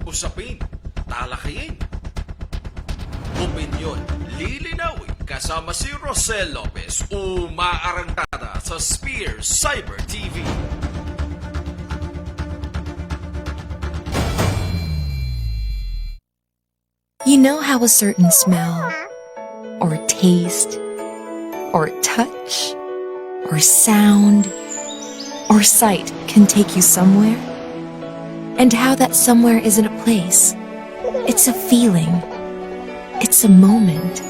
Usapin, talakayin, opinyon, lilinawin kasama si Rocel Lopez, umaarangkada sa Spear Cyber TV. You know how a certain smell, or taste, or touch, or sound, or sight can take you somewhere? And how that somewhere isn't a place. It's a feeling. It's a moment.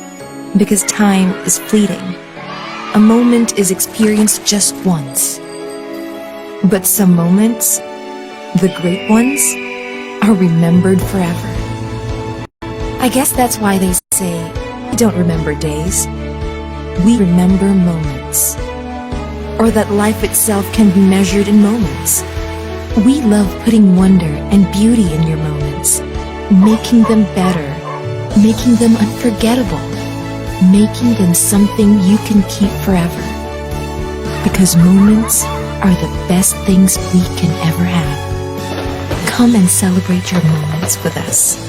Because time is fleeting. A moment is experienced just once. But some moments, the great ones, are remembered forever. I guess that's why they say, we don't remember days. We remember moments. Or that life itself can be measured in moments. We love putting wonder and beauty in your moments, making them better, making them unforgettable, making them something you can keep forever. Because moments are the best things we can ever have. Come and celebrate your moments with us.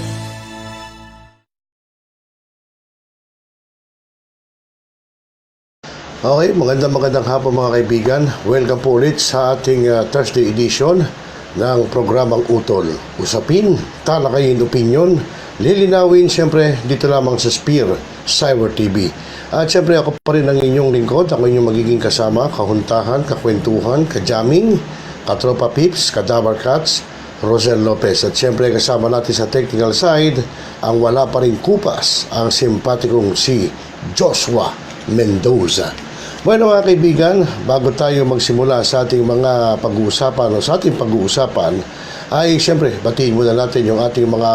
Okay, magandang hapon mga kaibigan. Welcome po ulit sa ating Thursday edition ng programang Utol. Usapin, talakayin, opinion, lilinawin siyempre dito lamang sa Spear Cyber TV. At siyempre ako pa rin ang inyong lingkod. Ako inyong magiging kasama, kahuntahan, kakwentuhan, kajaming, katropa pips, kadabar cats, Rocel Lopez. At siyempre kasama natin sa technical side, ang wala pa rin kupas, ang simpatikong si Joshua Mendoza. Bueno mga kaibigan, bago tayo magsimula sa ating mga pag-uusapan o sa ating pag-uusapan, ay siyempre batiin muna natin yung ating mga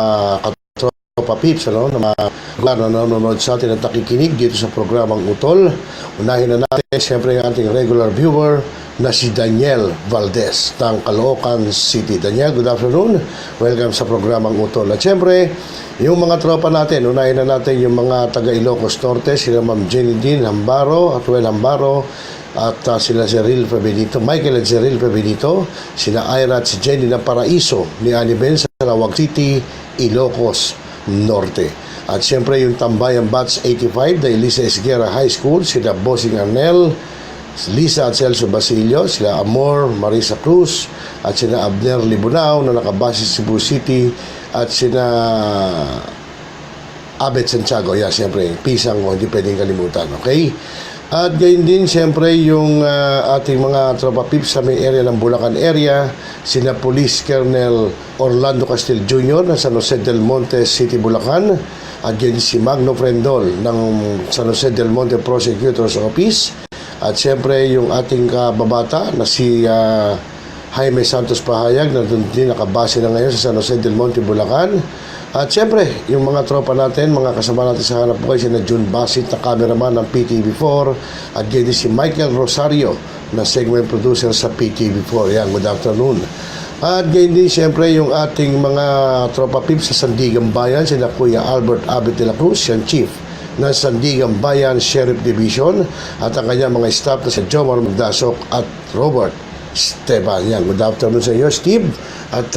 katropa pips na mga nanonood sa atin at nakikinig dito sa programang Utol. Unahin na natin siyempre yung ating regular viewer na si Daniel Valdez ng Caloocan City. Daniel, good afternoon. Welcome sa programang Utol. At siyempre, yung mga tropa natin, unahin na natin yung mga taga Ilocos Norte, sila Ma'am Jenny Dean Hambaro, Atwell Hambaro, at sila si Rilfe Benito, Michael at si Rilfe Benito, sila Ira at si Jenny na Paraiso ni Aniben sa Lawag City, Ilocos Norte. At siyempre yung Tambayan Batch 85, the Elisa Esguerra High School, sila Bossing Arnel, Lisa at Celso Basilio, sila Amor, Marisa Cruz, at sila Abner Libunao na nakabase sa Cebu City, at sina Abet Santiago. Yeah, siyempre, pisang mo, hindi pwedeng kalimutan, okay? At gayon din, siyempre, yung ating mga tropa pips sa may area ng Bulacan area, sina Police Colonel Orlando Castil Jr. na San Jose del Monte City, Bulacan, at gayon si Magno Frendol ng San Jose del Monte Prosecutor's Office, at siyempre, yung ating kababata na si Jaime Santos Pahayag na doon din nakabase na ngayon sa San Jose del Monte, Bulacan. At siyempre, yung mga tropa natin, mga kasama natin sa hanap buhay, sina June Basit na cameraman ng PTV4, at ganyan si Michael Rosario na segment producer sa PTV4. Yan, good afternoon. At ganyan din siyempre yung ating mga tropa pips sa Sandigan Bayan, sina Kuya Albert Abet de la Cruz, yan chief ng Sandigan Bayan Sheriff Division, at ang kanyang mga staff na si Jomar Magdasok at Robert Esteban. Yan, good afternoon sa iyo, Steve. At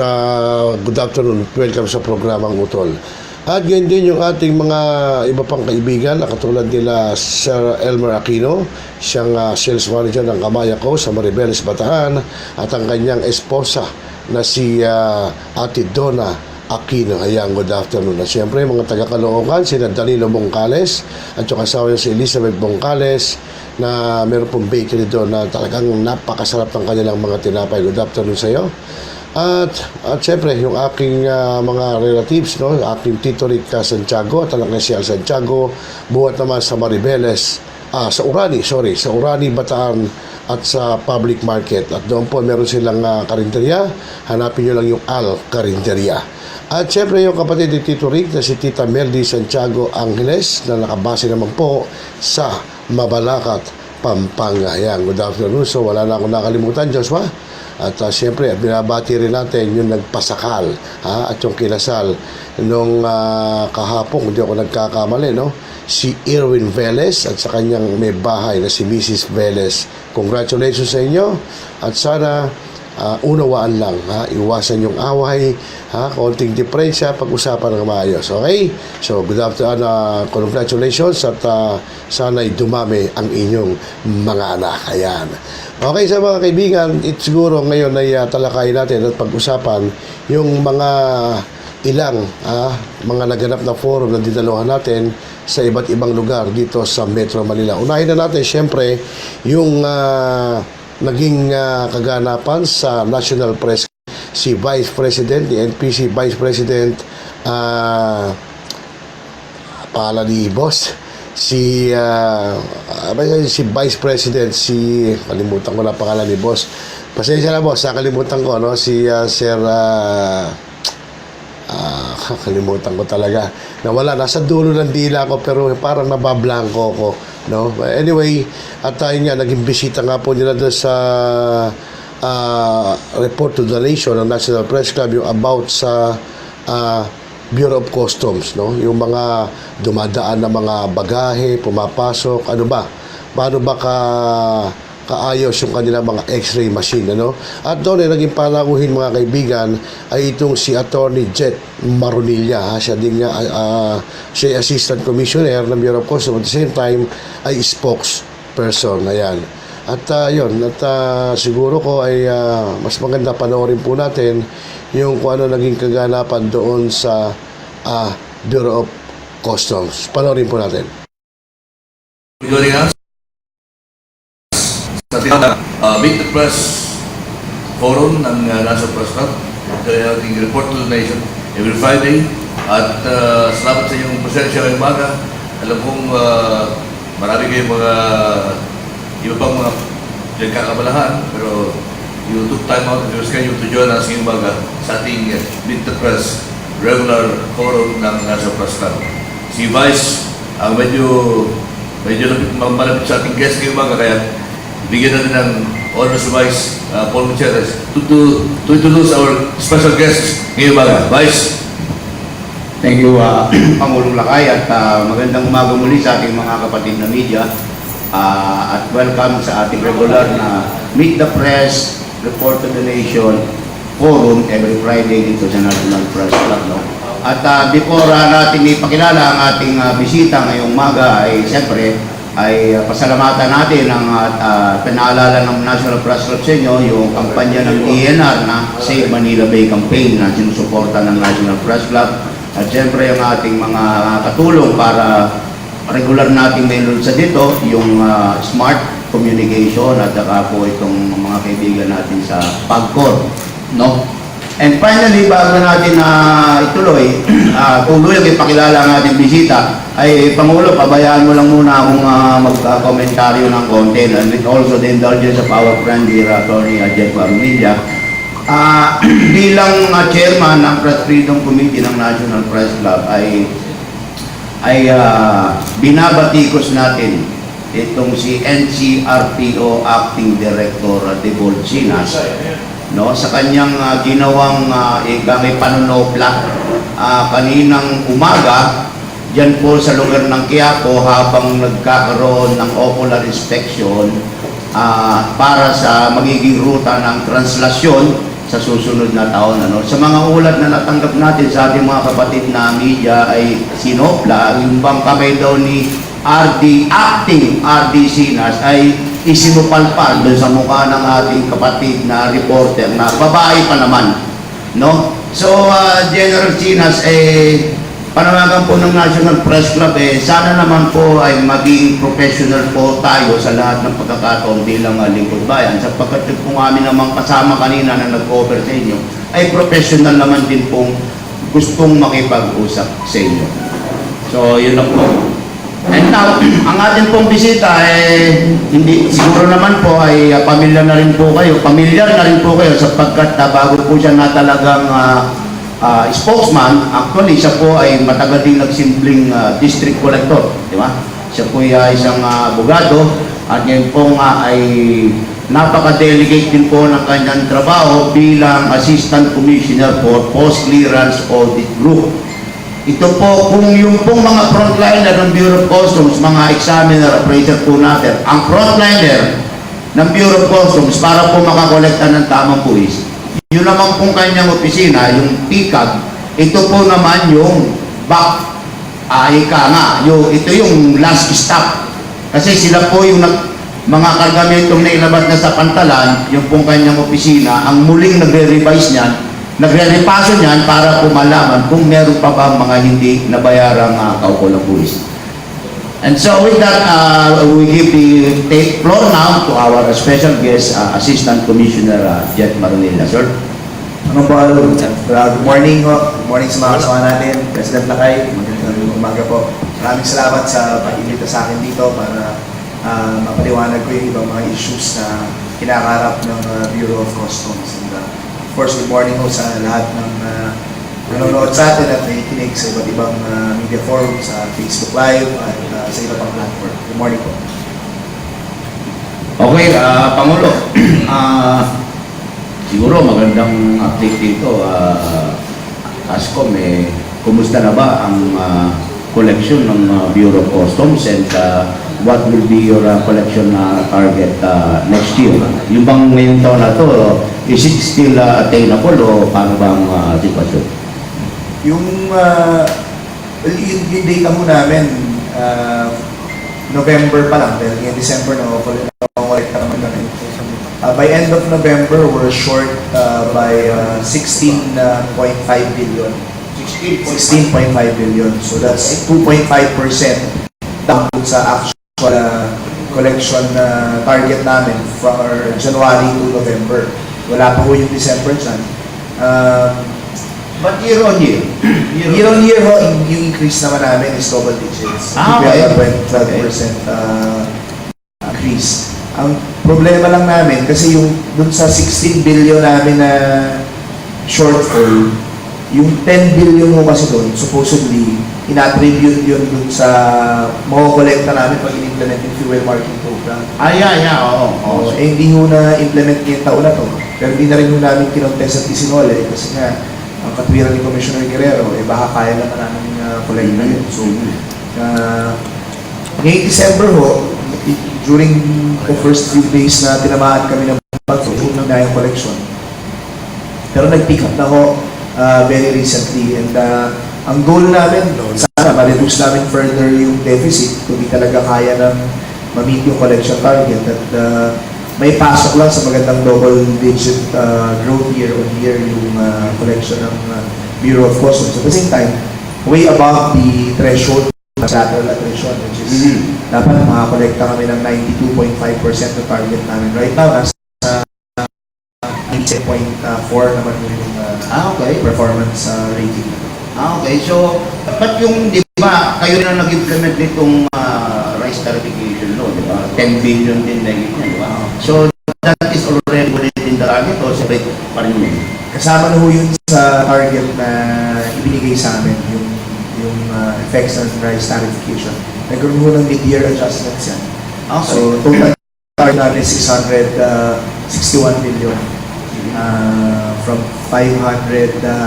good afternoon, welcome sa programang Utol. At ganyan din yung ating mga iba pang kaibigan na katulad nila Sir Elmer Aquino, siyang sales manager ng Kamaya ko sa Maribeles, Bataan, at ang kanyang esposa na si Ate Donna Aquino. Ayan, good afternoon. At siyempre, mga taga-Caloocan, sina Danilo Bongcales at yung asawa niya si Elizabeth Bongcales na meron pong bakery doon na talagang napakasarap ng kanilang mga tinapay. Good afternoon sa iyo. At siyempre, yung aking mga relatives, no, aking Tito Rick Santiago at anak niya si Al Santiago, buhat naman sa Maribeles, sa Urani, Bataan, at sa public market. At doon po meron silang karinderya. Hanapin nyo lang yung Al Karinderya. At siyempre yung kapatid ni Tito Rick na si Tita Meldy Santiago Angeles na nakabase naman po sa Mabalacat, Pampanga. Yan, good afternoon. So wala na akong nakalimutan, Joshua. At siyempre, binabati rin natin yung nagpasakal at yung kinasal nung kahapon, hindi ako nagkakamali, no? Si Irwin Velez at sa kanyang may bahay na si Mrs. Velez. Congratulations sa inyo at sana unawaan lang, ha? Iwasan yung away, ha? Konting diferensya, pag-usapan ng maayos, okay? So, good afternoon, congratulations at sana'y dumami ang inyong mga anak. Ayan. Okay, sa mga kaibigan, siguro ngayon ay talakayin natin at pag-usapan yung mga ilang mga naganap na forum na dinaluhan natin sa iba't ibang lugar dito sa Metro Manila. Unahin na natin, syempre, yung naging kaganapan sa National Press, si Vice President, the NPC Vice President, pangalan ni Boss, si Vice President, kalimutan ko na pangalan ni Boss. Pasensya na, Boss, nakalimutan ko, no? Si Sir, kalimutan ko talaga. Nawala, nasa dulo ng dila ko pero parang nabablangko ko, no? Anyway, at yun nga, naging bisita nga po nila doon sa report to the nation ng National Press Club yung about sa Bureau of Customs, no? Yung mga dumadaan na mga bagahe, pumapasok, ano ba? Paano ba kaayos yung kanilang mga x-ray machine, ano? At doon ay naging panaguhin, mga kaibigan, ay itong si Attorney Jet Maronilla, ha? Siya din nga, siya Assistant Commissioner ng Bureau of Customs, at the same time ay spokesperson, ayan. At yun, at siguro ko ay mas maganda panoorin po natin yung kung ano naging kaganapan doon sa Bureau of Customs. Panoorin po natin. Joining us sa tinatawag Meet the Press Forum ng National Press Club. Ito ay ating report to the nation every Friday. At salamat sa inyong presensya ngayong umaga. Alam kong marami kayong mga iba pang mga pinagkakabalahan, pero you took time out of your schedule to join us ngayong umaga sa ating Meet the Press regular forum ng National Press Club. Si Vice, medyo malapit sa ating guest ngayong umaga, kaya bigyan natin ng honor sa Vice Paul Gutierrez to introduce our special guests ngayong umaga. Vice. Thank you, Pangulong Lakay, at magandang umaga muli sa ating mga kapatid na media. At welcome sa ating regular na Meet the Press, Report to the Nation Forum every Friday dito sa National Press Club. No? At before natin ipakilala ang ating bisita ngayong umaga, ay siyempre ay pasalamatan natin ang pinaalala ng National Press Club sa inyo, yung kampanya ng DNR na Save Manila Bay Campaign na sinusuporta ng National Press Club. At siyempre ang ating mga katulong para regular nating mayroon sa dito, yung smart communication at saka po itong mga kaibigan natin sa PAGCOR, no? And finally, bago natin ituloy, tuloy ang ipakilala ang ating bisita, ay Pangulo, pabayaan mo lang muna akong magkomentaryo ng konti, and with also the indulgence of our friend here, Attorney Jet Maronilla. Bilang chairman ng Press Freedom Committee ng National Press Club, ay binabatikos natin itong si NCRPO Acting Director Debol Sinas, no, sa kanyang ginawang may panunopla kaninang umaga diyan po sa lugar ng Quiapo habang nagkakaroon ng ocular inspection para sa magiging ruta ng translasyon sa susunod na taon. Ano? Sa mga ulat na natanggap natin sa ating mga kapatid na media ay sinopla, yung bang kamay daw ni Acting RD Sinas ay isinupalpal doon sa mukha ng ating kapatid na reporter na babae pa naman. No? So, General Sinas, panawagan po ng National Press Club, sana naman po ay maging professional po tayo sa lahat ng pagkakataon bilang lingkod bayan, sapagkat yung po amin namang kasama kanina na nag-cover sa inyo ay professional naman din pong gustong makipag-usap sa inyo. So, yun lang po. And now, ang ating pong bisita, hindi, siguro naman po ay pamilyar na rin po kayo sapagkat bago po siya na talagang spokesman, actually siya po ay matagal din nagsimpleng district collector, di ba? Siya po ay isang abogado at ngayon po ay napaka-delegate din po ng kanyang trabaho bilang Assistant Commissioner for Post Clearance Audit Group. Ito po, kung yung pong mga frontliner ng Bureau of Customs, mga examiner, appraiser po natin, ang frontliner, ng Bureau of Customs para po makakolekta ng tamang buwis. Yun naman pong kanyang opisina, yung PCAG, ito po naman yung back, ito yung last stop. Kasi sila po yung mga kargamentong nailabas na sa pantalan, yung pong kanyang opisina, ang muling nagre-revise niyan, nagre-repaso niyan para po malaman kung meron pa ba mga hindi nabayarang kaukulang buwis. And so with that, we give the floor now to our special guest, Assistant Commissioner Jet Maronilla. Sir? Good morning ho. Good morning sa mga kasama natin. President Lakay, magandang umaga po. Maraming salamat sa pag-imbita sa akin dito para mapaliwanag ko yung ibang mga issues na kinakaharap ng Bureau of Customs. And of course, good morning ho sa lahat ng nanonood sa atin at nakikinig sa iba't ibang media forum sa Facebook Live at sa iba pang platform. Good morning po. Okay, Pangulo. Siguro magandang update dito. ASCOM, kumusta na ba ang collection ng Bureau of Customs and what will be your collection target next year? Yung bang ngayong taon na to, is it still attainable o paano bang sitwasyon? Yung data mo namin, November pa lang, dahil ngayon December na collect naman namin. By end of November, we're short by 16.5 billion. 16.5 billion. So that's 2.5% down sa actual collection target namin for January to November. Wala pa po yung December dyan. But year on year? Year on year, yung increase naman namin is double digits. We have a 12% increase. Ang problema lang namin, kasi yung dun sa 16 billion namin na shortfall, yung 10 billion mo kasi doon, supposedly, in-attribute yun dun sa makakolekta namin pag in-implement yung fuel marking program. Oo. Hindi ho na-implement ngayong taon na to. Pero hindi na rin ho namin kinontes at isinole kasi nga, ang katwiran ni Commissioner Guerrero, baka kaya naman namin kolekta yun. So, ngayong December ho, during the first few days na tinamaan kami ng bato, unang na yung collection. Pero nag-pick up na ho very recently. And ang goal namin, sana ma-reduce namin further yung deficit kung di talaga kaya ng ma-meet yung collection target. At may pasok lang sa magandang double-digit growth year-on-year yung collection ng Bureau of Customs. At the same time, way above the threshold lateral attrition, which is dapat makakolekta kami ng 92.5% ng target namin. Right now, nasa 8.4 naman yung performance rating. Okay. So, but yung, di ba, kayo na nag-implement nitong rice tariffication law, di ba? 10 billion din na yun, di ba? So, that is already within the target o sabay pa rin yun? Kasama na ho yun sa target na ibinigay sa amin, yung effects ng rice tariffication. Nagkaroon ho ng mid-year adjustments yan. Okay. So, total target natin is 661 billion from 584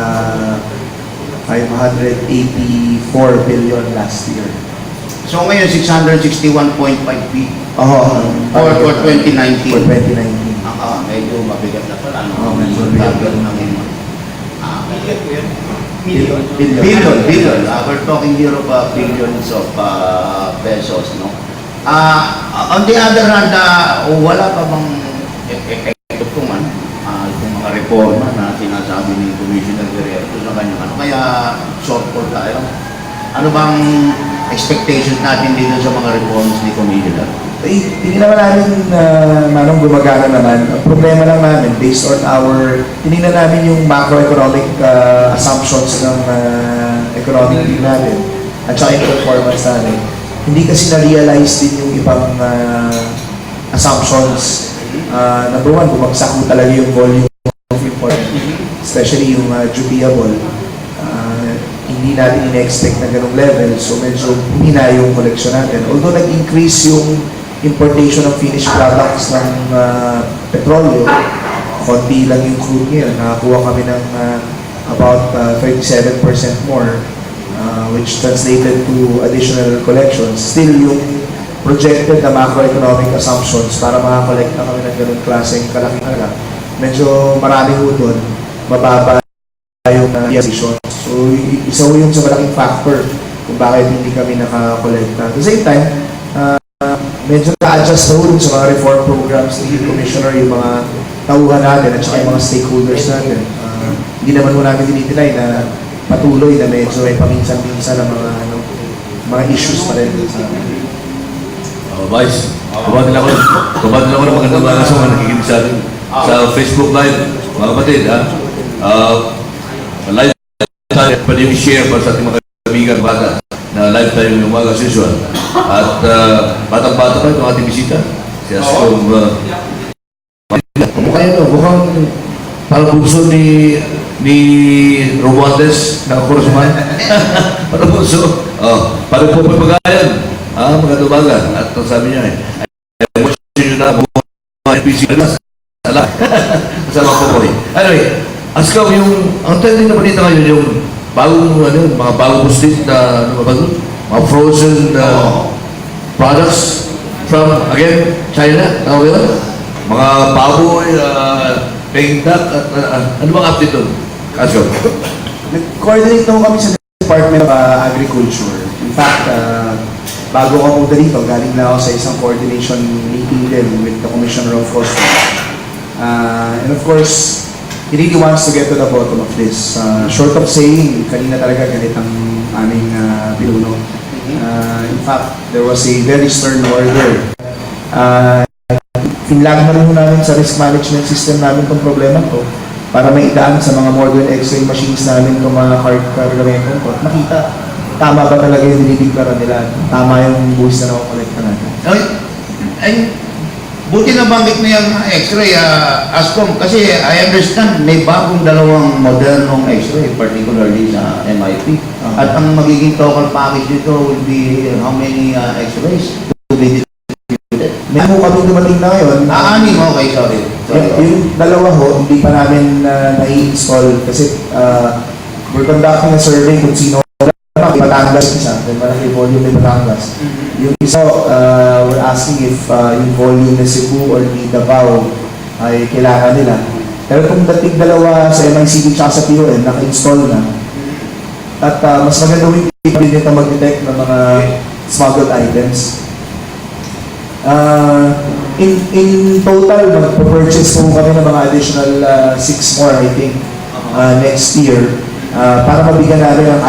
billion last year. So ngayon, 661.5 B for 2019. For 2019. Medyo mabigat na pala. Medyo mabigat na. Billion. We're talking here of billions of pesos, no? On the other hand, wala pa bang epekto itong mga reforma na sinasabi ni Commissioner Guerrero sa kanyang kaya shortfall tayo? Ano bang expectations natin dito sa mga reforms ni Commissioner? Tingin naman namin manong gumagana naman. Ang problema lang namin, based on tinignan namin yung macroeconomic assumptions ng economic team natin at saka yung performance natin. Hindi kasi na-realize din yung ibang assumptions. Number one, bumagsak mo talaga yung volume of import, especially yung dutiable. Hindi natin in-expect na ganung level, so medyo humina yung collection natin. Although nag-increase yung importation of finished products ng petrolyo, konti lang yung crude ngayon. Nakakuha kami ng about 37% more, which translated to additional collections. Still, yung projected na macroeconomic assumptions para makakolect na kami ng ganun klaseng kalaking halaga. Medyo marami po doon, mababa yung realization. So, isa po yung sa malaking factor kung bakit hindi kami nakakolekta. At the same time, medyo na-adjust na po sa mga reform programs ng Commissioner, yung mga tauhan natin at saka yung mga stakeholders natin. Hindi naman po namin tinitinay na patuloy na medyo may paminsan-minsan ng mga issues pa rin sa amin. Vice, kumatin ako ng magandang mga sa mga nakikinig sa atin sa Facebook Live. Mga kapatid, live tayo, pwede yung share para sa ating mga kaibigan bata na live tayo yung umaga as usual. At batang-bata pa itong ating bisita. Si Ascom, mukha ito, mukhang parang bunso ni Romualdez na kursuman. Parang bunso. Parang po pagpagayan. Magandang umaga. At sabi niya I watch you na mga NPC ala. Kasama ko po. Anyway, Ascom, ang trending na balita ngayon yung bagong, mga bagong street na, mga frozen products from, again, China. Tama ba yun? Mga baboy, pengdak, at ano bang update doon? Ascom? Nag-coordinate naman kami sa Department of Agriculture. In fact, bago ako punta dito, galing na ako sa isang coordination meeting din with the Commissioner of Customs. And of course, he really wants to get to the bottom of this. Short of saying, kanina talaga galit ang aming pinuno. In fact, there was a very stern order. Pinlag na rin namin sa risk management system namin itong problema ko para maidaan sa mga modern x-ray machines namin itong mga cargamento ko. Makita, tama ba talaga yung dinideklara nila? Tama yung buwis na nakukolekta natin. Ay, buti na banggit na yung x-ray, Ascom, kasi I understand may bagong dalawang modernong x-ray, particularly sa MIP. At ang magiging total package dito will be how many x-rays to be distributed? May mo kami dumating na ngayon. Anim, okay, sorry. Yung dalawa ho, hindi pa namin na-install kasi we're conducting a survey kung sino Batangas isa, then malaki volume ni Batangas. Yung isa, we're asking if yung volume ni Cebu or ni Davao ay kailangan nila. Pero kung dating dalawa sa MICD at sa PON, naka-install na. At mas maganda yung din nito mag-detect ng mga smuggled items. In total, mag-purchase po kami ng mga additional 6 more, I think, next year. Para mabigyan namin ng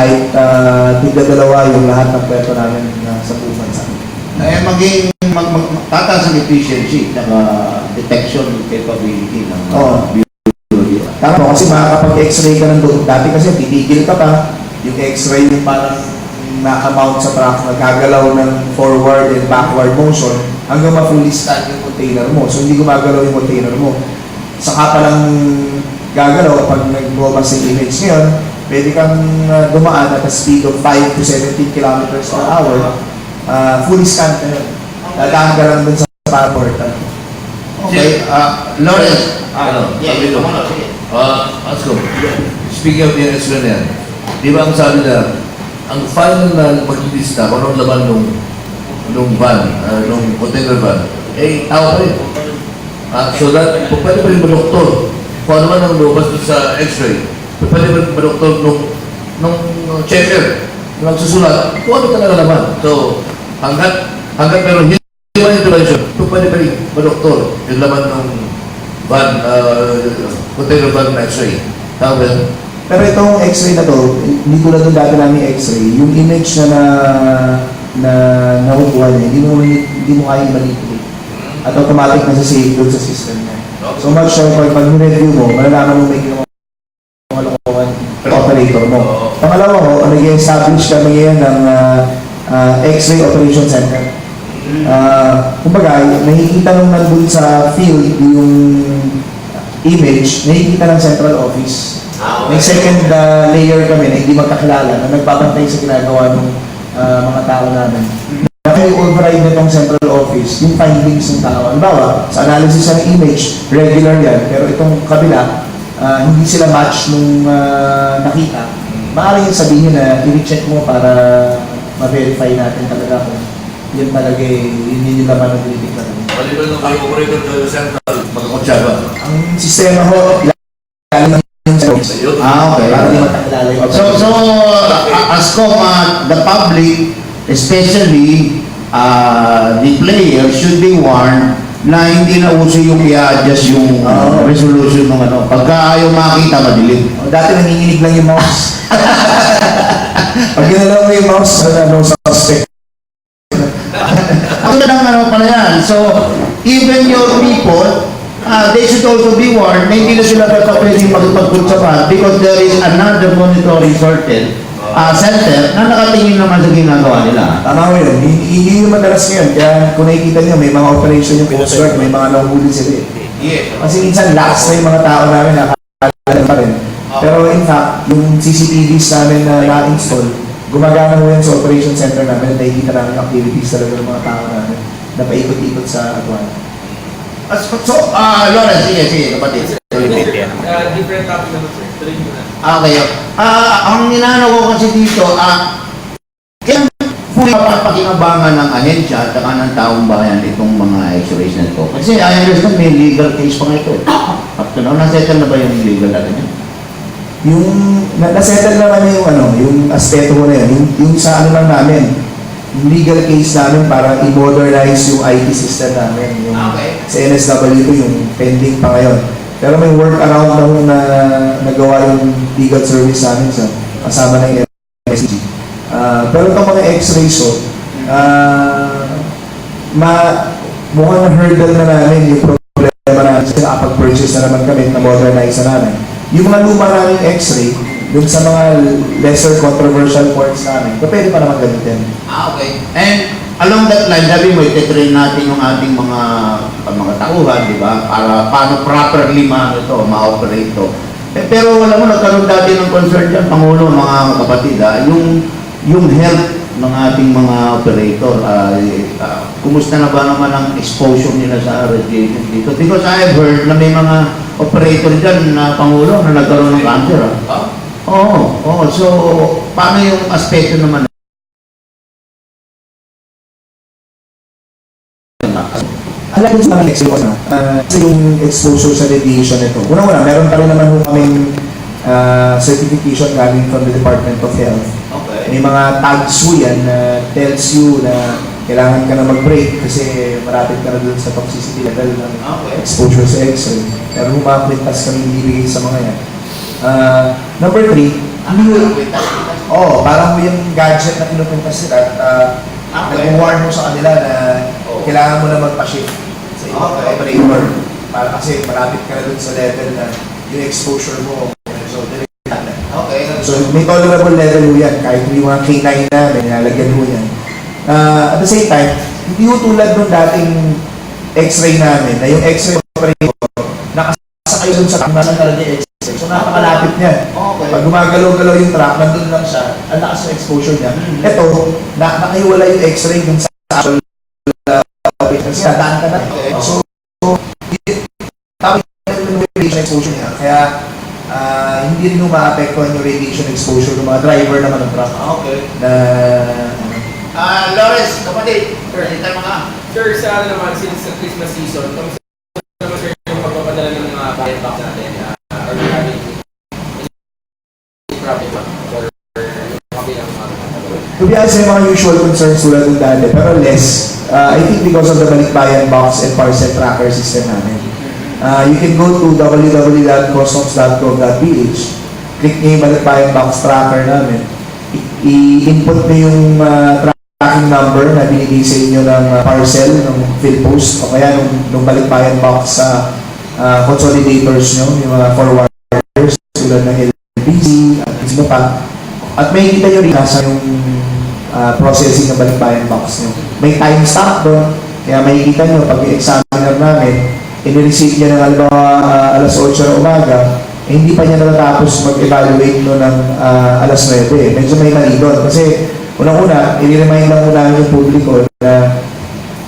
tigda-dalawa yung lahat ng pwesto namin sa buong bansa. Ay, maging tataas ang efficiency at detection capability ng biology. Tama po, kasi makakapag-x-ray ka ng doon. Dati kasi titigil ka pa, yung x-ray yung parang naka-mount sa truck, nagkagalaw ng forward and backward motion hanggang ma-fully stand yung container mo. So hindi gumagalaw yung container mo. Saka pa lang gagalaw kapag nagbobas yung image ngayon, pwede kang dumaan at a speed of 5 to 17 kilometers per hour, fully scanned na yun. Dadaan ka lang dun sa passport. Okay, Lawrence. Sabi ito. Ascom, speaking of the x-ray na yan, di ba ang sabi na, ang final na maglilista kung anong laman nung van, nung container van, tao pa rin. So that, pwede pa rin doktor. Kung ano man ang lumabas sa x-ray, pwede ba doktor nung checker, nung nagsusulat, kung ano talaga naman. So, hanggat meron human intervention, pwede pa rin ba doktor yung laman ng van, container van na x-ray. Tama ba yan? Pero itong x-ray na to, hindi tulad ng dati namin x-ray, yung image na nakukuha niya, hindi mo kaya manipulate. At automatic na save doon sa system niya. So much so, pag review mo, malalaman mo may ginawa operator mo. Pangalawa ko, nag-establish kami ngayon ng X-ray Operation Center. Kumbaga, nakikita nung nandun sa field yung image, nakikita ng central office. May second layer kami na hindi magkakilala na nagbabantay sa ginagawa ng mga tao namin. Naka-override nitong central office yung findings ng tao. Halimbawa, sa analysis ng image, regular yan, pero itong kabila, hindi sila match nung nakita. Maaari yung sabihin na i-recheck mo para ma-verify natin talaga kung yun talaga yun yung laman ng tinitignan namin. Maliban ng kayo operator sa central, magkakonsyaba. Ang sistema ho, ilalim ng Okay. para di matakilala yung So as kung the public, especially the players, should be warned na hindi na uso yung i-adjust yung resolution ng ano. Pagka ayaw makita, madilim. Dati nanginginig lang yung mouse. Pag ginalaw mo yung mouse, no suspect. Ang lang ano pala yan. So, even your people, they should also be warned na hindi na sila pwedeng magpagpunsapan because there is another monitoring center na nakatingin naman sa ginagawa nila. Tama ko yun. Hindi yung madalas ngayon. Kaya kung nakikita nyo, may mga operation yung Coast Guard, may mga nanghuli sila eh. Yes. Kasi minsan lax na yung mga tao namin, nakakala pa rin. Pero in fact, yung CCTVs namin na na-install, gumagana mo yan sa operation center namin, nakikita namin activities talaga ng mga tao namin na paikot-ikot sa Atuan. So, Lawrence, sige, kapatid. Different topic naman, sir. Tuloy mo na. Okay. Ang ninanaw ko kasi dito, kaya fully mapapakinabangan ng ahensya at saka ng taong bayan itong mga x-rays na ito. Kasi I understand may legal case pa nga ito. Up to now, nasettle na ba yung legal natin yan? Yung, nasettle na namin yung yung aspeto ko na yun, yung sa ano lang namin, yung legal case namin para i-modernize yung IT system namin. Yung sa NSW ko yung pending pa ngayon. Pero may workaround na nagawa yung legal service namin sa kasama ng MSG. Pero itong mga x-rays mukhang na-hurdle na namin yung problema namin kasi nakapag-purchase na naman kami na modernize na namin. Yung mga luma namin x-ray, yung sa mga lesser controversial ports namin, pwede pa naman gamitin. Okay. And along that line, sabi mo, ititrain natin yung ating mga tauhan, di ba? Para paano properly ma-operate ito. Pero alam mo, nagkaroon dati ng concern dyan, Pangulo, mga kapatid, yung health ng ating mga operator, kumusta na ba naman ang exposure nila sa radiation dito? Because I have heard na may mga operator dyan na Pangulo na nagkaroon ng cancer. Oo. So, paano yung aspeto naman? Alam ko sa mga exposure kasi yung exposure sa radiation nito. Una-una, meron pa rin naman kaming certification galing from the Department of Health. Okay. May mga tags yan na tells you na kailangan ka na mag-break kasi marapit ka na dun sa toxicity level ng exposure sa X-ray. Pero kung mga kwintas kami ibibigay sa mga yan. Number 3, parang yung gadget na pinupuntas nila at nag-warn mo sa kanila na kailangan mo na magpa-shift sa ibang operator para kasi malapit ka na dun sa level na yung exposure mo so delikado. So may tolerable level mo yan kahit yung mga K9 namin nilalagyan mo yan. At the same time, hindi mo tulad nung dating x-ray namin na yung x-ray operator nakasakay dun sa truck na talaga yung x-ray. So napakalapit niya. Pag gumagalaw-galaw yung truck, nandun lang siya, ang lakas ng exposure niya. Ito, nakahiwala yung x-ray dun sa actual kasi nadaan ka na. So, tapos yung radiation exposure niya. Kaya, hindi rin maapektuhan yung radiation exposure ng mga driver naman ng truck. Lawrence, kapatid, sir, Sir, sa naman, since sa Christmas season, kamusta naman sir yung pagpapadala ng mga buy box natin? Are we having any problem or yung kabilang mga to be honest, may mga usual concerns tulad ng dati, pero less. I think because of the balikbayan box and parcel tracker system namin. You can go to www.customs.gov.ph, click nyo yung balikbayan box tracker namin, i-input nyo yung tracking number na binigay sa inyo ng parcel, ng PhilPost, o kaya nung balikbayan box sa consolidators nyo, yung mga forwarders, tulad ng LPG, at sino pa. At may kita nyo rin nasa yung processing ng balikbayan box nyo. May time stamp doon, kaya makikita nyo pag i-examiner namin, in-receive niya ng alas 8 ng umaga, hindi pa niya natatapos mag-evaluate no ng alas 9. Medyo may mali doon. Kasi unang-una, i-remind lang muna namin yung publiko na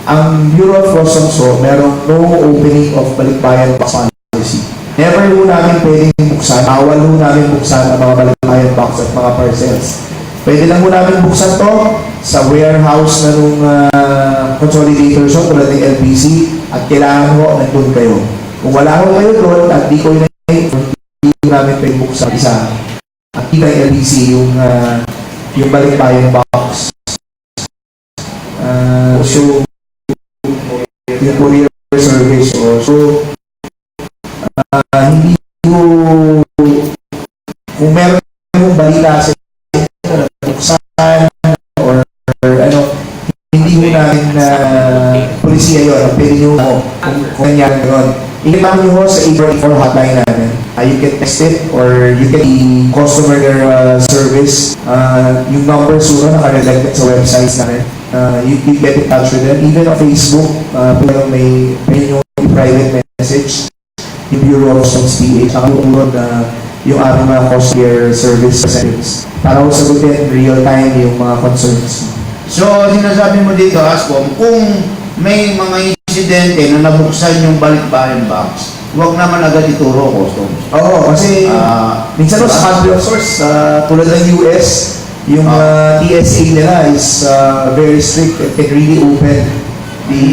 ang Bureau of Customs merong no opening of balikbayan box policy. Never ho namin pwedeng buksan, bawal ho namin buksan ang mga balikbayan box at mga parcels. Pwede lang mo namin buksan to sa warehouse na nung consolidator shop tulad ng LBC at kailangan mo nandun kayo. Kung wala ko kayo doon at di ko yun hindi namin pwede buksan isa at di ng LBC yung balikbayang box. So, yung courier service so hindi ko kung meron mong balita sa buksan or ano hindi mo namin polisiya yun pwede nyo kung nangyari yun i-remind nyo sa 844 hotline namin you can text it or you can customer service yung number suno naka-reflected sa websites namin you can get in touch with them even on Facebook may yung private message yung Bureau of Customs PH yung aming mga customer service representatives para sagutin real time yung mga concerns. So, sinasabi mo dito, Ascom, kung may mga insidente na nabuksan yung balikbayan box, huwag naman agad ituro customs. Oo, kasi minsan sa country of source, tulad ng US, yung TSA nila is very strict and can really open the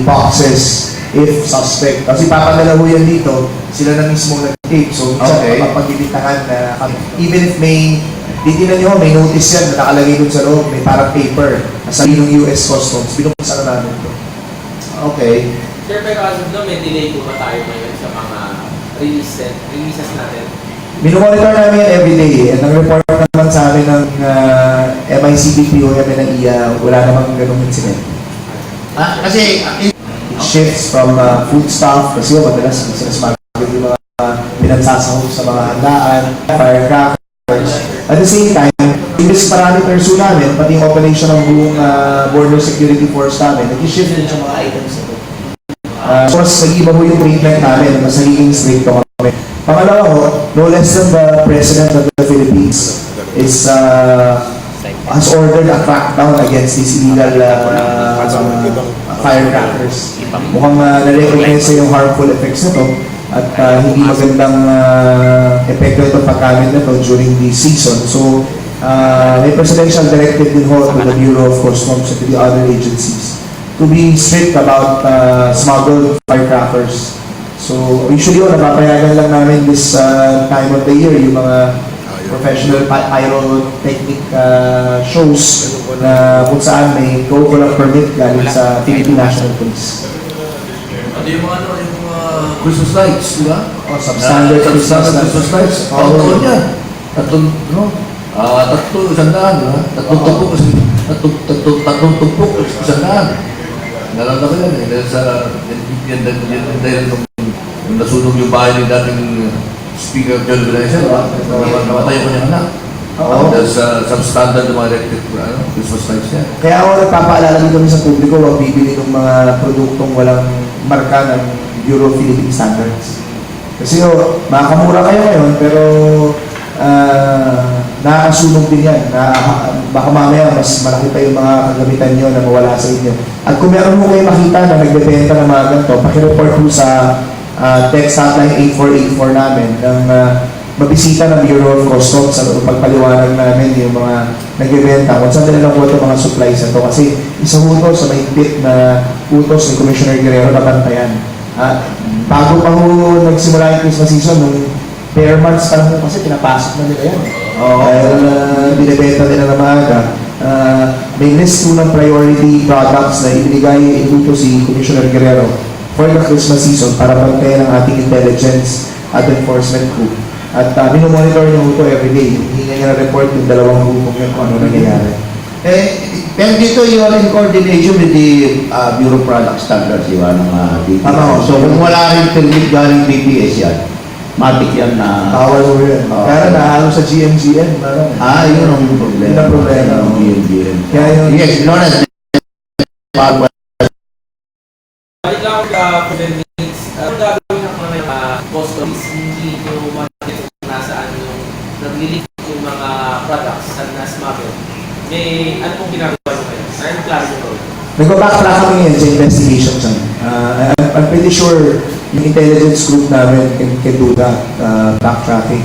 boxes if suspect. Kasi papadala ho yan dito, sila na mismo nag-tape. So, minsan mapagbibitahan na even if may titignan nyo, may notice yan na nakalagay dun sa loob, may parang paper sabi ng US Customs, binuksan na namin ito. Okay. Sir, pero as of now, may delay po ba tayo ngayon sa mga releases natin? Minomonitor namin yan everyday and nag-report naman sa amin ng MICPPO, MNIA, wala namang ganung incident. Kasi Shifts from food stuff, kasi madalas mas yung mga pinagsasahog sa mga handaan, firecrackers. At the same time, yung risk parameters namin, pati yung operation ng buong border security force namin, nag-shift din sa mga items na ito. So, mas nag-iba po yung treatment namin, mas nagiging strict kami. Pangalawa ko, no less than the President of the Philippines is has ordered a crackdown against these illegal firecrackers. Mukhang na-recognize yung harmful effects nito at hindi magandang epekto ito pagkamit na ito during the season. So, may presidential directive din ho to the Bureau of Customs and to the other agencies to be strict about smuggled firecrackers. So, usually napapayagan lang namin this time of the year yung mga professional pyrotechnic shows na kung saan may go-collect permit galing sa Philippine National Police. Ano yung mga Christmas lights, di ba? Substandard Christmas lights. Taon yan. Tatlong isandaan, di ba? Tatlong tumpok, isandaan. Nalala ko yan, dahil nung nasunog yung bahay ng dating Speaker of the Organization, namatay ko niyang anak. Dahil sa substandard ng mga electric Christmas lights niya. Kaya ako nagpapaalala dito kami sa publiko, huwag bibili ng mga produktong walang marka ng Bureau of Philippine Standards. Kasi makakamura kayo ngayon, pero nakasunog din yan. Baka mamaya mas malaki pa yung mga kagamitan nyo na mawala sa inyo. At kung meron mo kayo makita na nagbebenta ng mga ganito, pakireport mo sa text hotline 8484 namin ng mabisita ng Bureau of Customs sa pagpaliwanag namin yung mga nagbebenta kung saan nila lang po ito mga supplies na ito. Kasi isang utos sa mahigpit na utos ni Commissioner Guerrero na bantayan. Bago pa ho nagsimula yung Christmas season, nung bare months pa lang po kasi pinapasok na nila yan. Dahil binibenta nila na maaga. May list po ng priority products na ibinigay ito si Commissioner Guerrero for the Christmas season para bantayan ang ating intelligence at enforcement group. At minomonitor niyo ito everyday. Hindi niya report yung dalawang grupong yun kung ano nangyayari. Pero dito you are in coordination with the Bureau of Product Standards, di ba? So kung wala rin permit galing BPS yan, matik yan na... Bawal mo yun. Kaya nahalo sa GMGN. Yun ang problema. Yun ang problema. GMGN. Kaya yun... Yes, Lawrence. Balik lang ako sa coordinates. Anong gagawin ng mga customs hindi nyo nasaan yung nag-release yung mga products na smuggle? May ano pong ginagawa nyo kayo? Ano klaro nyo kayo? Nagpa-backtrack kami ngayon sa investigation dyan. I'm pretty sure yung intelligence group namin can do that, backtracking.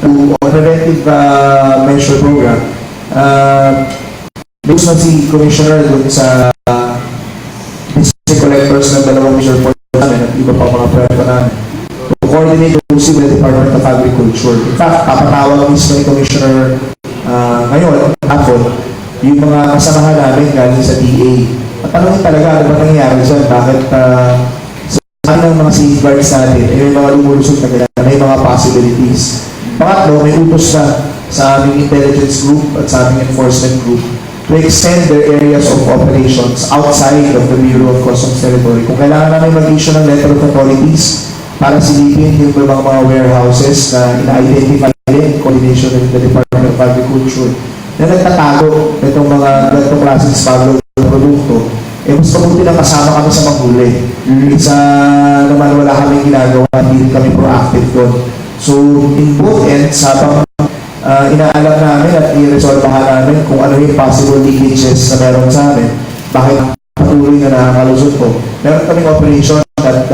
On preventive measure program, lumulus na si Commissioner dun sa district collectors ng dalawang measure report namin at iba pa mga proyekto namin to coordinate closely with the Department of Agriculture. In fact, papatawag mismo ni Commissioner ngayon, hapon, yung mga kasamahan namin galing sa DA. At tanongin talaga ano ba nangyayari dyan? Bakit saan ang mga safeguards natin? May mga lumulusot na ganyan, may mga possibilities. Pangatlo, may utos na sa aming intelligence group at sa aming enforcement group to extend their areas of operations outside of the Bureau of Customs Territory. Kung kailangan namin mag-issue ng letter of authorities para silipin yung mga warehouses na ina-identify in coordination with the Department of Agriculture na nagtatago itong mga ganitong klaseng smuggled na produkto, mas mabuti na kasama kami sa manghuli. Isa naman wala kaming ginagawa, hindi kami proactive doon. So, in both ends, habang inaalam namin at i-resolvahan namin kung ano yung possible leakages na meron sa amin, bakit patuloy na nakakalusot ko. Meron kaming operation at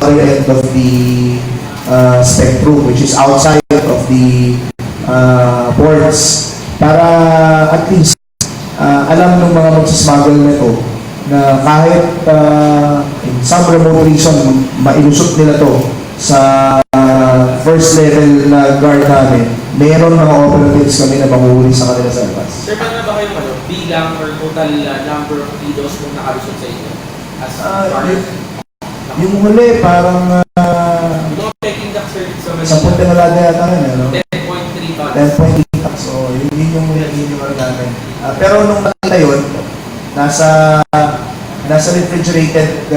other end of the spectrum, which is outside of the ports, para at least alam ng mga magsasmuggle na ito na kahit in some remote region, mailusot nila to sa first level na guard namin, meron mga operatives kami na manguhuli sa kanila sa labas. Sir, paano na ba kayo bilang or total number of kilos kung nakalusot sa inyo? As yung huli, parang no taking duck, sir, sa punta na lada yata rin, ano? 10.3 tons. 10.8 tons. So, yun yung ano namin. Pero nung nakita yun, nasa refrigerated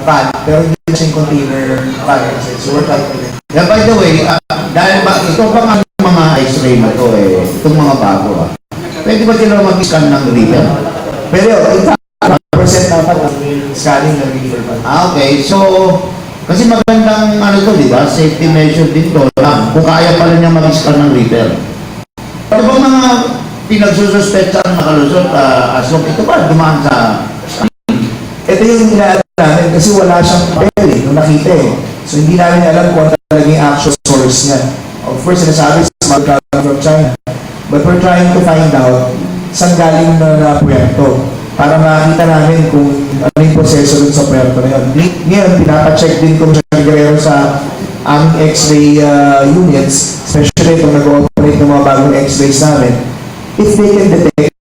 van, pero hindi na siyang container van. So, we're tight with it. Yeah, by the way, dahil ba, ito pa nga mga x-ray na to itong mga bago pwede ba sila mag-scan ng reader? Pero, in fact, 100% dapat ang scanning ng reader van. Okay, so, kasi magandang to, di ba? Safety measure din to. Kung kaya pala niya mag-scan ng reader. Ano ba mga pinagsususpect ang nakalusot as long ito ba dumaan sa ito yung inaalam namin kasi wala siyang papel nung nakita So hindi namin alam kung ano talaga yung actual source niya. Of course, sinasabi smuggled coming from China. But we're trying to find out saan galing na puwerto para makita namin kung ano yung proseso dun sa puwerto na yun. Ngayon, pinapacheck din kung siya Guerrero sa aming x-ray units, especially itong nag-ooperate ng mga bagong x-rays namin, if they can detect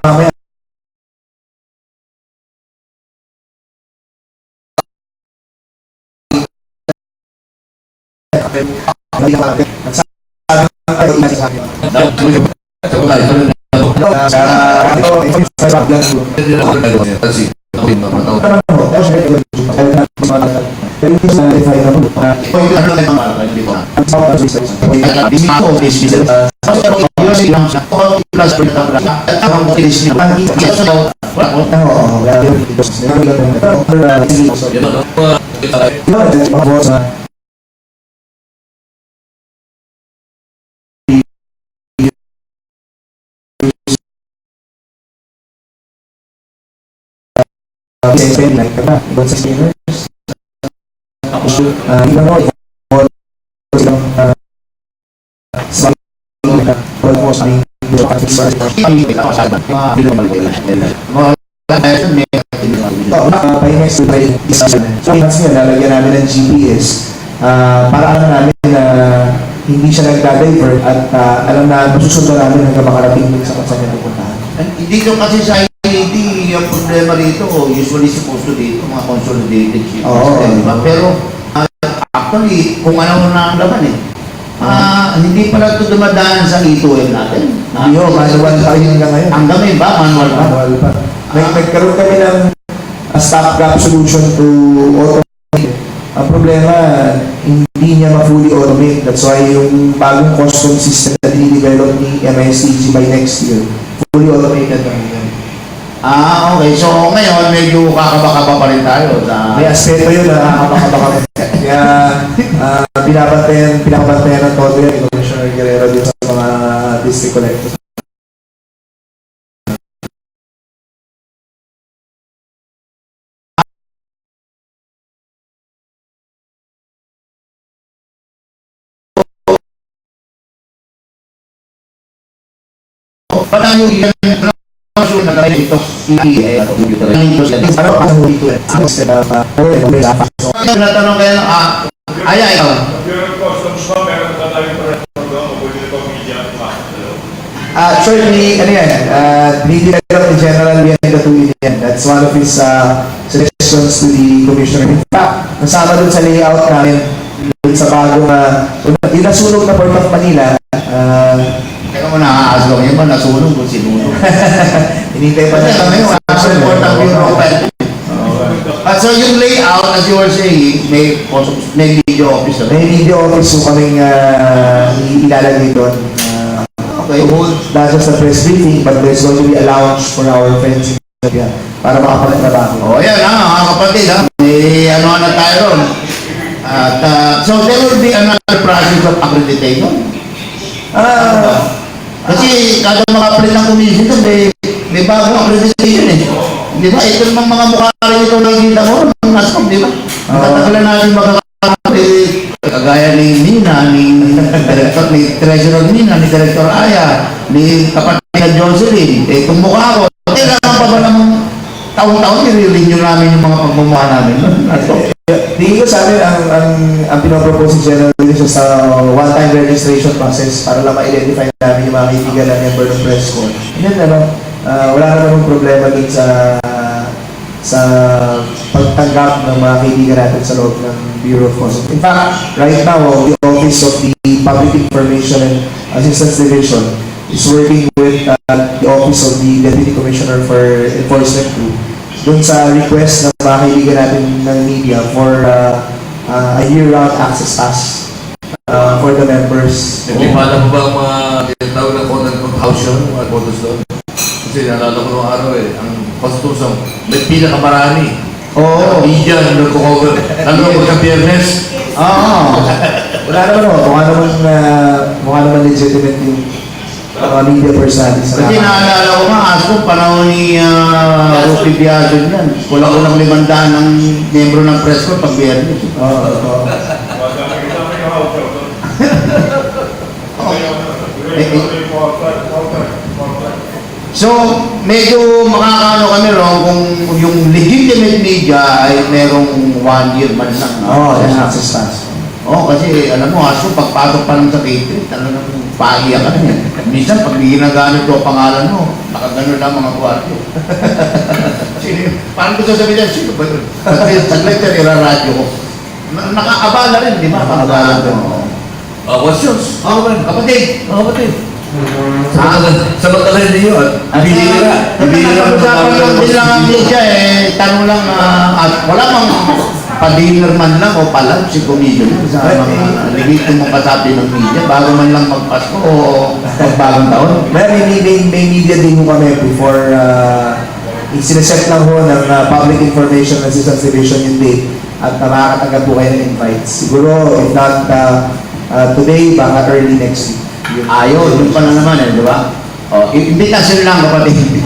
mamaya kasi lang sa plus ang kilis niyo. Lalagyan namin ng GPS para alam namin na hindi siya nagda-divert at alam na masusunod namin hanggang makarating din sa kung saan niya pupuntahan. Dito kasi sa IT, yung problema rito, usually supposed to dito, mga consolidated ship system, diba? Pero actually, kung ano na ang laman hindi pala ito dumadaan sa E2M natin. Hindi ho, manual pa rin hanggang ngayon. Hanggang ngayon ba? Manual pa? Manual pa. Nagkaroon kami ng stopgap solution to automate. Ang problema, hindi niya ma-fully automate. That's why yung bagong custom system na dinidevelop ni MSTG by next year, fully automated na yun. Okay. So ngayon, medyo kakabaka pa rin tayo sa... May aspeto yun na kakabaka. Kaya pinabantayan ng todo yan, Commissioner Guerrero dito sa mga district collectors. Paano yung ito tinatanong kayo ikaw. Certainly, ano yan, dinidevelop ni General Bianca yan. That's one of his suggestions to the Commissioner. In fact, nasama dun sa layout namin dun sa bagong yung nasunog na Port of Manila. Teka mo nakakaaslo ngayon ba nasunog kung sinunog? Hinintay pa na kami, nasa important bureau pa. So yung layout, as you were saying, may video office. May video office yung kaming ilalagay doon. Okay. To hold not just a press briefing, but there's going to be a lounge for our friends in India para makapagtrabaho. Yan mga kapatid may na tayo ron. At so there will be another process of accreditation. Kasi kada maka-print ng commission may bagong accreditation Di ba? Ito namang mga mukha rin ito nakikita mo ng NASCOM, di ba? Natagalan natin makakapit kagaya ni Nina, ni Director, ni Treasurer Nina, ni Director Aya, ni kapatid na Jocelyn. Kung mukha ko, kailangan pa ba ng taon-taon i-renew namin yung mga pagmumukha namin? Tingin ko sa amin, ang pinapropose si General Willis sa one-time registration process para lang ma-identify namin yung mga kaibigan na member ng press corps. Yan, wala na namang problema dun sa pagtanggap ng mga kaibigan natin sa loob ng Bureau of Customs. In fact, right now, the Office of the Public Information and Assistance Division is working with the Office of the Deputy Commissioner for Enforcement Group dun sa request ng mga kaibigan natin ng media for a year-round access pass for the members. Nagpipala mo ba ang mga tinatawag na quote-unquote house show, mga photos doon? Kasi nalala ko nung araw ang customs may pinakamarami. Media na nagko-cover. Lalo na pagka-Biyernes. Wala naman mukha naman legitimate yung media personalities. Kasi naalala ko nga, panahon ni Rupi Biazon yan. Kulang-kulang 500 ng membro ng press corps pag Biyernes. So, medyo makakaano kami ron kung yung legitimate media ay merong 1 year man lang. Access pass. Kasi alam mo, pagpasok pa lang sa catering, talagang paiyak ka rin. Minsan, pag ginagamit ko ang pangalan mo, nakagano lang mga kwarto. Parang gusto sabihin niya, sino ba yun? Saglit yan, iraradyo ko. Nakakabala rin, di ba? Nakakabala rin. Questions? Kapatid. Samantala hindi yun. Ibigay na. Usapan lang din lang ang media tanong lang, wala mang pa-dinner man lang o palag si comedian sa mga limitin mong kasabi ng media bago man lang magpasko o magbagong taon. May media din po kami before isineset lang ho ng Public Information Assistance Division yung date at makakatanggap po kayo ng invites. Siguro, if not today, baka early next week. Ayun, yun pa na naman di ba? O, invitation lang kapatid.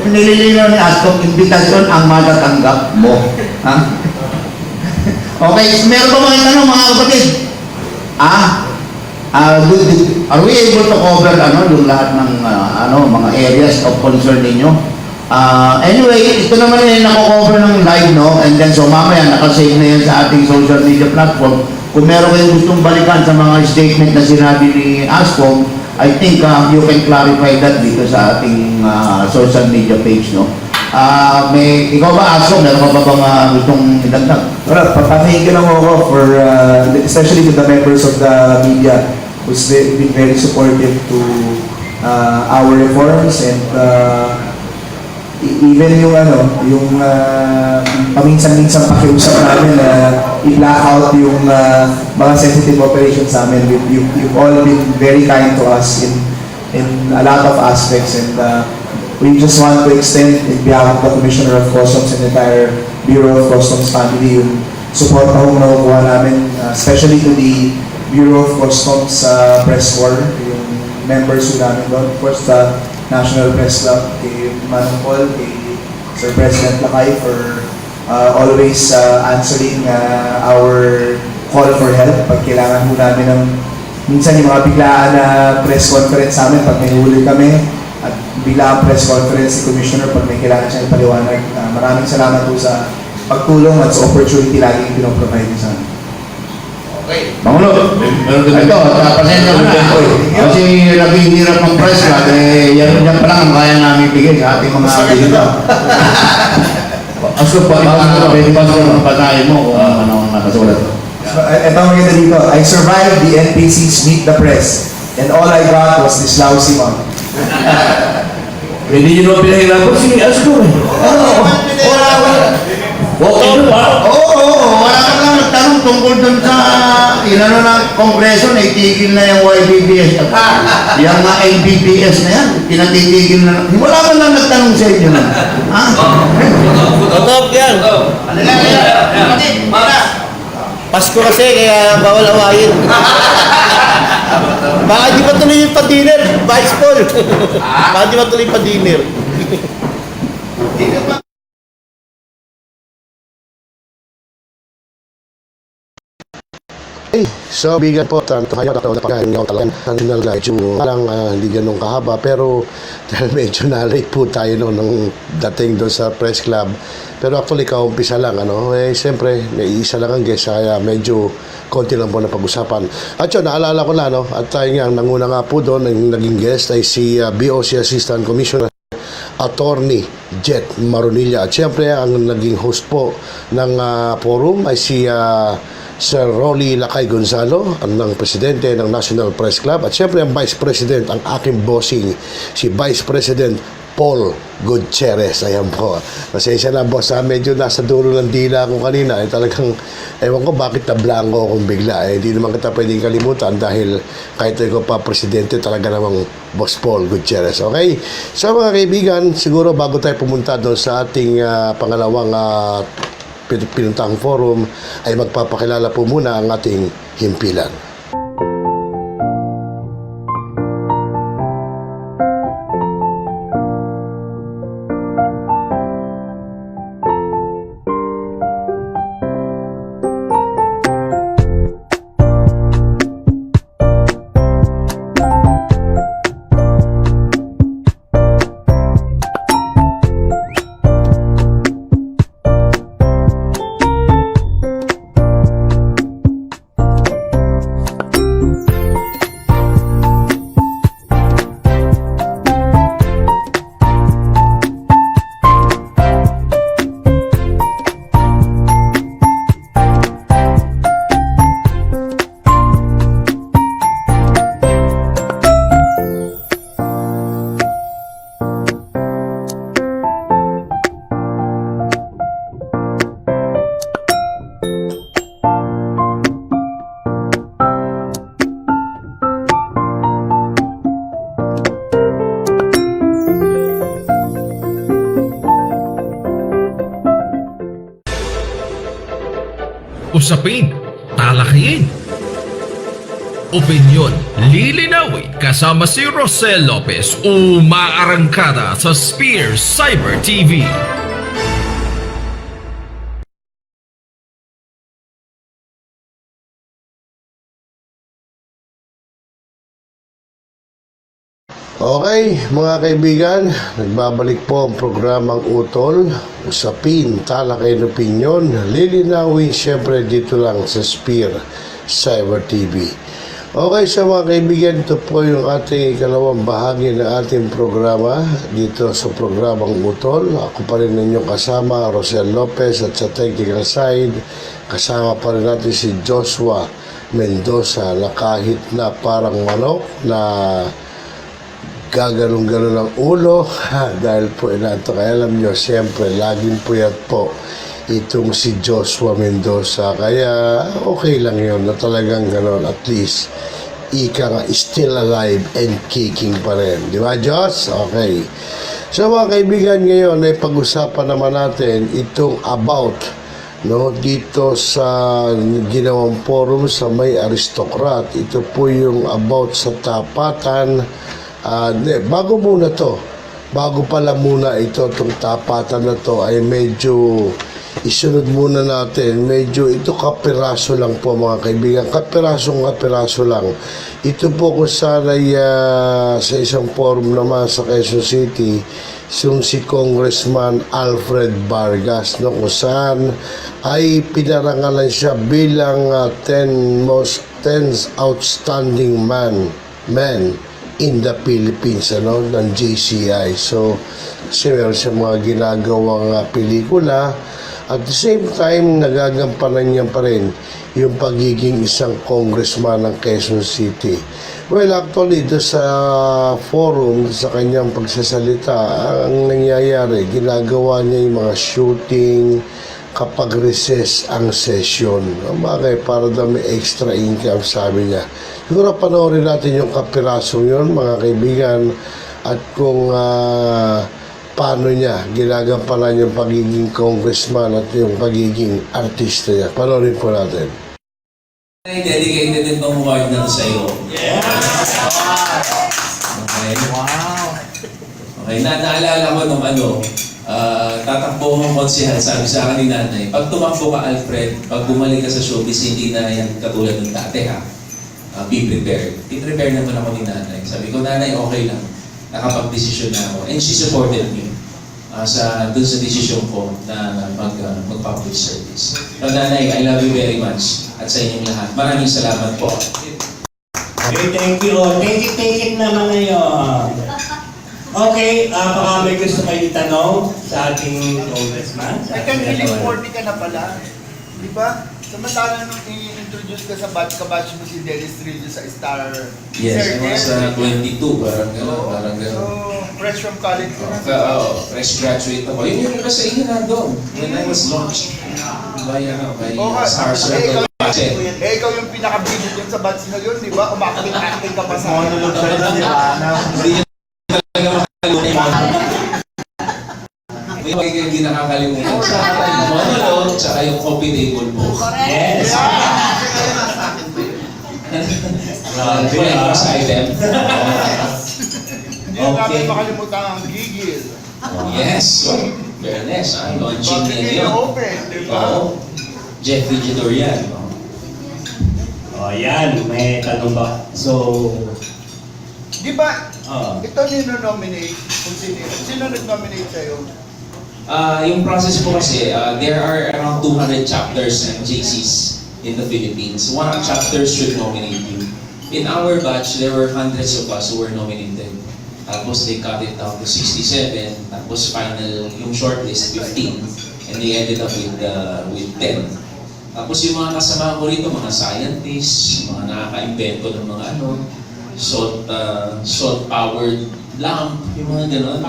Nililinaw ni Astok, invitation ang matatanggap mo. Ha? Okay, meron pa mga tanong mga kapatid? Are we able to cover yung lahat ng mga areas of concern ninyo? Anyway, ito naman yung nako-cover ng live, no? And then so mamaya nakasave na yan sa ating social media platform. Kung meron kayong gustong balikan sa mga statement na sinabi ni Astok, I think you can clarify that dito sa ating social media page, no? Ikaw ba, Asok, meron ka ba bang gustong idagdag? Well, papatayin ko lang ako for, especially to the members of the media who's been very supportive to our reforms and even yung paminsan-minsan pakiusap namin na i-black out yung mga sensitive operations namin. You've all been very kind to us in a lot of aspects and we just want to extend in behalf of the Commissioner of Customs and the entire Bureau of Customs family yung support na nakukuha namin, especially to the Bureau of Customs Press Corps, yung members namin doon. Of course, the National Press Club, kay Manong Paul, kay Sir President Lakay for always answering our call for help pag kailangan mo namin ng minsan yung mga biglaan na press conference namin pag may huli kami at biglaan press conference si Commissioner pag may kailangan siya ipaliwanag. Maraming salamat po sa pagtulong at sa opportunity laging pinoprovide niyo sa amin. Okay. Pangulo, ito, pasensya mo na. Kasi naging hirap ng press club, yan pa lang ang kaya namin bigay sa ating mga bigila. Aso pa, pwede ba sa patayin mo kung ano ang nakasulat? Ito ang maganda dito. I survived the NPC's Meet the Press and all I got was this lousy mom. Hindi nyo naman pinahirapan si Asko eh. Wala ka lang nagtanong tungkol dun sa ng Kongreso na itigil na yung YBBS. Yung mga LBBS na yan, pinatitigil na. Wala ka lang nagtanong sa inyo na. Ha? Totoo yan. Pasko kasi, kaya bawal awayin. Baka di pa tuloy yung pa-dinner, Vice Paul. Baka di pa tuloy yung pa-dinner. So, bigat po, tanto kayo na pagkain nyo talagang national guide. Yung parang hindi ganun kahaba, pero dahil medyo na-late po tayo noon nung dating doon sa press club. Pero actually, kaumpisa lang, siyempre, may isa lang ang guest, kaya medyo konti lang po na pag-usapan. At yun, naalala ko na, at tayo nga, nanguna nga po doon, naging guest ay si BOC Assistant Commissioner Attorney Jet Maronilla. At siyempre, ang naging host po ng forum ay si Sir Rolly Lakay Gonzalo, ang presidente ng National Press Club. At siyempre, ang Vice President, ang aking bossing, si Vice President Paul Gutierrez. Ayan po. Pasensya na, boss. Medyo nasa dulo ng dila ko kanina. Talagang, ewan ko bakit nablanko akong bigla. Hindi naman kita pwedeng kalimutan dahil kahit ikaw pa presidente, talaga namang Boss Paul Gutierrez. Okay? So, mga kaibigan, siguro bago tayo pumunta doon sa ating pangalawang pinuntang forum, ay magpapakilala po muna ang ating himpilan. Usapin, talakayin. Opinyon, lilinawin kasama si Rocel Lopez, umaarangkada sa Spears Cyber TV. Okay, mga kaibigan, nagbabalik po ang programang Utol, Usapin, Talakayin, Opinyon, lilinawin siyempre dito lang sa Spear Cyber TV. Okay, sa mga kaibigan, ito po yung ating ikalawang bahagi ng ating programa dito sa programang Utol. Ako pa rin ninyong kasama, Rocel Lopez, at sa technical side, kasama pa rin natin si Joshua Mendoza na kahit na parang manok na gaganong-ganon ang ulo dahil po inato. Kaya alam nyo, siyempre, laging puyat po itong si Joshua Mendoza. Kaya okay lang yun na talagang ganon. At least, ika nga, still alive and kicking pa rin. Di ba, Josh? Okay. So, mga kaibigan, ngayon ay pag-usapan naman natin itong about dito sa ginawang forum sa May Aristocrat. Ito po yung about sa tapatan. Bago pala muna itong tapatan na to ay medyo isunod muna natin, medyo ito kapiraso lang po mga kaibigan, kapiraso lang. Ito po kung saan ay sa isang forum naman sa Quezon City, yung si Congressman Alfred Vargas, kung saan ay pinarangalan siya bilang 10 outstanding men in the Philippines, ng JCI. So, kasi meron siya mga ginagawang pelikula. At the same time, nagagampanan niya pa rin yung pagiging isang congressman ng Quezon City. Well, actually, doon sa forum, sa kanyang pagsasalita, ang nangyayari, ginagawa niya yung mga shooting kapag recess ang session. Bagay, para daw may extra income, sabi niya. Siguro panoorin natin yung kapirasong yun, mga kaibigan, at kung paano niya ginagampanan yung pagiging congressman at yung pagiging artista niya. Panoorin po natin. Dedicated itong award na to sa'yo. Yeah! Okay. Wow! Okay, naalala ko nung tatakbo akong konsehal, sabi sa akin ni nanay, pag tumakbo ka, Alfred, pag bumalik ka sa showbiz, hindi na yan katulad ng dati, ha? Be prepared. I-prepare naman ako ni nanay. Sabi ko, nanay, okay lang. Nakapag-desisyon na ako. And she supported me dun sa desisyon ko na mag-public service. So, nanay, I love you very much. At sa inyong lahat. Maraming salamat po. Okay, thank you. Take it naman ngayon. Okay, baka may gusto kayo itanong sa ating congressman. Nagkang 40 ka na pala. Di ba? Samantala nung i-introduce ka sa kabatch mo si Dennis Trillo sa Star Yes, sa 22, parang gano'n. So, fresh from college ka na. Fresh graduate ako. Yun yung iba sa inyo na doon. When I was launched by Star Circle. Ikaw yung pinaka-bigit yun sa batch na yun, di ba? Umakit-acting ka pa sa akin. Hindi yun talaga makalimutan. Hindi nakakalimutan sa yung monologue, tsaka yung coffee table book. Yes! Sa item. Hindi namin makalimutan ang gigil. Yes! Fairness, launching niya yun. Jeff Vigidor yan. Yan. May tanong ba? So, di ba, ito nino-nominate kung sino nag-nominate sa'yo? Yung process po kasi, there are around 200 chapters and JCs in the Philippines. One chapter should nominate you. In our batch, there were hundreds of us who were nominated. Tapos they cut it down to 67. Tapos final, yung shortlist, 15. And they ended up with 10. Tapos yung mga kasama ko rito, mga scientists, mga nakaka-invento ng mga salt-powered lamp, yung mga gano'n.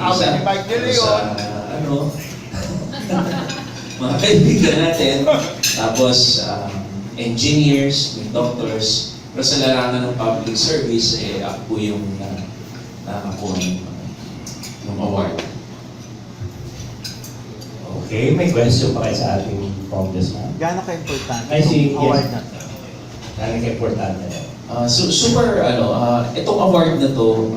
Mga kaibigan natin. Tapos, engineers, doctors. Pero sa larangan ng public service, ako yung nakakuha ng award. okay. Okay, may question pa kayo sa ating congressman. Gaano ka-importante Ay, si- itong award yes. na to? Galing ka-importante. Super, itong award na to,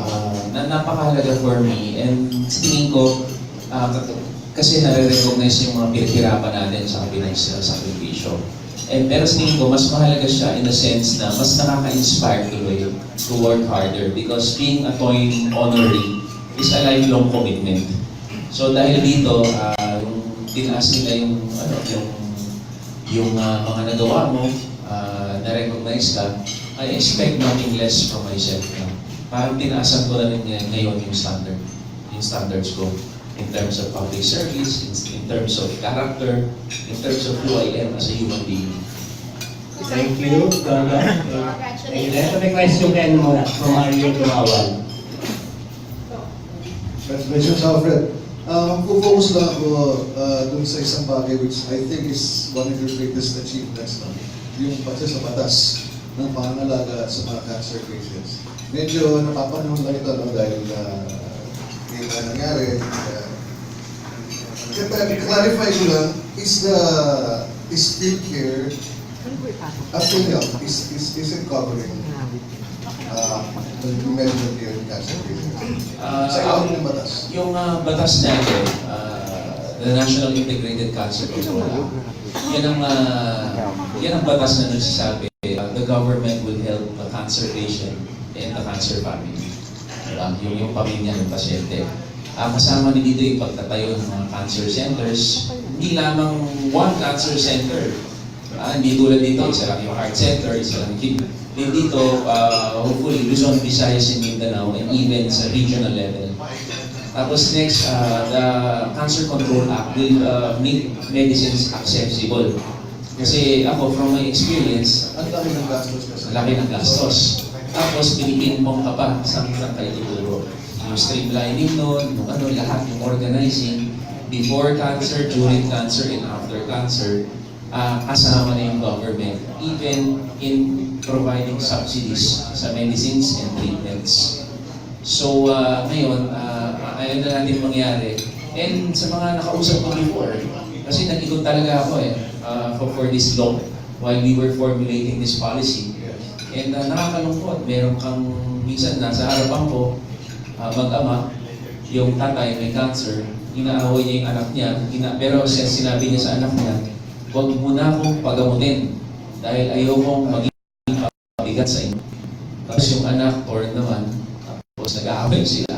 na napakahalaga for me. And sa tingin ko, kasi nare-recognize yung mga pinaghirapan natin sa sakripisyo. Pero sa tingin ko, mas mahalaga siya in the sense na mas nakaka-inspire tuloy to work harder because being a TOIM honoree is a lifelong commitment. So dahil dito, tinaas nila yung mga nagawa mo, na-recognize ka, I expect nothing less from myself. Parang tinaasan ko na rin ngayon yung standards ko in terms of public service, in terms of character, in terms of who I am as a human being. Thank you, Gaga. Thank you. Ito may question kayo muna from Mario Tumawan. Congratulations, Alfred. Focus lang ako dun sa isang bagay which I think is one of your greatest achievements, no? Yung pagsa sa batas ng pangangalaga sa mga cancer patients. Medyo napapanahon lang ito, no? Dahil yung nangyari. Clarify ko lang, is field care after health isn't covering medical care in cancer patients. Sa ilalim ng batas. Yung batas natin, the National Integrated Cancer Control, yan ang batas na nagsasabi, the government will help the cancer patient and the cancer family. Yung pamilya ng pasyente. Kasama din dito yung pagtatayo ng mga cancer centers. Hindi lamang one cancer center. Hindi tulad dito, isa lang yung heart center, isa lang yung kidney. Dito, hopefully, Luzon, Visayas, and Mindanao, and even sa regional level. Tapos next, the Cancer Control Act will make medicines accessible. Kasi ako, from my experience, Ang laki ng gastos kasi. laki ng gastos. Tapos, pinipinpong ka pa sa kayo tuturo. Yung streamlining nun, yung lahat, yung organizing, before cancer, during cancer, and after cancer, kasama na yung government, even in providing subsidies sa medicines and treatments. So, ngayon, ayaw na natin mangyari. And sa mga nakausap ko before, kasi nag-ikot talaga ako for this law while we were formulating this policy. And nakakalungkot, meron kang minsan nasa harapan ko, mag-ama, yung tatay may cancer, inaaway niya yung anak niya, pero sinabi niya sa anak niya, huwag muna akong pagamutin dahil ayaw kong maging pabigat sa inyo. Tapos yung anak or naman, tapos nag-aaway sila.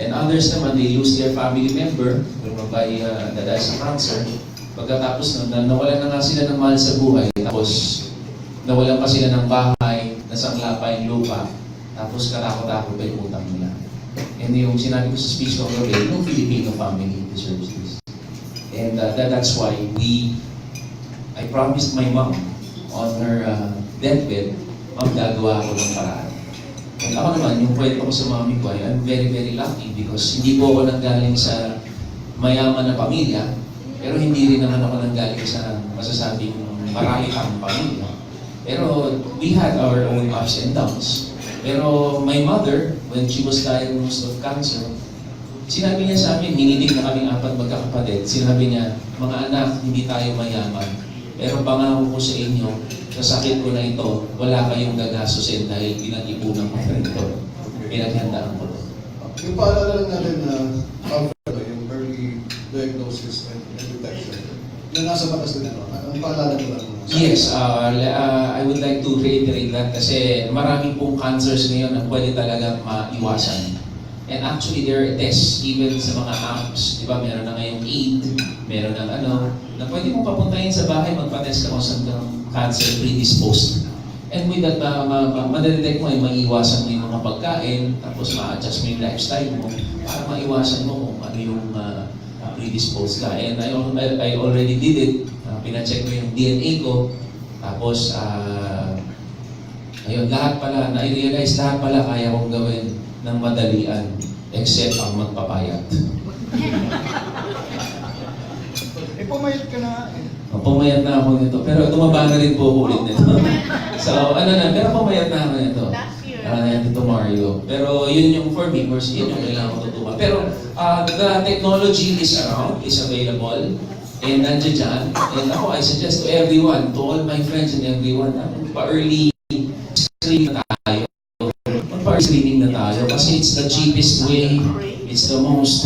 And others naman, they lose their family member by dahil sa cancer. Pagkatapos nun, nawalan na nga sila ng mahal sa buhay. Tapos nawalan pa sila ng bahay, nasangla pa yung lupa. Tapos katakot-takot pa yung utang nila. And yung sinabi ko sa speech ko kagabi, no Filipino family deserves this. And that's why I promised my mom on her deathbed, Ma'am, gagawa ako ng paraan. And ako naman, yung kwento ko sa mami ko, I'm very, very lucky because hindi po ako nanggaling sa mayaman na pamilya, pero hindi rin naman ako nanggaling sa masasabing marami kang pamilya. Pero we had our own ups and downs. Pero my mother, when she was diagnosed of cancer, sinabi niya sa amin, hinitig na kaming 4 magkakapatid, sinabi niya, mga anak, hindi tayo mayaman. Pero pangako ko sa inyo, sa sakit ko na ito, wala kayong gagastusin dahil pinag-ipunan ko na ito. Pinaghandaan ko ito. Yung paalala lang natin na yung early diagnosis and detection, na nasa batas din ano, ang paalala ko lang. Yes, I would like to reiterate that kasi maraming pong cancers ngayon na pwede talagang maiwasan. And actually, there are tests even sa mga apps. Di ba, meron na ngayong aid, meron ng na pwede mong papuntahin sa bahay, magpa-test ka kung saan kang cancer predisposed. And with that, madadetect mo ay maiwasan mo yung mga pagkain, tapos ma-adjust mo yung lifestyle mo para maiwasan mo kung ano yung predisposed ka. And I already did it. Pina-check ko yung DNA ko. Tapos, ayun, lahat pala, na-realize lahat pala kaya kong gawin ng madalian, except ang magpapayat. Pumayat ka na eh. Pumayat na ako nito, pero tumaba na rin po ako ulit nito. So, pero pumayat na ako nito. Dito Mario. Pero yun yung for me, yun yung kailangan ko tutuwa. Pero the technology is around, is available. And nandiyan dyan. And ako, I suggest to everyone, to all my friends and everyone, pa-early screening na tayo. Pa-early screening na tayo kasi it's the cheapest way, it's the most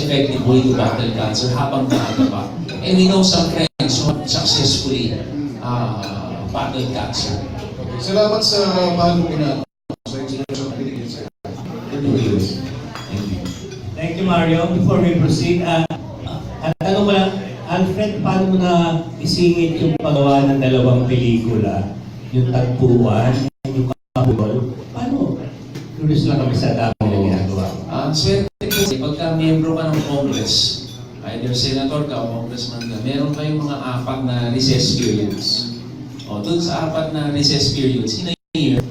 effective way to battle cancer habang maaga pa. And we know some friends who have successfully battled cancer. Salamat sa mahal mo na sa inspiration na binigyan sa'yo. Thank you, Mario. Before we proceed, tanong ko lang, Alfred, paano mo na isingit yung paggawa ng dalawang pelikula? Yung Tagpuan, yung Kabul. Paano? Curious lang kami sa dami na ginagawa. Swerte kasi pagka miyembro ka ng Congress, either senator ka o congressman ka, meron kayong mga apat na recess periods. O, dun sa apat na recess periods, in a year,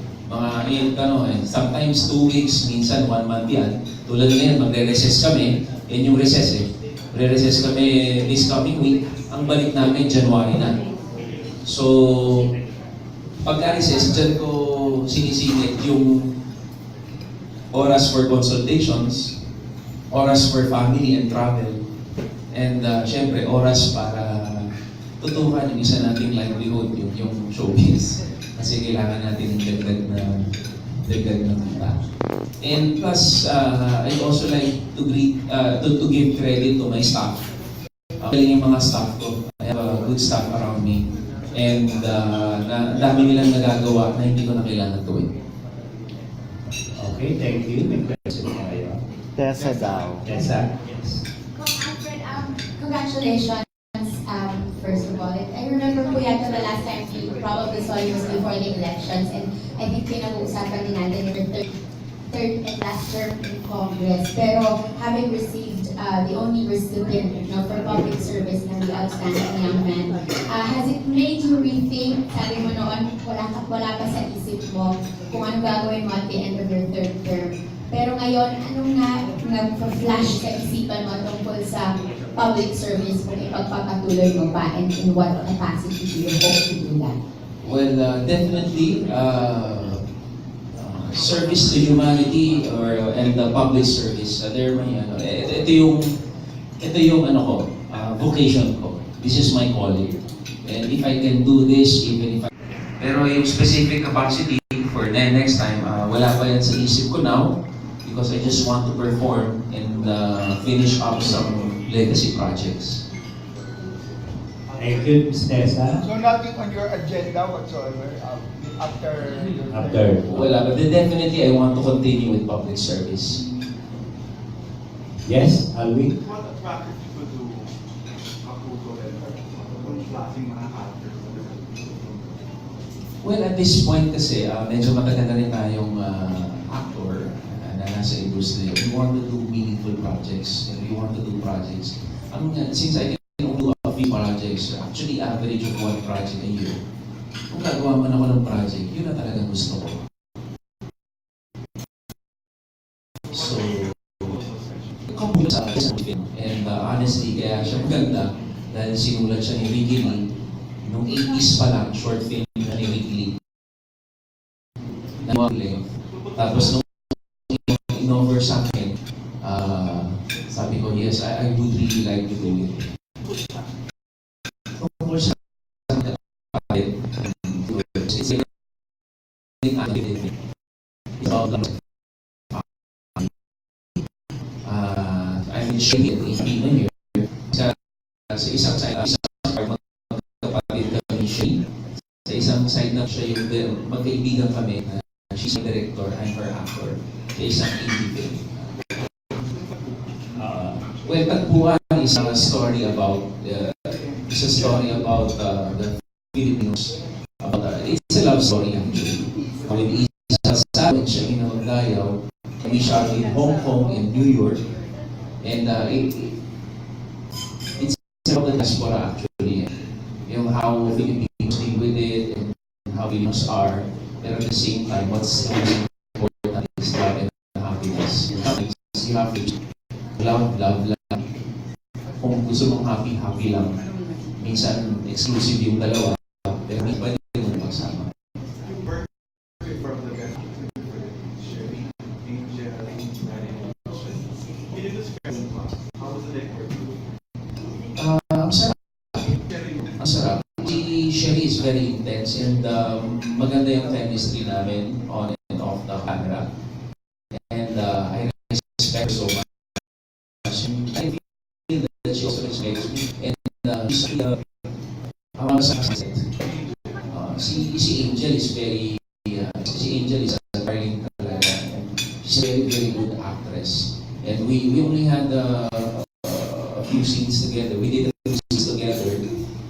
sometimes 2 weeks, minsan 1 month yan. Tulad ngayon, magre-recess kami, yan yung recess eh. Magre-recess kami this coming week, ang balik namin January na. So, pagka-recess, dyan ko sinisingit yung oras for consultations, oras for family and travel, and syempre oras para tutukan yung isa nating livelihood, yung showbiz. Kasi kailangan natin ng dagdag na kita. And plus, I also like to give credit to my staff. Yung mga staff ko, I have a good staff around me. And dami nilang nagagawa na hindi ko na kailangan gawin. Okay, thank you. May question kayo. Tessa daw. Tessa? Yes. Alfred, congratulations, first of all. I remember po yata the last time we probably saw you was before the elections, and I think pinag-uusapan din natin your third and last term in Congress. Pero having received the only recipient for public service ng the outstanding young man, has it made you rethink, sabi mo noon, wala pa sa isip mo kung ano gagawin mo at the end of your third term. Pero ngayon, anong nag-flash sa isipan mo tungkol sa public service kung ipagpapatuloy mo pa, and in what capacity do you hope to do that? Well, definitely, service to humanity and the public service. Ito yung ano ko, vocation ko. This is my calling. And if I can do this, even if I... Pero yung specific capacity for next time, wala pa yan sa isip ko now, because I just want to perform and finish up some legacy projects. Thank you, Ms. Tessa. So nothing on your agenda whatsoever after your... Wala, but definitely I want to continue with public service. Yes, Alwi? What attracted you to Maputo and kung klaseng mga actors? Well, at this point kasi, medyo matagal na rin tayong actor na nasa industry. We want to do meaningful projects. We want to do projects. Since I can do a few projects, actually average of 1 project a year. Kung gagawa man ako ng project, yun na talagang gusto ko. So, and honestly, kaya siya maganda dahil sinulat siya ni Ricky Lee nung 80s pa lang, short film na ni Ricky Lee. Tapos nung in-over sa akin, sabi ko, yes, I would really like to do it. Of course, I'm shaking at 18 na year. Sa isang side, magkapatid kami siya. Sa isang side na siya yung magkaibigan kami. She's a director, I'm her actor. Sa isang indie film. Well, Tagpuan is a story about the Filipinos. It's a love story actually. With Isa Salad siya Dayaw. We shot in Hong Kong and New York. And it's about the diaspora actually. Yung how Filipinos deal with it and how Filipinos are. Pero at the same time, what's the most important is love and happiness. You have to love. Kung gusto mong happy lang. Minsan, exclusive yung dalawa. Pero may pwede mo magsama. very intense and maganda yung chemistry namin on and off the camera. And I respect her so much. I feel that she also respects me. And si Angel is very, si Angel is a darling talaga. And she's a very, very good actress. And we only had a few scenes together. We did a few scenes together.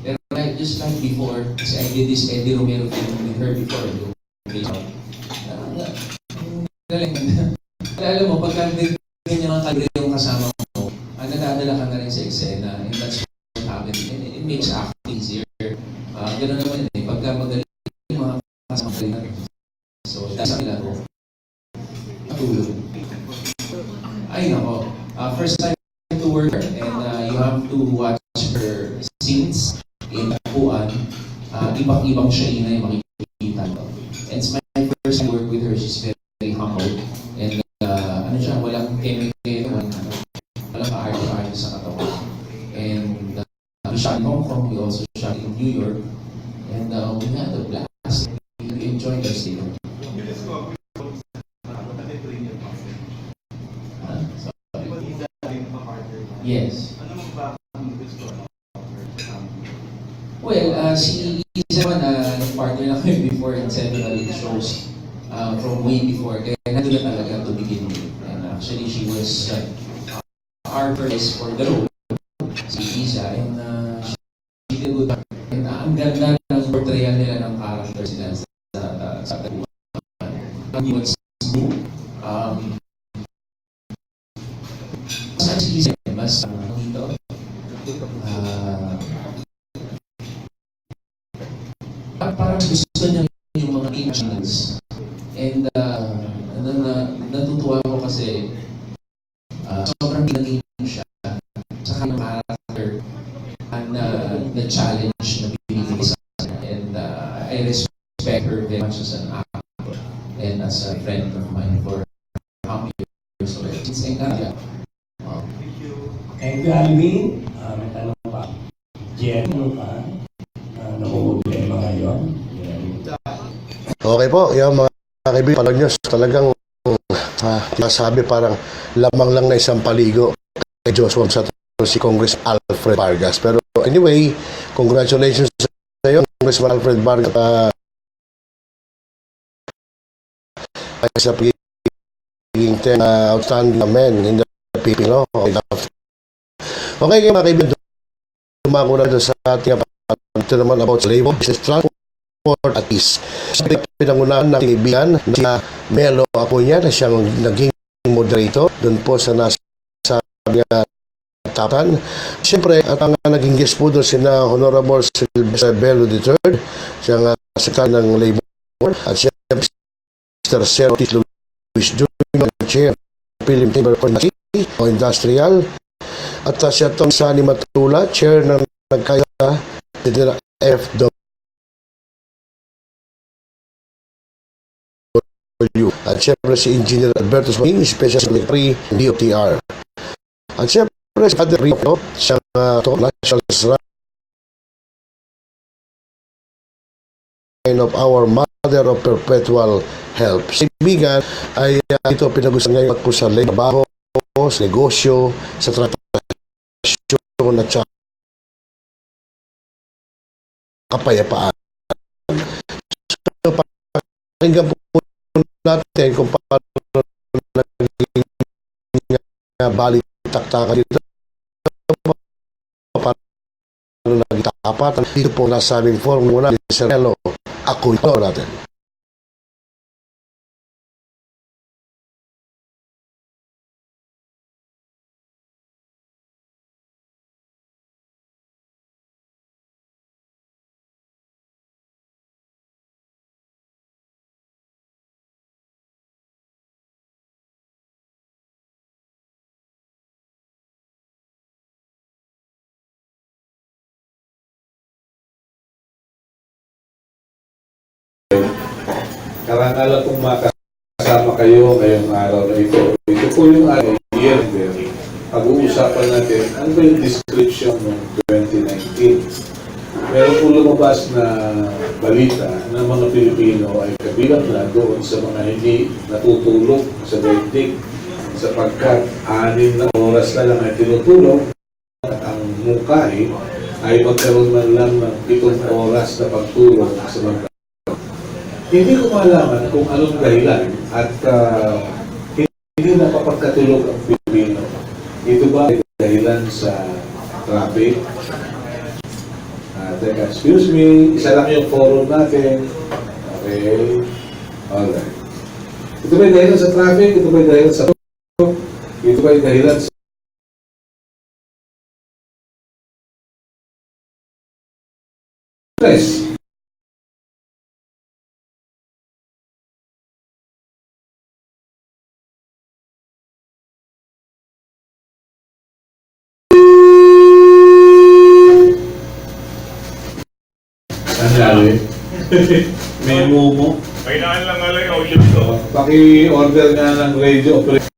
Pero just like before, kasi I did this Eddie Romero film with her before. Alam mo, pagka ganyan ang kalibre yung kasama mo, nadadala ka na rin sa eksena, and that's what happened. It makes acting easier. Gano'n naman yun eh, pagka magaling yung mga kasama ko rin. So, that's ang laro. Matulog. Ay nako, first time to work her, and you have to watch her scenes in Puan. Ibang-ibang siya inay makikita. And it's my first time to work with her. She's very, very humble. And ano siya, walang chemical, walang ka-arte-arte sa katawan. And we shot in Hong Kong, we also shot in New York. And we had a blast. We enjoyed our stay. Yes. Well, si Isa naman, partner na kami before in several shows from way before. Kaya nandun na talaga to begin with. And actually, she was our first for the role, si Isa. And she did good. And ang ganda ng portrayal nila ng characters nila sa taguan. He was smooth. Mas si Isa, mas dito. Parang gusto niya yung mga emotions. And natutuwa ko kasi sobrang pinaging siya sa kanyang character and the challenge na binibigay sa kanya. And I respect her very much as an actor and as a friend of mine for how many years already. It's encouraging. Thank you, Alvin. May tanong pa. Jen, ano pa? Namumulema ngayon. Okay po, yung mga kaibigan, pala nyo, talagang sabi parang lamang lang na isang paligo kay Joshua sa si Congress Alfred Vargas. Pero anyway, congratulations sa iyo, Congressman Alfred Vargas, sa pagiging outstanding men in the Filipino. Okay, mga kaibigan, dumako na sa ating ito naman about labor, business transport at peace. Sa pinangunahan ng kaibigan na Melo ako niya na siyang naging moderator doon po sa nasa tapatan. Siyempre, at ang naging guest po doon sina Honorable Silvestre Bello III, siyang sekretary ng labor, at siyempre Mr. Sertis Luis Jr., Chair Philippine Chamber of Industrial, at siya itong Sani Matula, Chair ng Nagkaya FW, at siyempre si Engineer Alberto Swing, Special Secretary DOTR, at siyempre si Father Rico, siyang National Shrine of Our Mother of Perpetual Help. Si Bigan ay ito pinag-usapan ngayon po sa trabaho, sa negosyo, sa transportasyon at sa kapayapaan. So, pakinggan po natin kung paano naging balitaktakan dito, paano naging tapatan. Dito po nasabing form muna ni Sir Melo. Ako ito natin. Karangala kong makasama kayo ngayong araw na ito. Ito po yung araw year where pag-uusapan natin ano ba yung description ng 2019. Meron po lumabas na balita ng mga Pilipino ay kabilang na doon sa mga hindi natutulog sa daigdig sapagkat 6 na oras na lang ay tinutulog at ang mungkahi ay magkaroon man lang ng 7 oras na pagtulog sa mga. Hindi ko malaman kung anong dahilan at hindi napapagkatulog ang Pilipino. Ito ba ay dahilan sa traffic? Teka, excuse me, isa lang yung forum natin. Okay. Alright. Ito ba yung dahilan sa traffic? Ito ba yung dahilan sa ito ba yung dahilan sa stress? Nangyari? May mumo. Kailangan lang nga lang yung audio ko. Paki-order nga ng radio operator.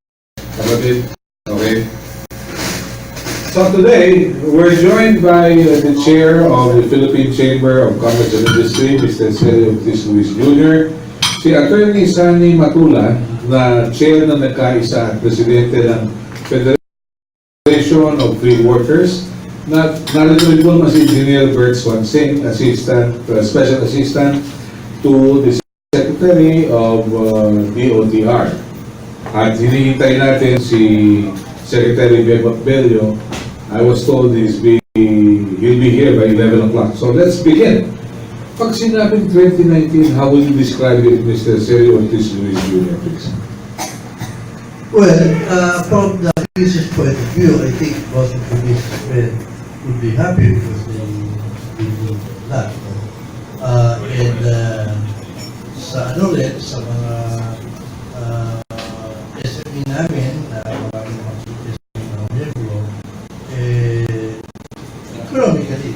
Kapatid. Okay. So today, we're joined by the chair of the Philippine Chamber of Commerce and Industry, Mr. Sergio Luis Jr., si Attorney Sunny Matula, na chair ng nagkaisa at presidente ng Federation of Free Workers, na narito rin po si Engineer Bert Swansing, Special Assistant to the Secretary of DOTR. At hinihintay natin si Secretary Bebot Bello. I was told he'll be here by 11 o'clock. So let's begin. Pag sinabing 2019, how will you describe it, Mr. Sergio Luis Jr., please? Well, from the business point of view, I think most of the businessmen would be happy because they do that. Sa ano ulit, sa mga SME namin, maraming mga SME na miyembro, economically,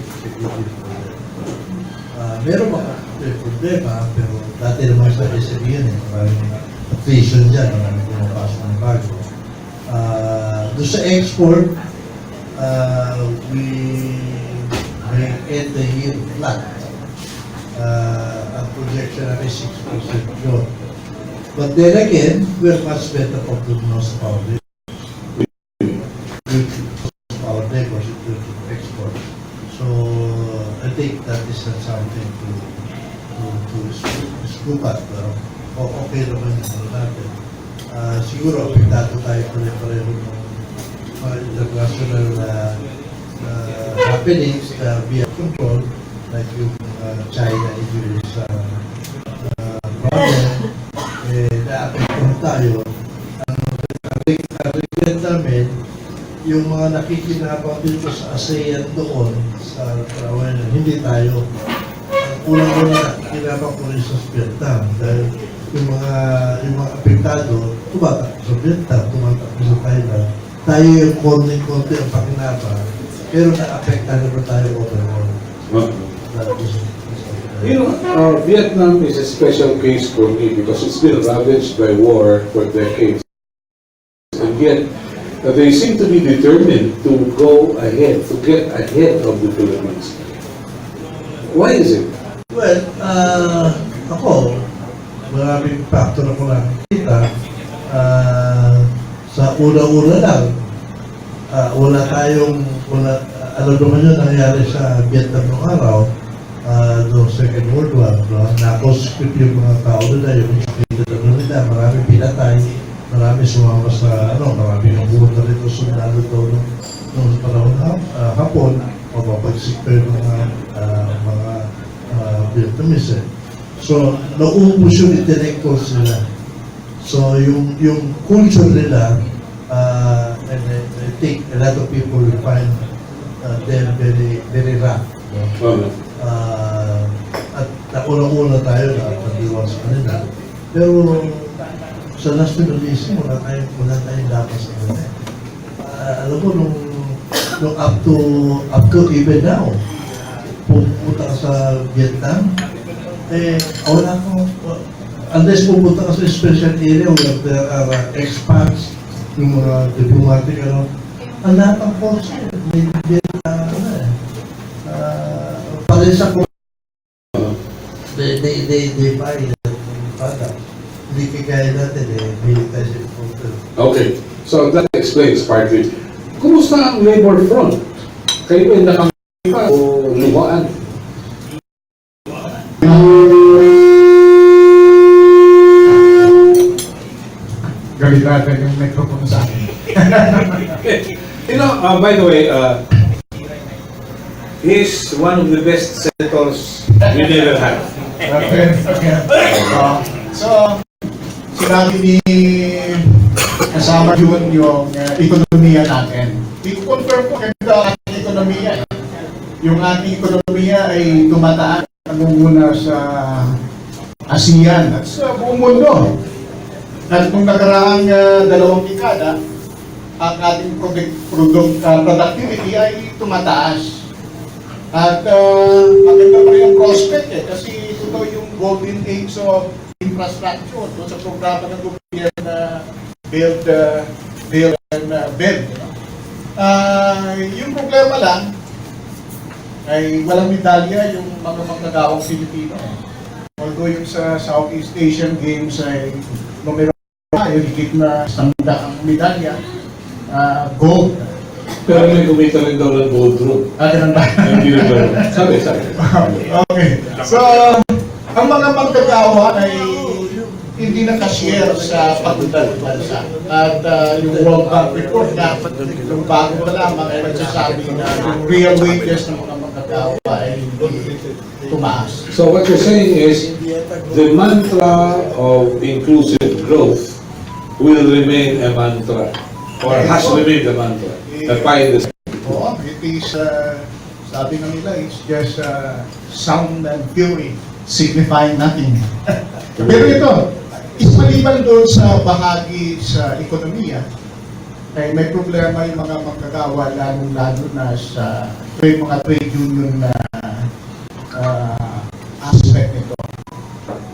meron mga problema, pero dati naman sa SME yun maraming attrition dyan, maraming pumapasok ng bago. Doon sa export, we may end the year flat. Ang projection natin 6% growth. But then again, we're much better off than most of our neighbors in terms of export. So I think that is not something to scoop at. Okay naman yung natin. Siguro apektado tayo pare-pareho ng mga international happenings na via control, like yung China injuries problem, na-apektuhan tayo. Ang regret namin, yung mga nakikinabang dito sa ASEAN doon, sa Taiwan, hindi tayo. Ang unang-unang nakikinabang ko rin sa Vietnam, dahil yung mga apektado, tumatakbo sa Vietnam, tumatakbo sa Thailand. Tayo yung konti-konti ang pakinabang, pero na-apektan naman tayo overall. You know, Vietnam is a special case for me because it's been ravaged by war for decades. And yet, they seem to be determined to go ahead, to get ahead of the Philippines. Why is it? Well, ako, maraming factor ako nakikita. Sa una-una lang, wala ano naman yun nangyari sa Vietnam noong araw, noong Second World War, nakoscript yung mga tao nila, yung nila, marami pinatay, marami sumama sa, marami yung bumunta rito sundalo to noong panahon hapon, mapapagsik pa yung mga Vietnamese. So, naubos yung intellectuals nila. So, yung culture nila, and I think a lot of people will find them very, very rough. At nauna-una tayo na pag-iwan sa kanila. Pero sa nationalism, wala tayong dapat sa kanila. Alam mo, nung up to even now, pupunta ka sa Vietnam, wala ko, unless pupunta ka sa special area where there are expats, yung mga diplomatic, ang lahat ng force, may parin sa they find product. Hindi kagaya natin military importer. Okay, so that explains partly. Kumusta ang labor front? Kayo ay nakangpa o luhaan? Galitagan yung microphone sa akin. You know, by the way, he's one of the best senators we never had. Okay. So, sinabi ni kasama yun yung ekonomiya natin. I-confirm ko ganda ang ating ekonomiya. Yung ating ekonomiya ay tumataan nangunguna sa ASEAN at sa buong mundo. At nung nakaraang 2 dekada, ang ating productivity ay tumataas. At maganda pa rin yung prospect kasi ito yung golden age of infrastructure doon sa programa ng gobyerno na build and build. Yung problema lang ay walang medalya yung mga manggagawang Pilipino. Although yung sa Southeast Asian Games ay numero yung higit na 100 ang medalya, gold. Pero may kumita rin daw ng gold room. Ganun ba? Hindi na ba? Sabi. Okay. So, ang mga manggagawa ay hindi nakashare sa pagpunta ng bansa. At yung World Bank report na yung bago pa lamang ay nagsasabi na yung real wages ng mga manggagawa ay hindi tumaas. So what you're saying is the mantra of inclusive growth will remain a mantra or has remained a mantra. Oo, it is, sabi ng nila, it's just sound and fury, signifying nothing. Pero ito, maliban doon sa bahagi sa ekonomiya, ay may problema yung mga magkagawa, lalo na sa mga trade union na aspect nito.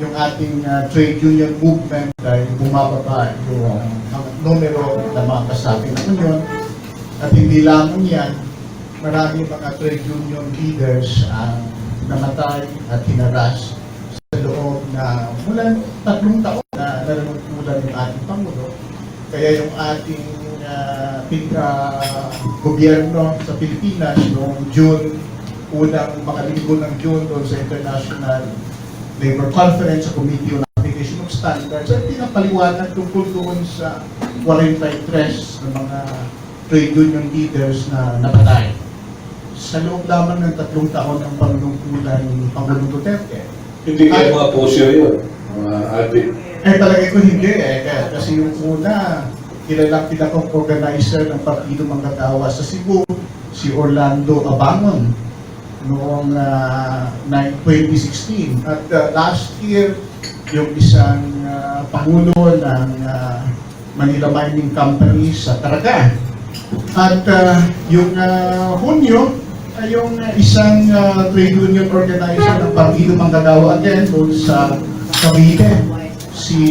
Yung ating trade union movement ay bumababa yung numero na mga kasabi ng union. At hindi lamang yan, marami mga trade union leaders ang namatay at hinaras sa loob na mula 3 taon na nalulungkulan yung ating Pangulo. Kaya yung ating gobyerno sa Pilipinas noong June, unang mga linggo ng June doon sa International Labor Conference sa Committee on Application of Standards ay pinapaliwanag tungkol doon sa 43 ng mga trade union leaders na napatay. Sa loob lamang ng 3 taon ng panunungkulan ni Pangulong Duterte. Hindi kayo mga pusher yun, mga adik. Talaga ko hindi kasi yung una, kilalang organizer ng Partido Manggagawa sa Cebu, si Orlando Abangon, noong 2016. At last year, yung isang Pangulo ng Manila Mining Company sa Caraga. At yung Hunyo, ay yung isang trade union organizer ng Partido Manggagawa again doon sa Cavite, si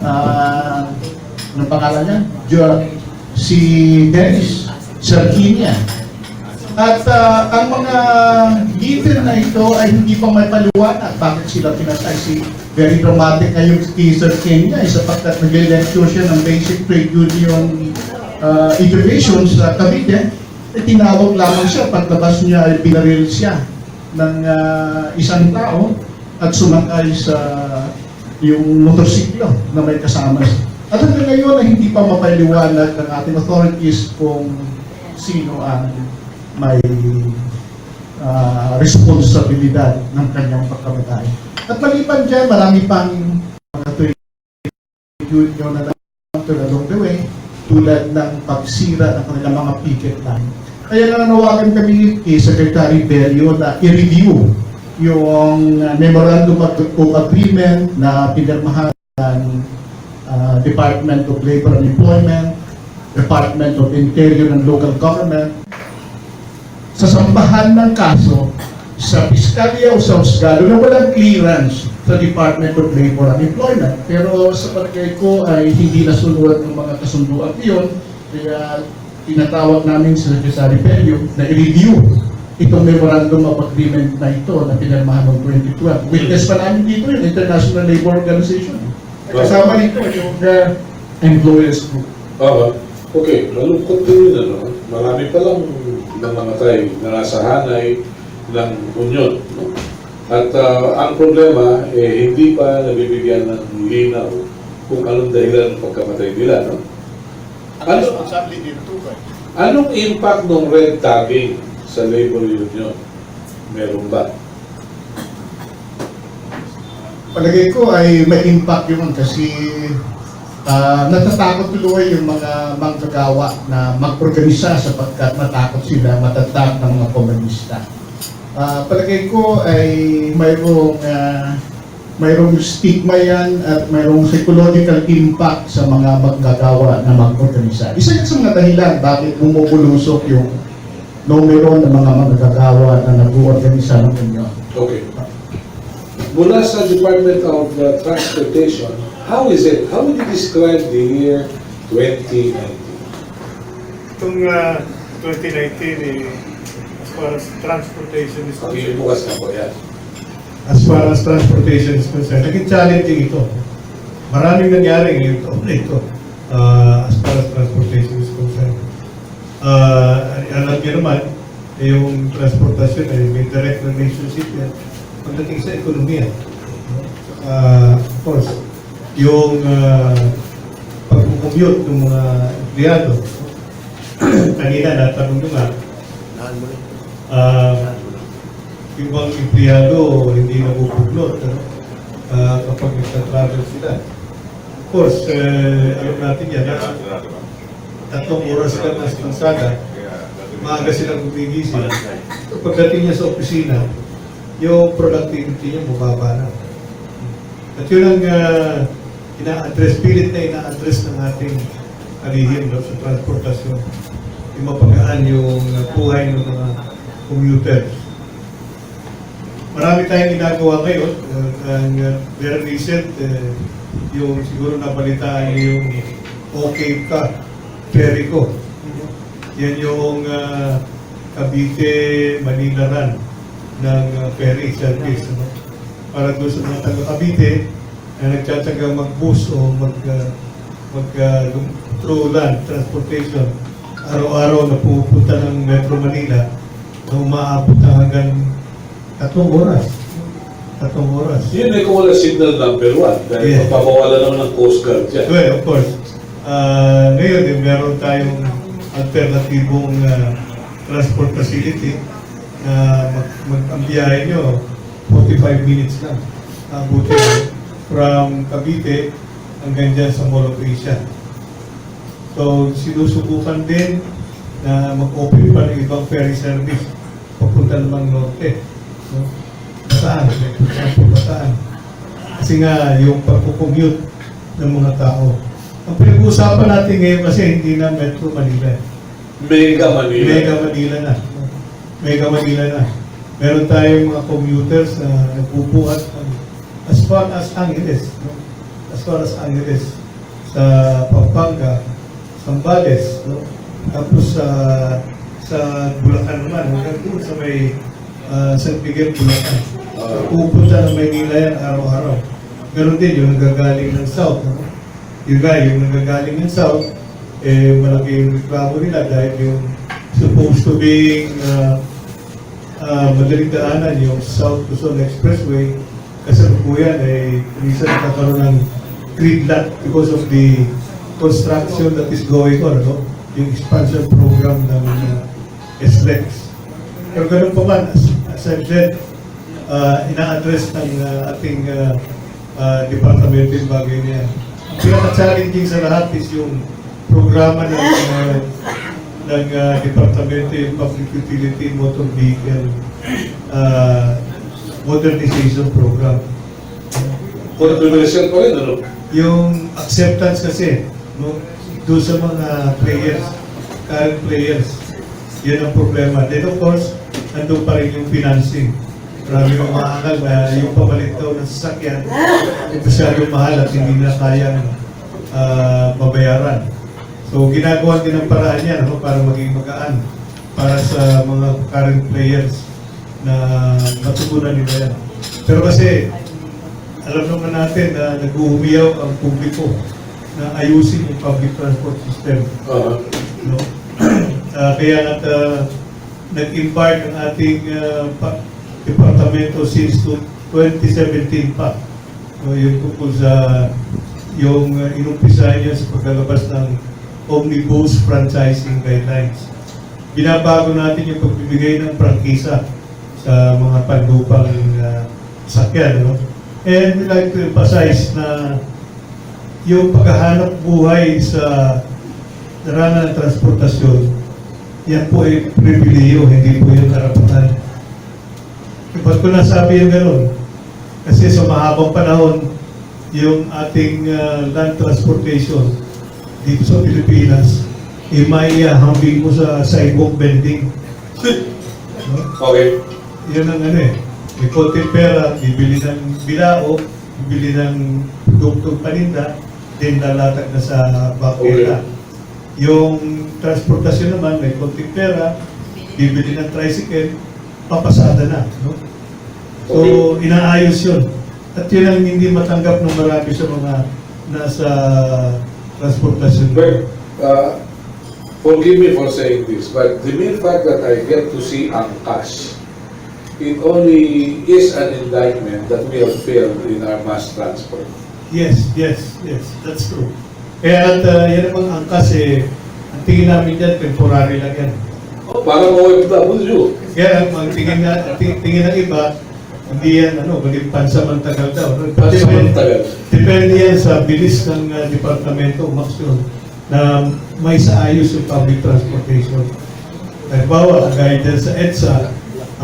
anong pangalan niya? Si Dennis Sardinia. At ang mga leader na ito ay hindi pa may paliwanag bakit sila pinatay. Very dramatic na yung teaser Kenya sapagkat nag-lecture siya ng basic trade union education sa Cavite. Tinawag lamang siya, paglabas niya ay binaril siya ng isang tao at sumakay sa yung motorsiklo na may kasama siya. At hanggang ngayon ay hindi pa mapaliwanag ng ating authorities kung sino ang may responsibilidad ng kanyang pagkamatay. At maliban dyan, marami pang mga trade union na along the way, tulad ng pagsira ng kanilang mga picket line. Kaya nanawagan kami kay Secretary Berrio na i-review yung Memorandum of Agreement na pinirmahan ng Department of Labor and Employment, Department of Interior and Local Government, sa sambahan ng kaso sa Piskalya o sa Husgado na walang clearance sa Department of Labor and Employment. Pero sa palagay ko ay hindi nasunod ng mga kasunduan iyon, kaya tinatawag namin si Secretary Pelio na i-review itong memorandum of agreement na ito na pinirmahan noong 2012. Witness pa namin dito yung International Labor Organization. Kasama nito yung employers group. Okay, malungkot din yun, ano? Marami palang namatay na nasa hanay ng union. No? At ang problema, hindi pa nabibigyan ng linaw kung anong dahilan ng pagkamatay nila. No? Anong impact ng red tagging sa labor union? Meron ba? Palagay ko ay may impact yun kasi natatakot tuloy yung mga manggagawa na mag-organisa sapagkat matakot sila matatak ng mga komunista. Palagay ko ay mayroong stigma yan at mayroong psychological impact sa mga manggagawa na mag-organisa. Isa yan sa mga dahilan bakit bumubulusok yung numero ng mga manggagawa na nag-organisa ng union. Okay. Mula sa Department of Transportation, how is it? How would you describe the year 2019? Itong 2019, as far as transportation is Okay, concerned. bukas na po yan. As far as transportation is concerned, naging challenging ito. Maraming nangyari ngayong taon na ito as far as transportation is concerned. Alam niyo naman, yung transportasyon ay may direct relationship yan pagdating sa ekonomiya. Of course, yung pag-commute ng mga empleyado, kanina natanong nyo nga, yung mga empleyado hindi nabubuglot kapag nagtatravel sila. Of course, alam natin yan, 3 oras ka na sa kalsada, maaga silang gumigising. Pagdating niya sa opisina, yung productivity niya mababa na. At yun ang ina-address, pilit na ina-address ng ating kalihim sa transportasyon. Yung mapagaan yung buhay ng mga commuters. Marami tayong ginagawa ngayon. Very recent, yung siguro nabalitaan niyo yung okay ka, ferry ko. Yan yung Cavite, Manila run ng ferry service. Para doon sa mga taga-Cavite na nagtsatsagang mag-bus o through land transportation, araw-araw na pupunta ng Metro Manila na umaabot na hanggang 3 oras. 3 oras. Yun ay kung wala signal number 1 dahil mapapawala naman ng Coast Guard dyan. Well, of course. Ngayon, meron tayong alternatibong transport facility na ang biyahe nyo 45 minutes lang. Abutin from Cavite hanggang dyan sa Mall of Asia. So, sinusubukan din na mag-open pa ng ibang ferry service papunta namang norte. No? Bataan. Bataan. Kasi nga, yung pag-commute ng mga tao. Ang pinag-uusapan natin ngayon kasi hindi na Metro Manila. Mega Manila. Mega Manila na. Mega Manila na. Meron tayong mga commuters na nagpupuhat as far as Angeles. No? As far as Angeles. Sa Pampanga, Zambales. No? Tapos sa Bulacan naman. Hanggang doon sa may San Miguel, Bulacan. Pupunta ng Maynila yan araw-araw. Meron din yung nagagaling ng South. No? Yung nagagaling ng South, malaking reklamo nila dahil yung supposed to being madaling daanan yung South Luzon Expressway kasalukuyan minsan nagkakaroon ng gridlock because of the construction that is going on, no? Yung expansion program ng SLEX. Pero ganun pa man, as I've said, ina-address ng ating departamento yung bagay niya. Ang pinaka-challenging sa lahat is yung programa ng departamento yung Public Utility Motor Vehicle Modernization Program. Controversial pa rin, ano? Yung acceptance kasi, no, doon sa mga players, current players, yan ang problema. Then of course, nandun pa rin yung financing. Marami yung maangal na yung pamalit daw ng sasakyan, masyadong mahal at hindi na kayang mabayaran. So ginagawa din ang paraan yan, no, para maging magaan para sa mga current players na matutunan nila yan. Pero kasi, alam naman natin na nag-uumiyaw ang publiko na ayusin yung public transport system. No? Kaya nag-embark ang ating departamento since 2017 pa. No, yung tungkol sa yung inumpisahan niya sa paglalabas ng Omnibus Franchising Guidelines. Binabago natin yung pagbibigay ng prangkisa sa mga panlupang sakyan. No? And we like to emphasize na yung paghahanap buhay sa daranan ng transportasyon, yan po ay pribileyo, hindi po yung karapatan. Ba't ko nasabi yung gano'n? Kasi sa mahabang panahon, yung ating land transportation dito sa Pilipinas, may hambing mo sa sidewalk bending. No? Okay. Yan ang may konting pera, bibili ng bilao, bibili ng produktong paninda, then lalatag na sa bakura. Yung transportasyon naman, may konting pera, bibili ng tricycle, papasada na. No? So, inaayos yun. At yun ang hindi matanggap ng marami sa mga nasa transportasyon. Well, forgive me for saying this, but the mere fact that I get to see angkas, it only is an indictment that we have failed in our mass transport. Yes, that's true. Kaya yan namang angkas ang tingin namin dyan, temporary lang yan. Parang OFW. Kaya ang tingin ng iba, hindi yan, maging pansamantagal daw. Pansamantagal. Depende yan sa bilis ng departamento, umaksyon, na may saayos yung public transportation. Halimbawa, gaya dyan sa EDSA,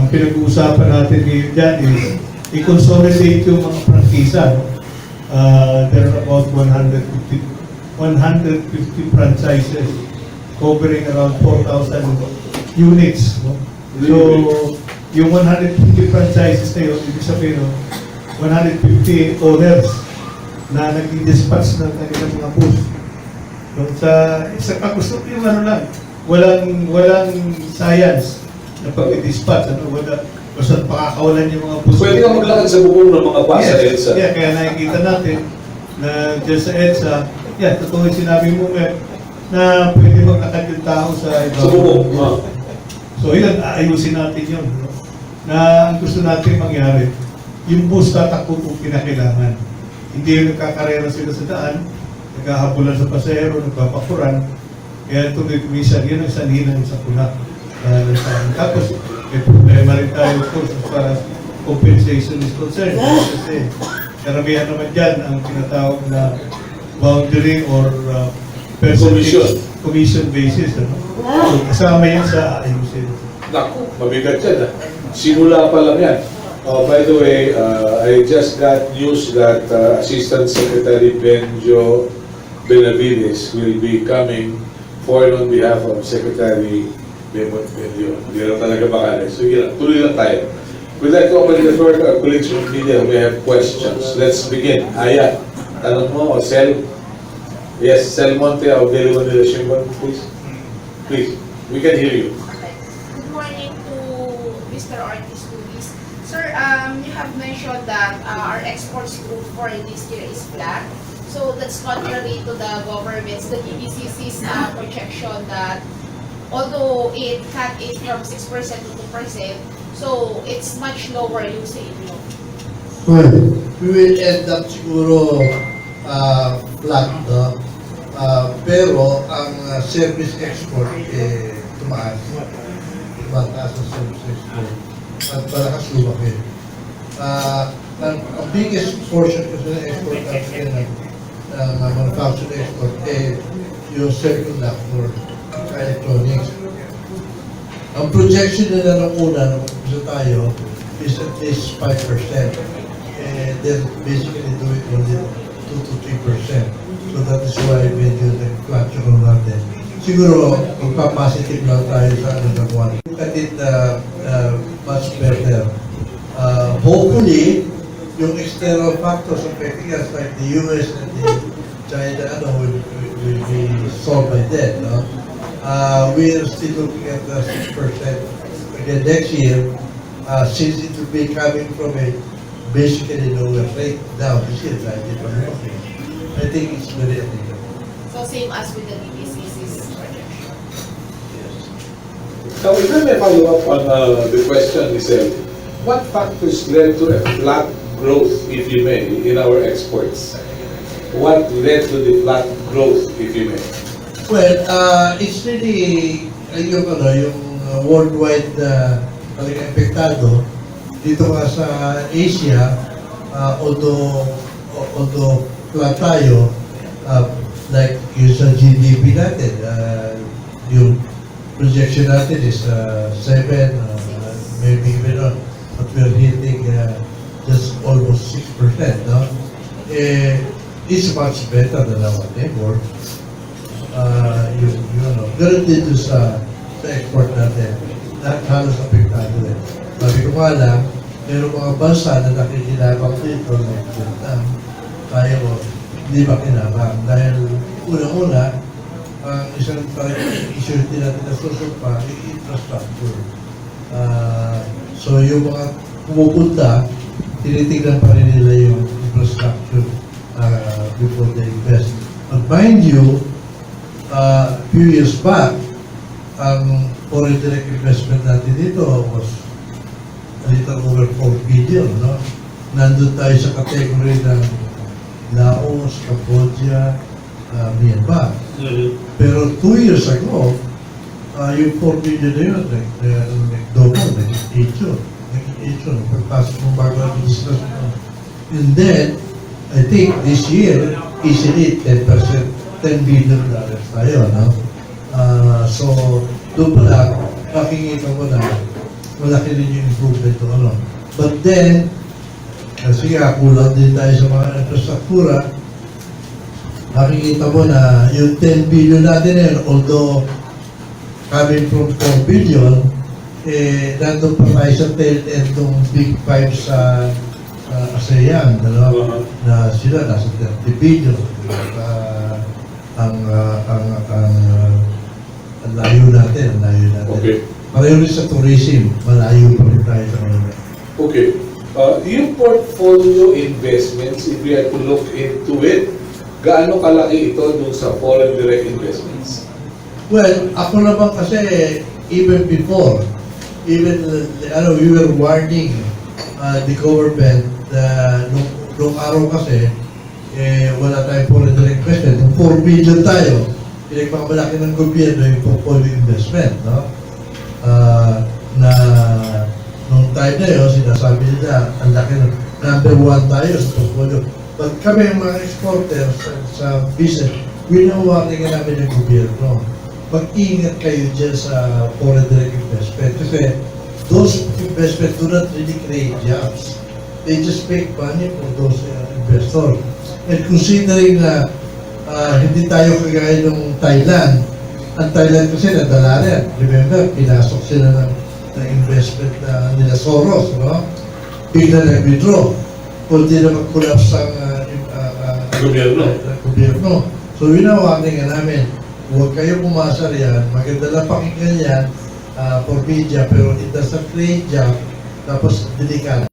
ang pinag-uusapan natin ngayon dyan is i-consolidate yung mga prangkisa. There are about 150 franchises covering around 4,000 units. No? So, yung 150 franchises na yun, ibig sabihin, 150 owners na nag-dispatch ng kanilang mga bus. No? Sa gusto ko yung lang, walang science na pag-dispatch, basta pakakawalan yung mga bus. Pwede ka maglakad sa bubong ng mga bus sa EDSA. Yeah, kaya nakikita natin na dyan sa EDSA, totoo yung sinabi mo na pwede maglakad yung tao sa bubong. So yun, ayusin natin yun. No? Na ang gusto natin mangyari, yung bus tatakbo kung kinakailangan. Hindi yung nagkakarera sila sa daan, naghahabulan sa pasahero, nagpapakuran, kaya tuloy-tumisan, yun ang sanhinan sa pula. Tapos, may problema rin tayo, of course, as far as compensation is concerned. Kasi karamihan naman dyan ang tinatawag na boundary or commission basis. So, kasama yan sa ayusin. Naku, mabigat yan. Simula pa lang yan. By the way, I just got news that Assistant Secretary Benjo Benavides will be coming forward on behalf of Secretary Benjo. Hindi lang talaga bakala. So yun, tuloy lang tayo. We'd like to open the floor to our colleagues from media who may have questions. Let's begin. Aya, tanong mo, o Sel? Yes, Sel Monte of Daily Manila Shimbun, please. Please, we can hear you. Good morning to Mr. Ortiz Luis. Sir, you have mentioned that our exports growth for this year is flat. So that's contrary to the government's, the DBCC's projection that although it cut it from 6% to 2%, so it's much lower usage. Well, we will end up siguro flat, no? Pero ang service export tumaas. Tumataas ang service export. At malakas lumaki. Ang biggest portion kasi ng export natin ng manufacturing export yung semiconductor, electronics. Ang projection nila ng una, nung umpisa tayo, is at least 5%. And then basically do it only 2 to 3%. So that is why medyo nag-fluctuate natin. Siguro, magpa-positive lang tayo sa ng one. Look at it much better. Hopefully, yung external factors affecting us like the US and the China will be solved by that. No? We are still looking at 6%. Again, next year, since it will be coming from a basically lower rate now, this year, I think it's very applicable. So same as with the DPCC's projection. Now, if I may follow up on the question itself, what factors led to a flat growth, if you may, in our exports? What led to the flat growth, if you may? Well, it's really yung worldwide talagang epektado. Dito nga sa Asia, although flat tayo, like yung sa GDP natin, yung projection natin is 7, maybe even on, but we're hitting just almost 6%, no? It's much better than our neighbor. Ganun dito sa export natin, halos apektado din. Sabi ko nga lang, mayroong mga bansa na nakikinabang dito, like Vietnam, tayo hindi ba kinabang? Dahil unang-una, ang isang issue din natin na susumpa, yung infrastructure. So yung mga pumupunta, tinitignan pa rin nila yung infrastructure before they invest. But mind you, few years back, ang foreign direct investment natin dito was a little over 4 billion, no? Nandun tayo sa category ng Laos, Cambodia, Myanmar. Pero 2 years ago, yung 4 billion na yun, nag-double, nag-8 pagpasok ng bago administration. And then, I think this year, easily 10% $10 billion tayo, no? So, doon pala, makikita mo na malaki rin yung improvement o ano. But then, kasi nga, kulang din tayo sa mga infrastruktura, makikita mo na yung 10 billion natin yun, although coming from 4 billion, nandun pa tayo sa tail end ng big five sa ASEAN, na sila nasa 30 billion. Ang layo natin. Okay. Pareho rin sa tourism, malayo pa rin tayo sa kanila. Okay. Yung portfolio investments, if we had to look into it, gaano kalaki ito dun sa foreign direct investments? Well, ako naman kasi, even before, we were warning the government nung araw kasi, wala tayong foreign direct investment. Kung 4 billion tayo, pinagpamalaki ng gobyerno yung portfolio investment, no? Na nung time na yun, sinasabi nila, ang laki ng number 1 tayo sa portfolio. But kami yung mga exporters sa business, winawarningan namin yung gobyerno. Mag-ingat kayo dyan sa foreign direct investment kasi those investment do not really create jobs. They just make money for those investors. And considering na hindi tayo kagaya ng Thailand, ang Thailand kasi nadala rin. Remember, pinasok sila ng investment nila Soros, no? Bigla nag-withdraw. Kundi na mag-collapse ang gobyerno. So, winawarning nga namin, huwag kayo pumasa riyan, maganda lang pakinggan yan for media, pero it doesn't create job, tapos delikado.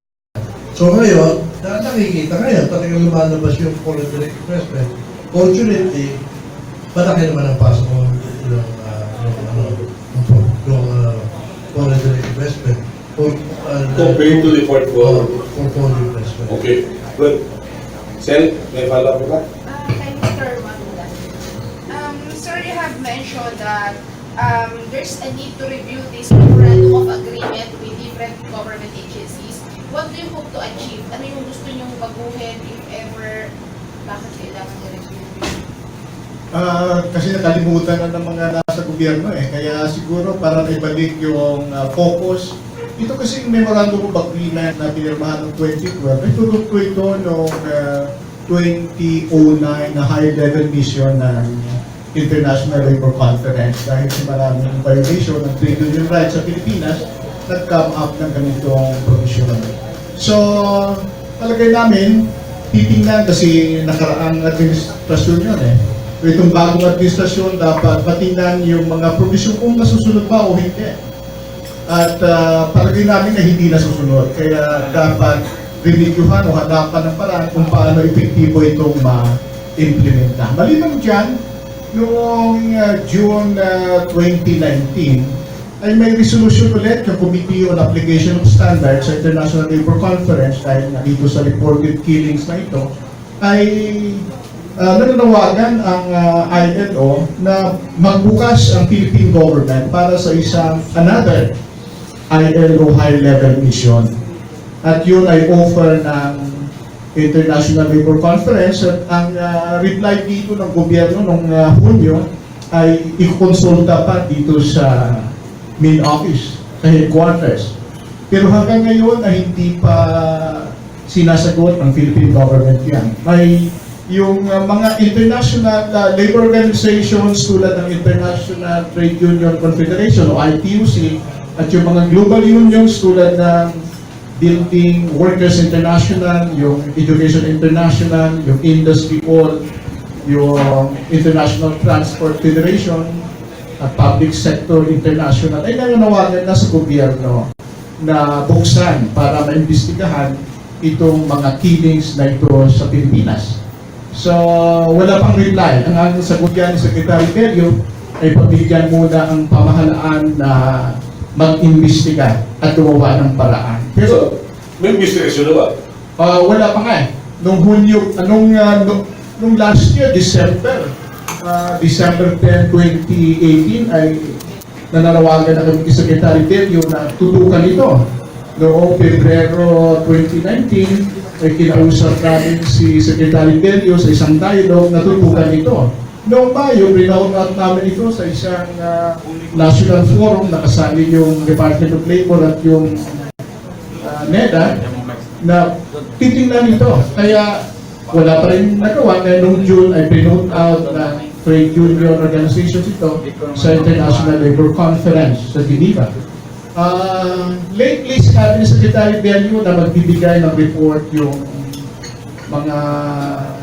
So ngayon, nakikita ngayon, talagang lumalabas yung foreign direct investment. Fortunately, malaki naman ang pasok ng foreign direct investment. Compared to the portfolio. Portfolio investment. Okay, good. Sel, may follow-up ka? Kay Mr. Manula. Sir, you have mentioned that there's a need to review this memorandum of agreement with different government agencies. What do you hope to achieve? Ano yung gusto nyong baguhin, if ever, bakit kailangan i-review? Kasi nakalimutan na ng mga nasa gobyerno kaya siguro para ibalik yung focus. Ito kasi yung memorandum of agreement na pinirmahan ng 2012, natulog ko ito noong 2009 na high-level mission ng International Labour Conference dahil sa maraming violation ng trade union rights sa Pilipinas, nag-come up ng ganitong provision. So, palagay namin, titingnan kasi nakaraang administrasyon yun itong bagong administrasyon dapat matingnan yung mga provision kung nasusunod ba o hindi. At palagay namin na hindi nasusunod. Kaya dapat reviewhan o hanapan ng paraan kung paano epektibo itong ma-implementa. Maliban dyan, noong June 2019, ay may resolution ulit yung Committee on Application of Standards sa International Labour Conference dahil nga dito sa reported killings na ito, ay nananawagan ang ILO na magbukas ang Philippine government para sa isang another ILO high-level mission. At yun ay offer ng International Labour Conference at ang reply dito ng gobyerno noong Hunyo ay ikonsulta pa dito sa main office, sa headquarters. Pero hanggang ngayon ay hindi pa sinasagot ng Philippine government yan. May yung mga international labor organizations tulad ng International Trade Union Confederation o ITUC at yung mga global unions tulad ng Building Workers International, yung Education International, yung Industry All, yung International Transport Federation, at Public Sector International ay nananawagan na sa gobyerno na buksan para maimbestigahan itong mga killings na ito sa Pilipinas. So, wala pang reply. Ang aking sagot yan ni Secretary Bello ay pabigyan muna ang pamahalaan na mag-imbestiga at gumawa ng paraan. Pero, may investigation na ba? Wala pa nga eh. Nung Hunyo, nung last year, December 10, 2018 ay nananawagan na kami kay Secretary Bello na tutukan ito. Noong Pebrero 2019 ay kinausap namin si Secretary Bello sa isang dialogue na tutukan ito. Noong Mayo, rinown out namin ito sa isang national forum na kasali yung Department of Labor at yung NEDA na titingnan ito. Kaya wala pa rin nagawa. Kaya noong June ay rinown out ng trade union organizations ito sa International Labour Conference sa Geneva. Lately, sinabi ni Secretary Bello na magbibigay ng report yung mga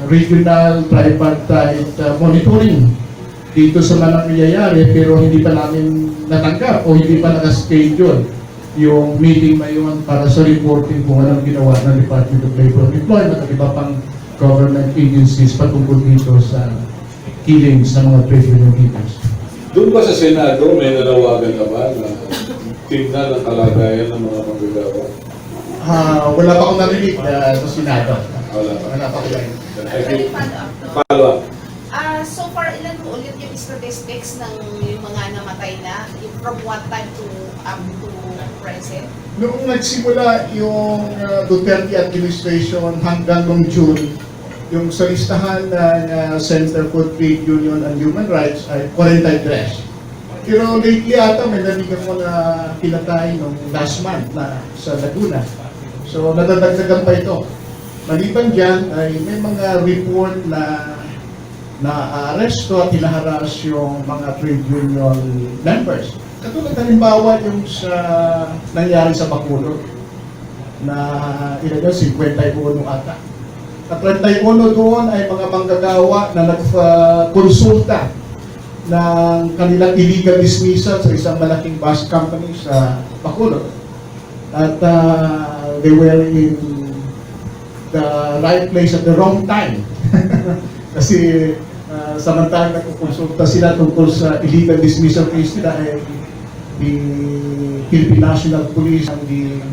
regional tripartite monitoring dito sa mga nangyayari pero hindi pa namin natanggap o hindi pa naka-schedule yung meeting na yun para sa reporting kung anong ginawa ng Department of Labor and Employment at iba pang government agencies patungkol dito sa killings ng mga trade union leaders. Doon ba sa Senado may nanawagan na ba na tingnan ang kalagayan ng mga manggagawa? Wala pa akong narinig sa Senado. Wala pa. Pwede follow-up to? Follow-up. So far, ilan po ulit yung statistics ng yung mga namatay na from what time to present? Noong nagsimula yung Duterte administration hanggang noong June, yung sa listahan ng Center for Trade Union and Human Rights ay 43. Pero lately ata may narinig ako na pinatay nung last month na sa Laguna. So nadadagdagan pa ito. Maliban dyan ay may mga report na na-aresto at hinaharas yung mga trade union members. Katulad halimbawa yung sa nangyari sa Bacolod na ilan yun, 51 ata. At 31 doon ay mga manggagawa na nagkonsulta ng kanilang illegal dismissal sa isang malaking bus company sa Bacolod. At they were in the right place at the wrong time. Kasi samantalang nagkukonsulta sila tungkol sa illegal dismissal case nila ay the Philippine National Police and the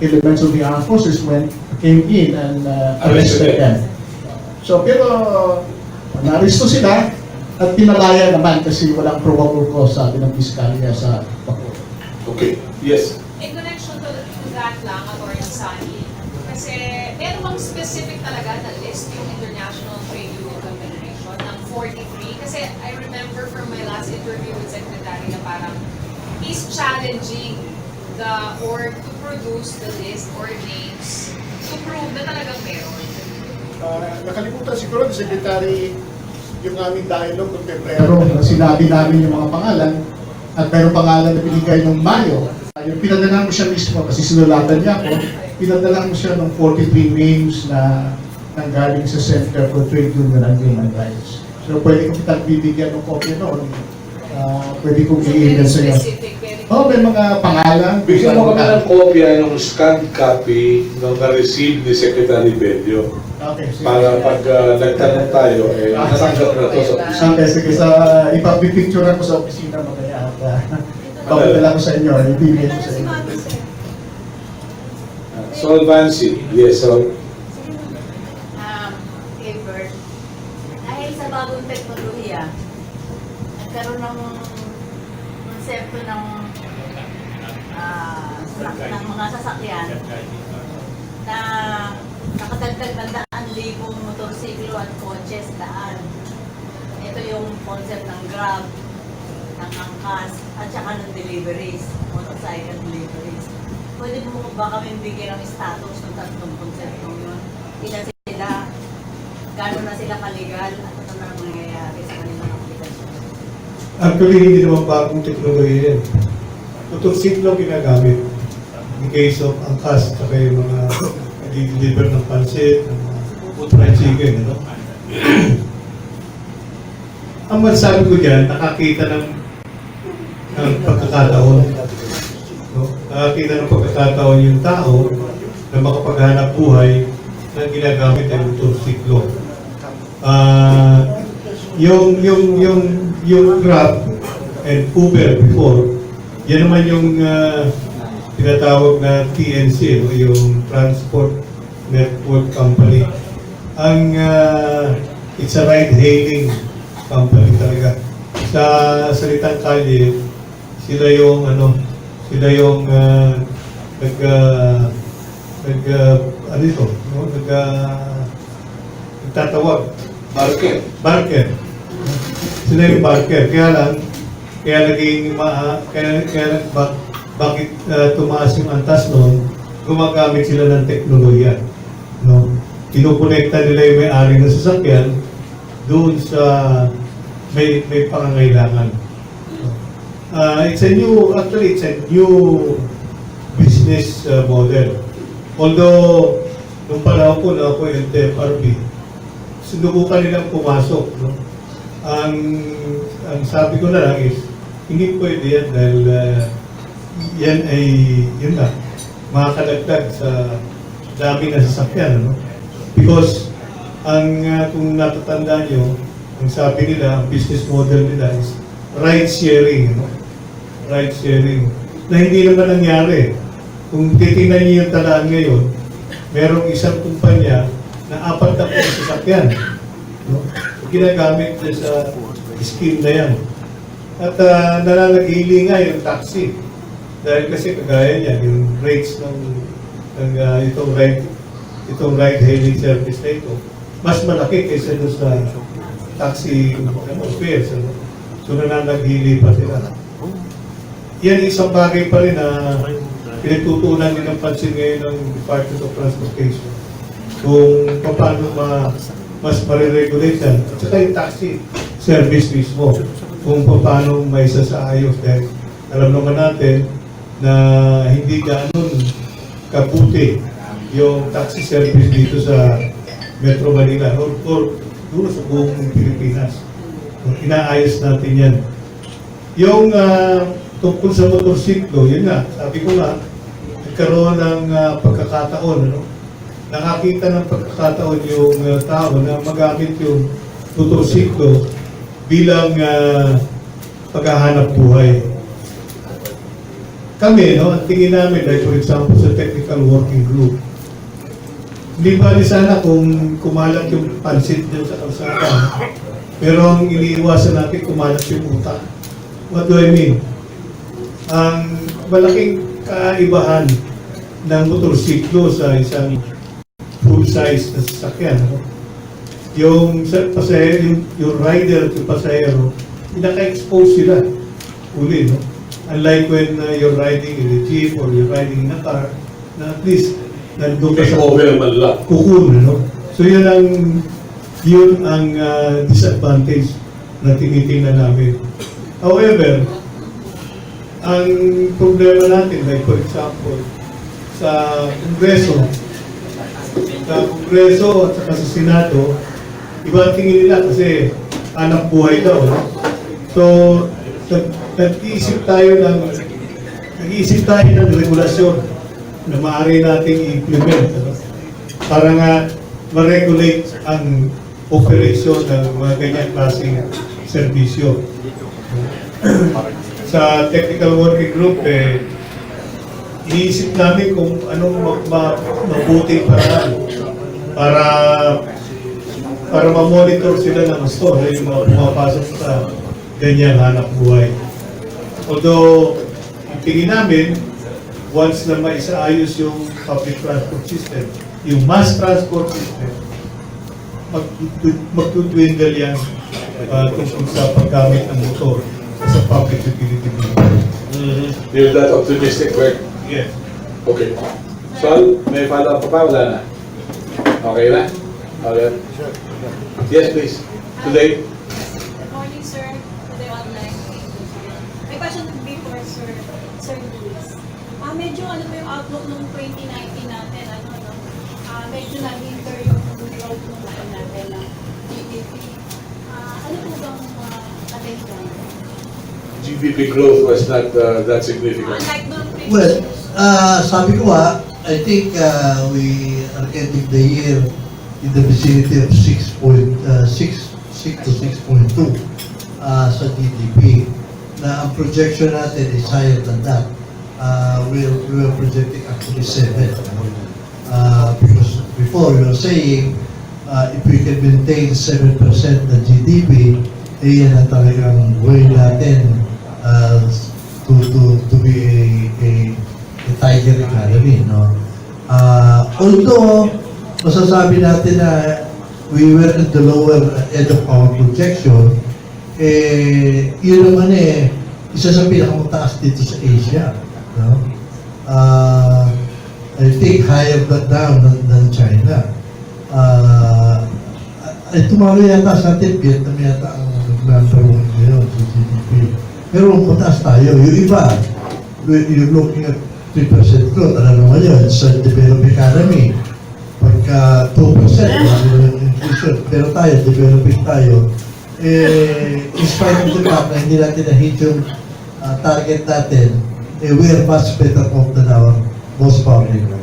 elements of the armed forces came in and arrested them. So pero naresto sila at pinalaya naman kasi walang probable cause sabi ng piskalya sa Bacolod. Okay, yes. In connection to that lang, Atty. Sani, kasi meron bang specific talaga na list yung International Trade Union Confederation ng 43? Kasi I remember from my last interview with Secretary na parang he's challenging the org to produce the list or names to prove na talagang meron. Nakalimutan siguro ni Secretary yung aming dialogue ng Pebrero na sinabi namin yung mga pangalan at mayroong pangalan na binigay ng Mayo. Yung pinadala mo siya mismo kasi sinulatan niya ako, pinadala mo siya ng 43 names na nanggaling sa Center for Trade Union and Human Rights. So So pwede ko kitang bibigyan ng kopya noon. Pwede kong i-email sa inyo. May mga pangalan. Bigyan mo kami ng kopya ng scanned copy ng na-receive ni Secretary Bello. Okay, sige. Para pag nagtanong tayo, natanggap na to sa opisina. Okay, sige. Ipapipicturean ko sa opisina mamaya. Papadala ko sa inyo. Ibigay ko sa inyo. So, Vancy. Yes, so. Ebert, dahil sa bagong teknolohiya, nagkaroon ng konsepto ng mga sasakyan na nakadagdag ng 100,000 motorsiklo at kotse sa daan. Ito yung concept ng Grab, ng angkas, at saka ng deliveries, motorcycle deliveries. Pwede mo ba kami bigyan ng status ng tatlong konseptong yun? Ilan sila, gano'n na sila kalegal, at ano na nangyayari sa kanilang aplikasyon? Actually, hindi naman bagong teknolohiya yan. Motorsiklo ginagamit. In case of angkas, saka yung mga deliver ng pansit, ng mga fried chicken, ano? Ang masasabi ko dyan, nakakita ng pagkakataon. No? Nakakita ng pagkakataon yung tao na makapaghanap buhay na ginagamit ay motorsiklo. Yung Grab and Uber before, yan naman yung tinatawag na TNC, no? Yung Transport Network Company. It's a ride-hailing company talaga. Sa salitang kalye, sila yung nagtatawag. Barker. Sila yung barker. Bakit tumaas yung antas noon, gumagamit sila ng teknolohiya. No? Kinukonekta nila yung may-ari ng sasakyan doon sa may pangangailangan. It's a new business model. Although, nung panahon ko na ako yung TFRB, sinubukan nilang pumasok. No? Ang sabi ko na lang is, hindi pwede yan dahil yan ay, yun na, makakadagdag sa dami na sasakyan. No? Because, kung natatandaan nyo, ang sabi nila, ang business model nila is ride sharing. No? Ride sharing. Na hindi naman nangyari. Kung titingnan niyo yung talaan ngayon, merong isang kumpanya na 4 na sasakyan. No? Ginagamit na sa scheme na yan. At nananagili nga yung taxi. Dahil kasi kagaya niya, yung rates ng itong ride-hailing service na ito, mas malaki kaysa doon sa taxi fares. Ano? So nananaghili pa sila. Yan isang bagay pa rin na pinagtutunan din ng pansin ngayon ng Department of Transportation. Kung paano mas mariregulate yan. At saka yung taxi service mismo. Kung paano may sasaayos. Dahil alam naman natin na hindi gano'n kabuti yung taxi service dito sa Metro Manila or duro sa buong Pilipinas. Inaayos natin yan. Yung tungkol sa motorsiklo, yun nga, sabi ko nga, nagkaroon ng pagkakataon, ano? Nakakita ng pagkakataon yung tao na magamit yung motorsiklo bilang paghahanap buhay. Kami, no, ang tingin namin, like for example, sa technical working group, hindi ba sana kung kumalat yung pansit dyan sa kalsada, pero ang iniiwasan natin kumalat yung utak. What do I mean? Ang malaking kaibahan ng motorsiklo sa isang full-size na sasakyan. No? Yung pasahero, yung rider at yung pasahero, naka-expose sila uli. No? Unlike when you're riding in a jeep or you're riding in a car, na at least nandun ka sa kukun. No? So yun ang disadvantage na tinitingnan namin. However, ang problema natin, like for example, sa Kongreso at saka sa Senado, iba ang tingin nila kasi anak buhay daw. No? So, nag-iisip tayo ng regulasyon na maaari nating i-implement, ano? Para nga ma-regulate ang operation ng mga ganyan klaseng serbisyo. Sa technical working group, iniisip namin kung anong mabuting paraan para ma-monitor sila ng gusto yung mga pumapasok sa ganyan hanap buhay. Although, yung tingin namin, once na maisaayos yung public transport system, yung mass transport system, magtutwindle yan tungkol sa paggamit ng motor sa public utility vehicle. You're that optimistic, Greg? Yes. Okay. Sol, may follow-up pa? Wala na? Okay na? Okay. Yes, please. Today? Good morning, sir. Today online. May question before, sir. Sir Luis. Medyo ano ba yung outlook ng 2019 natin? Medyo nag-inter yung growth ng natin ng GDP. Ano po bang attention? GDP growth was not that significant. Well, sabi ko I think we are ending the year in the vicinity of 6 to 6.2 sa GDP. Na ang projection natin is higher than that. We were projecting actually 7. Because before we were saying if we can maintain 7% na GDP, yan ang talagang way natin to be a tiger economy, no? Although masasabi natin na we were at the lower end of our projection, yun naman isa sa pinakamataas dito sa Asia, no? I think higher than China. Tumalo yata sa atin, Vietnam yata ang number 1 ngayon sa GDP. Pero mataas tayo. Yung iba, you're looking at 3% growth. Alam naman yun, sa developed economy. Pagka 2%, yung inflation. Pero tayo, developing tayo. In spite of the fact na hindi natin na-hit yung target natin, we are much better off than our most powerful.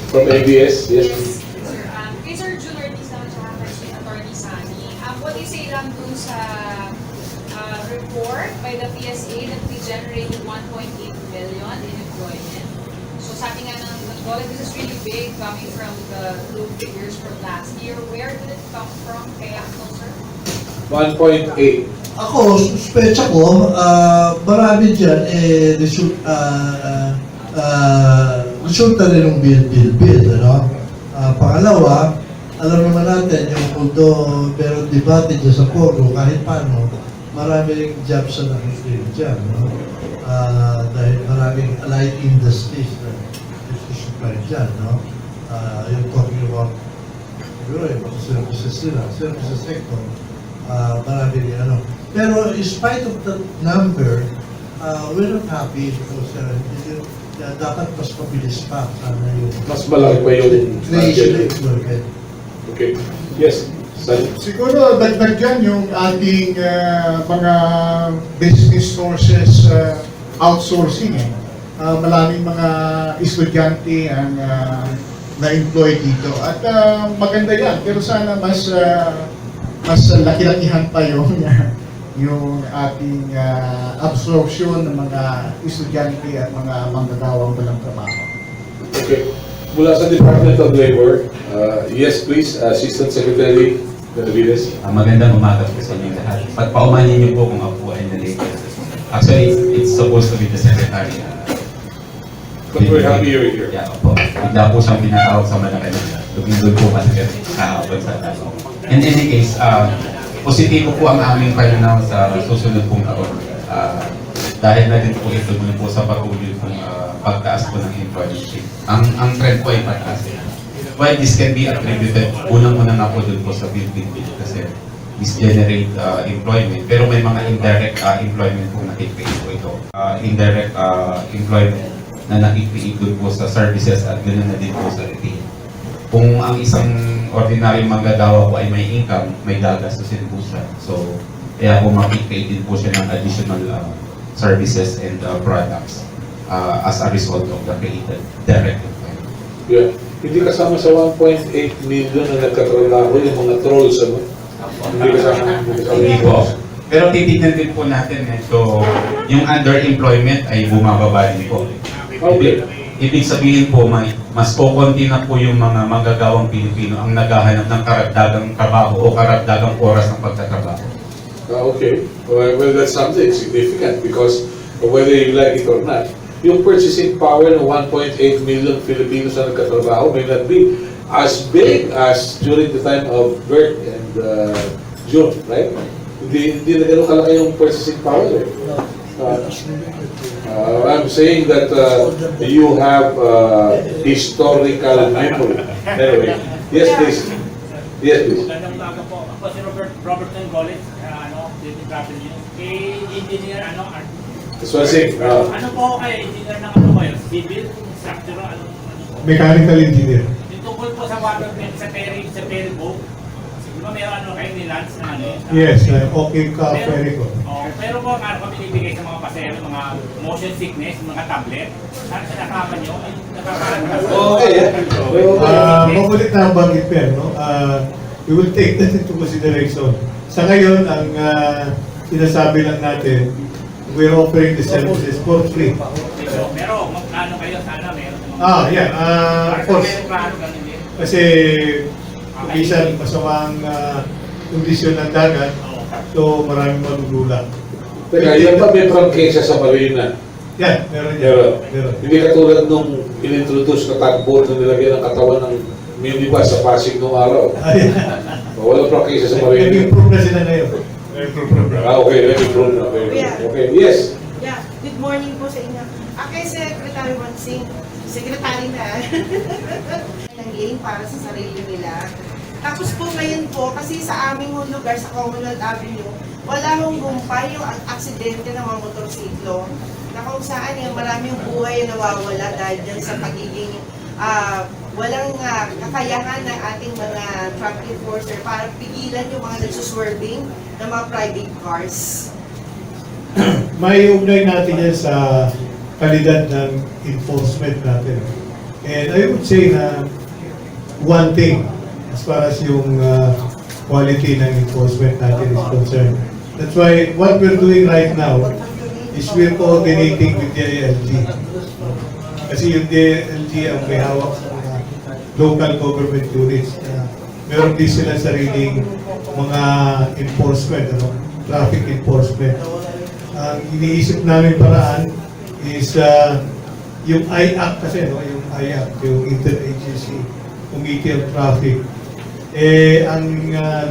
From ABS, yes. Sir, kay Sir Jun Ortiz naman siya kay Attorney Sani, what do you say lang dun sa report by the PSA that we generated 1.8 million in employment? So sabi nga ng college, this is really big coming from the low figures from last year. Where did it come from? Kaya ako, sir? 1.8. Ako, suspecha ko, marami dyan, resulta rin ng build, ano? Pangalawa, alam naman natin, yung although meron debate dyan sa Pogo, kahit paano, marami rin jobs na nakikita dyan, no? Dahil maraming allied industries na supply dyan, no? Yung talking about, siguro yung services nila, services sector, marami rin, ano. Pero in spite of the number, we're not happy because dapat mas mabilis pa. Mas malaki pa yung creation of employment. Okay. Yes. Siguro dagdag yan yung ating mga business sources outsourcing. Maraming mga estudyante ang na-employ dito. At maganda yan. Pero sana mas laki-lakihan pa yung ating absorption ng mga estudyante at mga manggagawang walang trabaho. Okay. Mula sa Department of Labor, yes please, Assistant Secretary Benavides. Magandang umaga po sa inyo lahat. Pagpaumanin niyo po kung ako ay na-late. Actually, it's supposed to be the Secretary. But we're happy you're here. Yeah, po. Bigla po siyang pinatawag sa Malacanang. Lumindol po kasi kahapon sa tanong. In any case, positibo po ang aming pananaw sa susunod pong taon. Dahil na din po ito dun po sa patuloy pong pagtaas po ng employment rate. Ang trend po ay pataas. While this can be attributed, unang-una na po dun po sa building bill kasi this generate employment. Pero may mga indirect employment po nakikreate po ito. Indirect employment na nakikreate dun po sa services at ganoon na din po sa retail. Kung ang isang ordinary manggagawa po ay may income, may gagastusin po siya. So, kaya po makikipay din po siya ng additional services and products as a result of the created directive. Yeah. Hindi kasama sa 1.8 million na nagkatrabaho yung mga trolls, ano? Hindi kasama. Hindi po. Pero titignan din po natin, so yung underemployment ay bumababa din po. Okay. Ibig sabihin po, mas kukunti na po yung mga manggagawang Pilipino ang naghahanap ng karagdagang trabaho o karagdagang oras ng pagtatrabaho. Okay. Well, that's something significant because whether you like it or not, yung purchasing power ng 1.8 million Filipinos na nagkatrabaho may not be as big as during the time of Bert and June, right? Hindi na gano'ng kalaki yung purchasing power. I'm saying that you have historical memory. Anyway, yes please. Yes please. Magandang umaga po. Ako si Robertson College, dito travel news. Kay engineer, Ano po kaya engineer ng kayo? Civil, structural, Mechanical engineer. Yung tungkol po sa water sa ferry boat, di ba meron kayo nilance na Yes, okay ka, ferry ko. Pero po, kami binibigay sa mga pasero, mga motion sickness, mga tablet. Saan sa nakama nyo? Okay. Makulit na ang banggit pa, no? We will take that into consideration. Sa ngayon, ang sinasabi lang natin, we're offering the services for free. Pero, magkano kayo? Sana meron. Of course. Kasi, minsan, masamang kondisyon ng dagat, so maraming malulula. Teka, yan ba may prangkesa sa Marina? Yan, meron yan. Meron. Hindi katulad nung inintroduce na tugboat na nilagyan ng katawan ng minibus sa Pasig nung araw. Wala prangkesa sa Marina. Nag-improve na sila ngayon. Okay, nag-improve na. Okay, yes. Yeah, good morning po sa inyo. Kay Secretary Wansing, Secretary na ng lane para sa sarili nila. Tapos po ngayon po, kasi sa aming lugar, sa Commonwealth Avenue, wala hong gumpay yung aksidente ng mga motorsiklo. Na kung saan yung maraming buhay na nawawala dahil dyan sa pagiging walang kakayahan ng ating mga traffic enforcer para pigilan yung mga nagsuswerving ng mga private cars. May ugnay natin yan sa kalidad ng enforcement natin. And I would say na one thing as far as yung quality ng enforcement natin is concerned. That's why what we're doing right now is we're coordinating with the DILG. Kasi yung DILG ang may hawak sa mga local government units. Meron din sila sariling mga enforcement, traffic enforcement. Ang iniisip namin paraan is yung IAC kasi, yung IAC, yung Interagency Committee of Traffic. Ang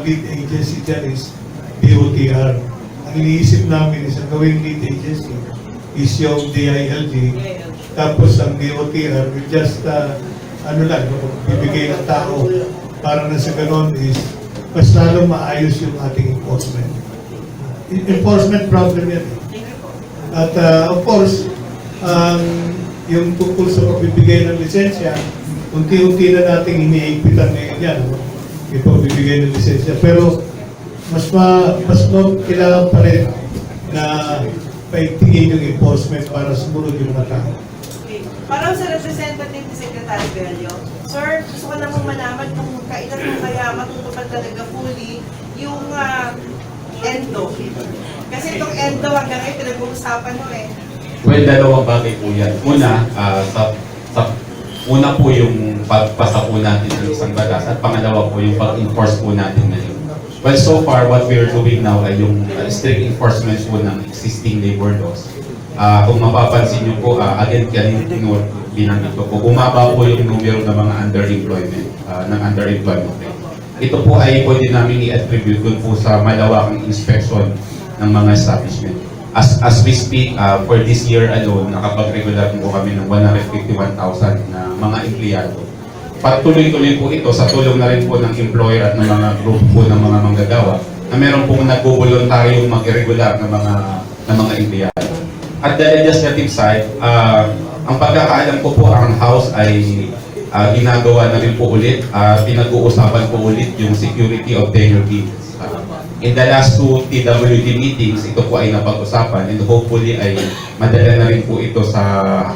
lead agency dyan is DOTR. Ang iniisip namin is ang gawing lead agency is yung DILG. Tapos ang DOTR will just bibigay ng tao para na sa ganon is mas lalong maayos yung ating enforcement. Enforcement problem yan. At of course, yung tungkol sa pagbibigay ng lisensya, unti-unti na nating iniigpitan ngayon yan. Yung pagbibigay ng lisensya. Pero mas kailangan pa rin na paigtingin yung enforcement para sumunod yung mga tao. Para sa representative ni Secretary Bello, sir, gusto ko namang malaman kung kailan mo kaya matutupad talaga fully yung ENDO. Kasi itong ENDO hanggang ngayon pinag-uusapan mo Well, dalawang bagay po yan. Una po yung pagpasa po natin ng isang batas at pangalawa po yung pag-enforce po natin ngayon. Well, so far, what we are doing now ay yung strict enforcement po ng existing labor laws. Kung mapapansin nyo po, again, binanggit ko po, bumaba po yung numero ng mga underemployment, rate. Ito po ay pwede namin i-attribute dun po sa malawakang inspection ng mga establishment. As we speak, for this year alone, nakapag-regular po kami ng 151,000 na mga empleyado. Patuloy-tuloy po ito sa tulong na rin po ng employer at ng mga group po ng mga manggagawa na meron pong nagbo-voluntaryong mag-irregular ng mga empleyado. At the legislative side, ang pagkakaalam ko po ang House ay ginagawa na rin po ulit, pinag-uusapan po ulit yung security of tenure bills. In the last 2 TWD meetings, ito po ay napag-usapan and hopefully ay madala na rin po ito sa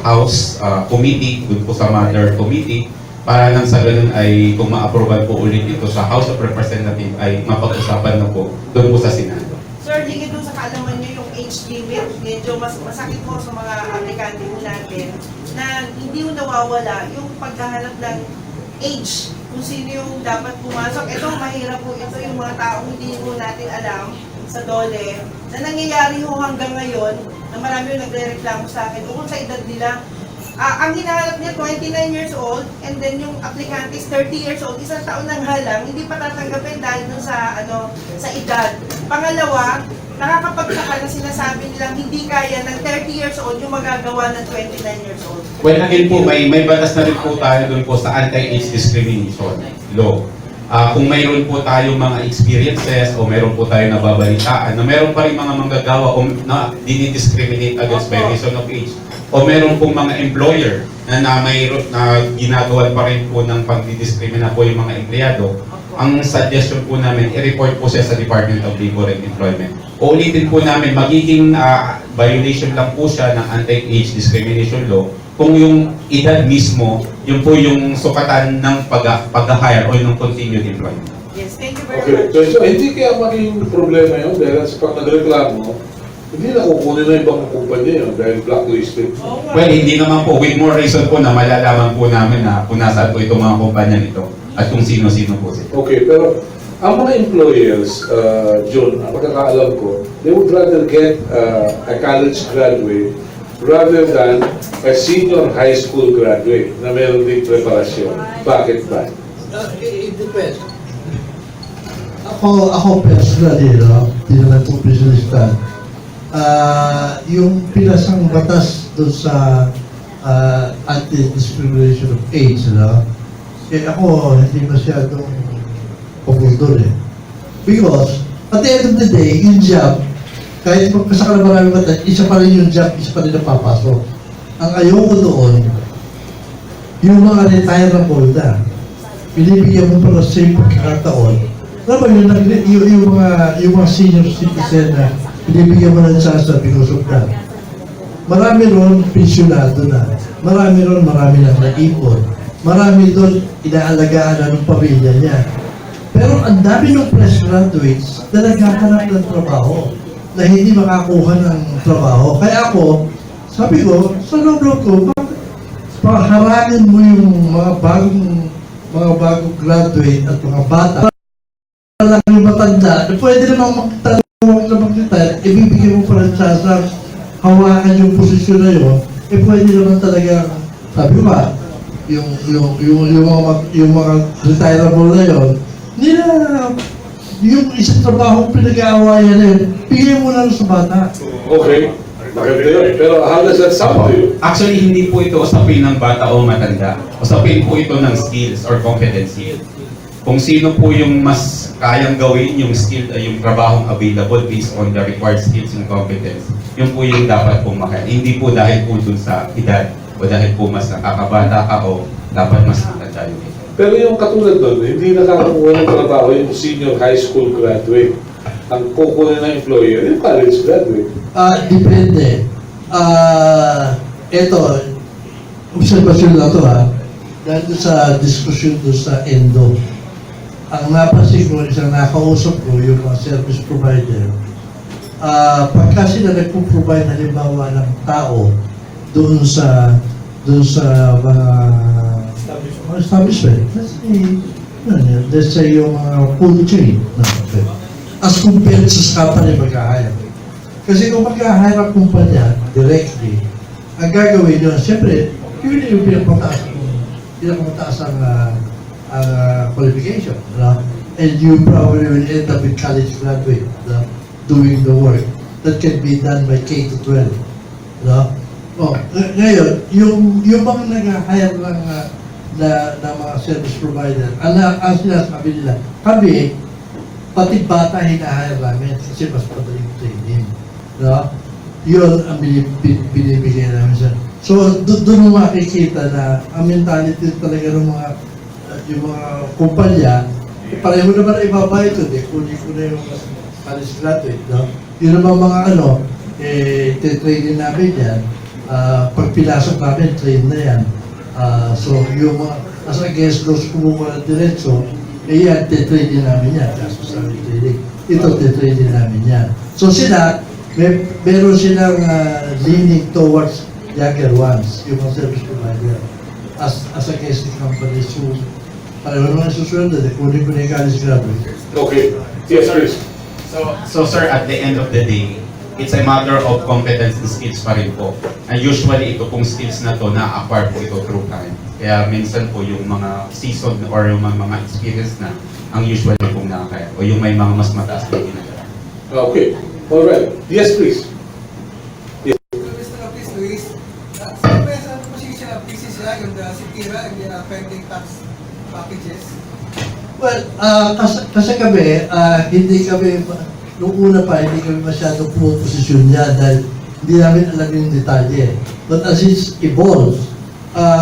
House Committee, dun po sa Mother Committee, para nang sa ganun ay kung ma-approval po ulit ito sa House of Representatives ay mapag-usapan na po doon po sa Senado. Sir, hingin doon sa kaalaman nyo yung age limit, medyo masakit po sa mga aplikante mo natin na hindi mo nawawala yung paghahanap ng age kung sino yung dapat pumasok. Ito, mahirap po ito yung mga taong hindi po natin alam sa DOLE na nangyayari ho hanggang ngayon na marami yung nagre-reklamo sa akin ukol sa edad nila. Ang hinahanap niya 29 years old and then yung aplikante is 30 years old, isang taon nang halang, hindi pa tatanggapin dahil dun sa sa edad. Pangalawa, nakakapagtaka na sinasabi nilang hindi kaya ng 30 years old yung magagawa ng 29 years old. Well, again po, may batas na rin po tayo doon po sa anti-age discrimination law. Kung mayroon po tayong mga experiences o mayroon po tayong nababalitaan na mayroon pa rin mga manggagawa o na dinidiscriminate against by reason of age o mayroon pong mga employer na ginagawa pa rin po ng pagdidiskrimina po yung mga empleyado, ang suggestion po namin, i-report po siya sa Department of Labor and Employment. Uulitin po namin, magiging violation lang po siya ng anti-age discrimination law kung yung edad mismo, yun po yung sukatan ng pag-hire o yung continued employment. Yes, thank you very much. So, hindi kaya maging problema yun dahil sa pag nagreklamo, hindi na kukunin na ibang kumpanya yun dahil blacklisted. Well, hindi naman po. With more reason po na malalaman po namin na kung nasaan po itong mga kumpanya nito at kung sino-sino po sila. Okay, pero ang mga employers, John, ang pagkakaalam ko, they would rather get a college graduate rather than a senior high school graduate na meron din preparasyon. Bakit ba? It depends. Ako personally, hindi naman po specialista. Yung pinasang batas doon sa anti-discrimination of age, ako hindi masyadong pagod doon Because, at the end of the day, yung job, kahit magpasa ka na maraming mata, isa pa rin yung job, isa pa rin napapasok. Ang ayoko doon, yung mga retirable na, binibigyan mo pa ng same pagkakataon. Alam mo yung mga senior citizen na binibigyan mo ng chance because of that. Marami ron pensyonado na. Marami ron marami nang naipon. Marami doon inaalagaan na ng pamilya niya. Pero ang dami ng fresh graduates na naghahanap ng trabaho na hindi makakuha ng trabaho. Kaya ako, sabi ko, sa loob ko, paharangin mo yung mga bagong graduate at mga bata. Para lang yung matanda, pwede namang magtanong na mag-retire, ibibigay mo pa rin sa hawakan yung posisyon na yun, pwede naman talaga, sabi ba, yung mga retirable na yun, yung isang trabaho pinag-aawayan na yun, bigay mo na sa bata. Okay. Maganda yun. Pero how does that sound to you? Actually, hindi po ito usapin ng bata o matanda. Usapin po ito ng skills or competency. Kung sino po yung mas kayang gawin yung skill, yung trabahong available based on the required skills and competence, yun po yung dapat pong makaya. Hindi po dahil po dun sa edad o dahil po mas nakakabata ka o dapat mas matanda yun. Pero yung katulad doon, hindi nakakakuha ng trabaho yung senior high school graduate. Ang kukunin ng employer, yung college graduate. Depende. Ito, observation lang ito dahil sa diskusyon doon sa ENDO. Ang napansin ko, isang nakausap ko, yung mga service provider, pagka sila nagpo-provide halimbawa ng tao doon sa mga establishment, let's say yung food chain, as compared sa company mag-hire. Kasi kung mag-hire ang kumpanya directly, ang gagawin nyo, siyempre, yun yung pinapamataas ang qualification. And you probably will end up with college graduate doing the work that can be done by K to 12. Ngayon, yung mga nag-hire na mga service provider, ang sinasabi nila, kami, pati bata hina-hire namin kasi mas padaling training. Yun ang binibigay namin sa So, doon mo makikita na ang mentality talaga ng mga yung mga kumpanya, pareho naman na ibaba ito, kunin ko na yung college graduate, no? Yun naman mga training namin yan, pag pinasok namin, train na yan. So, yung mga, as a guest those kumuha ng diretso, yan, training namin yan, kaso sa amin training. Ito, training namin yan. So sila, meron silang leaning towards younger ones, yung mga service provider, as a guest company. So, pareho naman susunod na, kunin ko na yung college graduate. Okay. Yes, Chris. So sir, at the end of the day, it's a matter of competence and skills pa rin po. And usually ito pong skills na to, na-acquire po ito through time. Kaya minsan po yung mga seasoned or yung mga experience na ang usually pong nakakaya o yung may mga mas mataas na ginagawa. Okay. All right. Yes, please. Yes. Mr. Luis, saan ba sa position of PCCI yung Sikira and the pending tax packages? Well, kasi kami, hindi kami, nung una pa, hindi kami masyadong posisyon niya dahil hindi namin alam yung detalye. But as it evolves,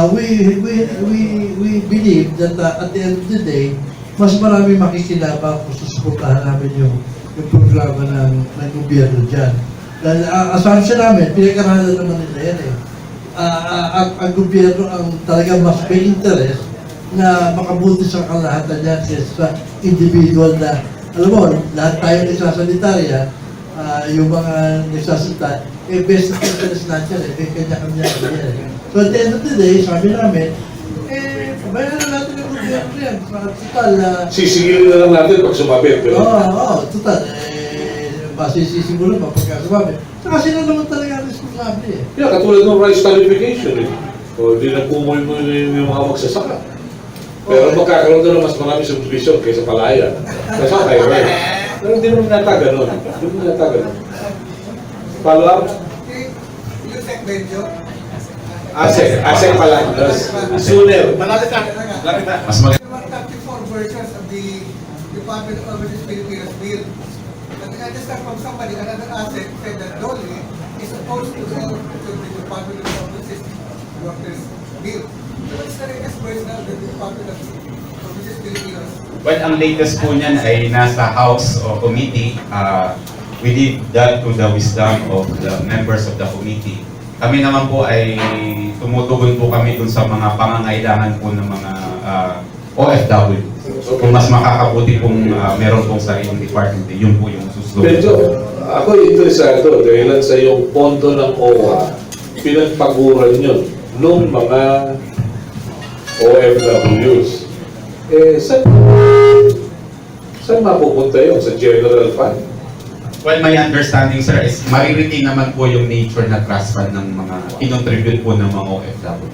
we believe that at the end of the day, mas marami makikinabang kung susuportahan namin yung programa ng gobyerno dyan. Dahil assumption namin, pinag-aralan naman nila yan eh. Ang gobyerno ang talagang mas may interest na makabuti sa kalahatan niya kaysa sa individual na, alam mo, lahat tayo nagsasalitarya, yung mga nagsasalita, best of interest natin eh, kanya-kanya yan. So at the end of the day, sabi namin, bayaran na natin ang gobyerno yan. Total, sisigilin na lang natin pag sumabit. Oo, total, masisisi mo naman pagka sumabit. Saka sila naman talaga responsable eh. Yeah, katulad ng rice qualification eh. O di na pumoy mo yung mga magsasaka. Pero magkakaroon na mas marami subdivision kaysa palaya. Kasi kayo rin. Pero hindi naman nata ganun. Hindi naman nata ganun. Follow up? Yung tech venture? Asek pala. Sooner. Mas maganda. There were 34 versions of the Department of Overseas Filipinos bill. But I understand from somebody, another asset said that Dolly is supposed to go to the Department of Overseas Workers bill. So what's the latest version of the Department of Overseas Filipinos? Well, ang latest po niyan ay nasa House o committee. We did that to the wisdom of the members of the committee. Kami naman po ay tumutugon po kami dun sa mga pangangailangan po ng mga OFW. Kung mas makakabuti pong meron pong sariling department, yun po yung susunod. Medyo, ako interesado dahil sa yung pondo ng OWA, pinagpaguran yun nung mga OFWs. Saan mapupunta yun? Sa General Fund? Well, my understanding, sir, is mariretain naman po yung nature na trust fund ng mga kinontribute po ng mga OFW.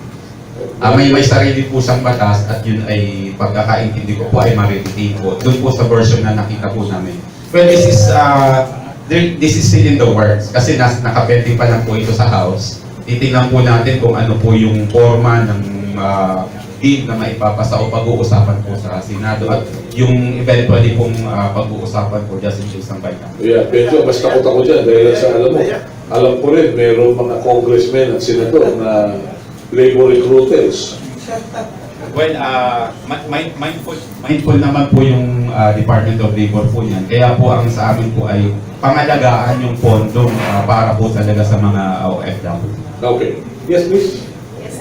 May sarili po siyang batas at yun ay pagkakaintindi ko po ay mariretain po. Doon po sa version na nakita po namin. Well, this is still in the works kasi nakapending pa lang po ito sa House. Titingnan po natin kung ano po yung forma ng bill na maipapasa o pag-uusapan po sa Senado at yung eventually pong pag-uusapan po just in case ng bayan. Yeah, medyo mas takot ako dyan dahil sa alam ko rin mayroong mga congressmen at senador na labor recruiters. Well, mindful naman po yung Department of Labor po niyan. Kaya po ang sa amin po ay pangalagaan yung pondo para po talaga sa mga OFW. Okay. Yes, please. Yes,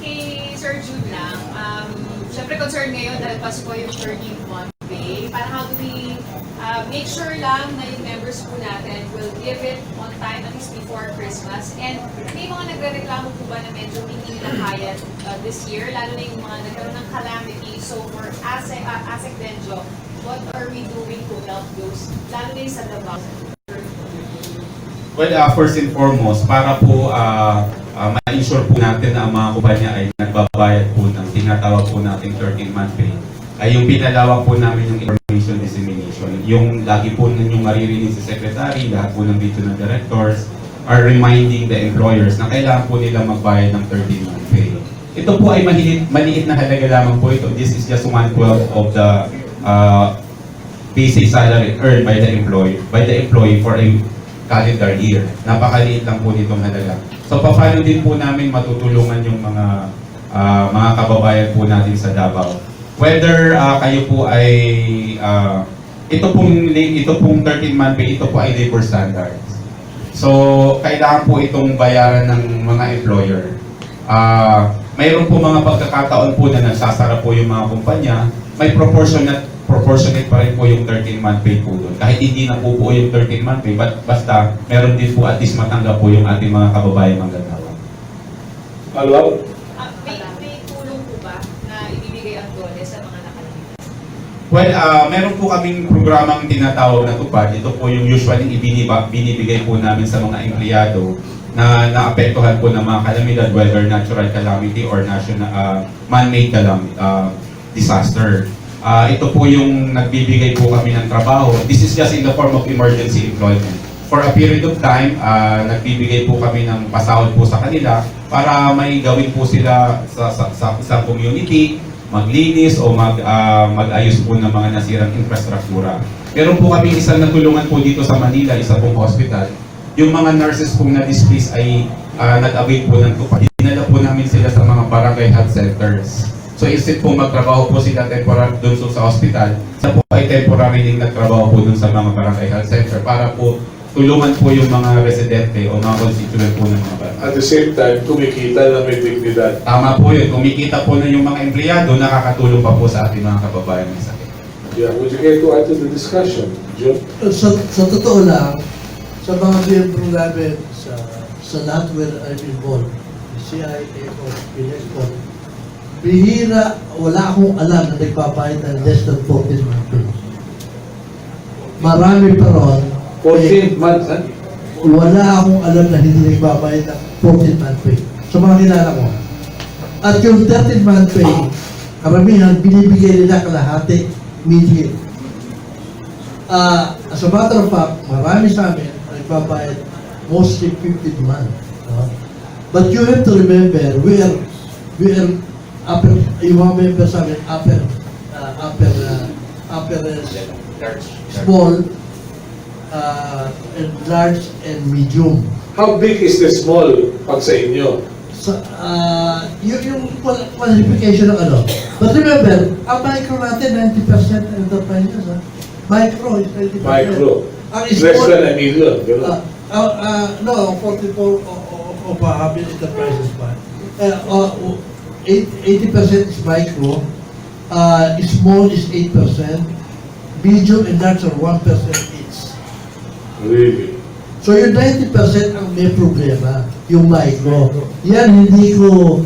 kay Sir Jude lang, syempre concern ngayon dahil Pasko yung 13th month pay. Para how do we make sure lang na yung members po natin will give it on time at least before Christmas. And may mga nagre-reklamo po ba na medyo hindi nila kaya this year, lalo na yung mga nagkaroon ng calamity. So for ASEC Benjo, what are we doing to help those, lalo na yung sa Davao? Well, first and foremost, para po ma-ensure po natin na ang mga kumpanya ay nagbabayad po ng tinatawag po nating 13-month pay, ay yung pinalawak po namin yung information dissemination. Yung lagi po ninyong maririnig sa secretary, lahat po ng dito ng directors are reminding the employers na kailangan po nila magbayad ng 13-month pay. Ito po ay maliit na halaga lamang po ito. This is just 1/12 of the basic salary earned by the employee for a calendar year. Napakaliit lang po nitong halaga. So paano din po namin matutulungan yung mga kababayan po natin sa Davao. Whether kayo po ay ito pong 13-month pay, ito po ay labor standards. So kailangan po itong bayaran ng mga employer. Mayroon po mga pagkakataon po na nagsasara po yung mga kumpanya, may proportionate pa rin po yung 13-month pay po doon. Kahit hindi na po yung 13-month pay, basta meron din po at least matanggap po yung ating mga kababayan manggagawa. Hello? May tulong po ba na ibibigay ang DOLE sa mga nakalimutan? Well, meron po kaming programang tinatawag na tupad. Ito po yung usually binibigay po namin sa mga empleyado na naapektuhan po ng mga kalamidad, whether natural calamity or man-made disaster. Ito po yung nagbibigay po kami ng trabaho. This is just in the form of emergency employment. For a period of time, nagbibigay po kami ng pasahod po sa kanila para may gawin po sila sa community, maglinis o mag-ayos po ng mga nasirang infrastruktura. Meron po kami isang natulungan po dito sa Manila, isa pong hospital. Yung mga nurses pong na-displace ay nag-avail po ng tupad. Dinala po namin sila sa mga barangay health centers. So instead po magtrabaho po sila temporary doon sa hospital, sa po ay temporary din nagtrabaho po doon sa mga barangay health center para po tulungan po yung mga residente o mga constituent po ng mga barangay. At the same time, kumikita na may dignidad. Tama po yun. Kumikita po na yung mga empleyado, nakakatulong pa po sa ating mga kababayan may sakit. Yeah, would you care to add to the discussion, John? Sa totoo lang, sa mga miyembro namin, sa lahat where I'm involved, CIA, AFO, PNESCO, bihira, wala akong alam na nagbabayad ng less than 14 months. Marami pa ron. 14 months, ha? Wala akong alam na hindi nagbabayad ng 14 month pay. Sa mga kilala ko. At yung 13 month pay, karamihan, binibigay nila kalahati, immediate. As a matter of fact, marami sa amin nagbabayad mostly 15 months. But you have to remember, we are upper, yung mga members sa amin, small, and large, and medium. How big is the small pag sa inyo? Yung qualification ng ano. But remember, ang micro natin, 90% enterprises. Micro is 90%. Micro. Ang Less than a million. No, 44 of habit enterprises pa. 80% is micro. Small is 8%. Medium and large are 1% each. Really? So yung 90% ang may problema, yung micro. Yan hindi ko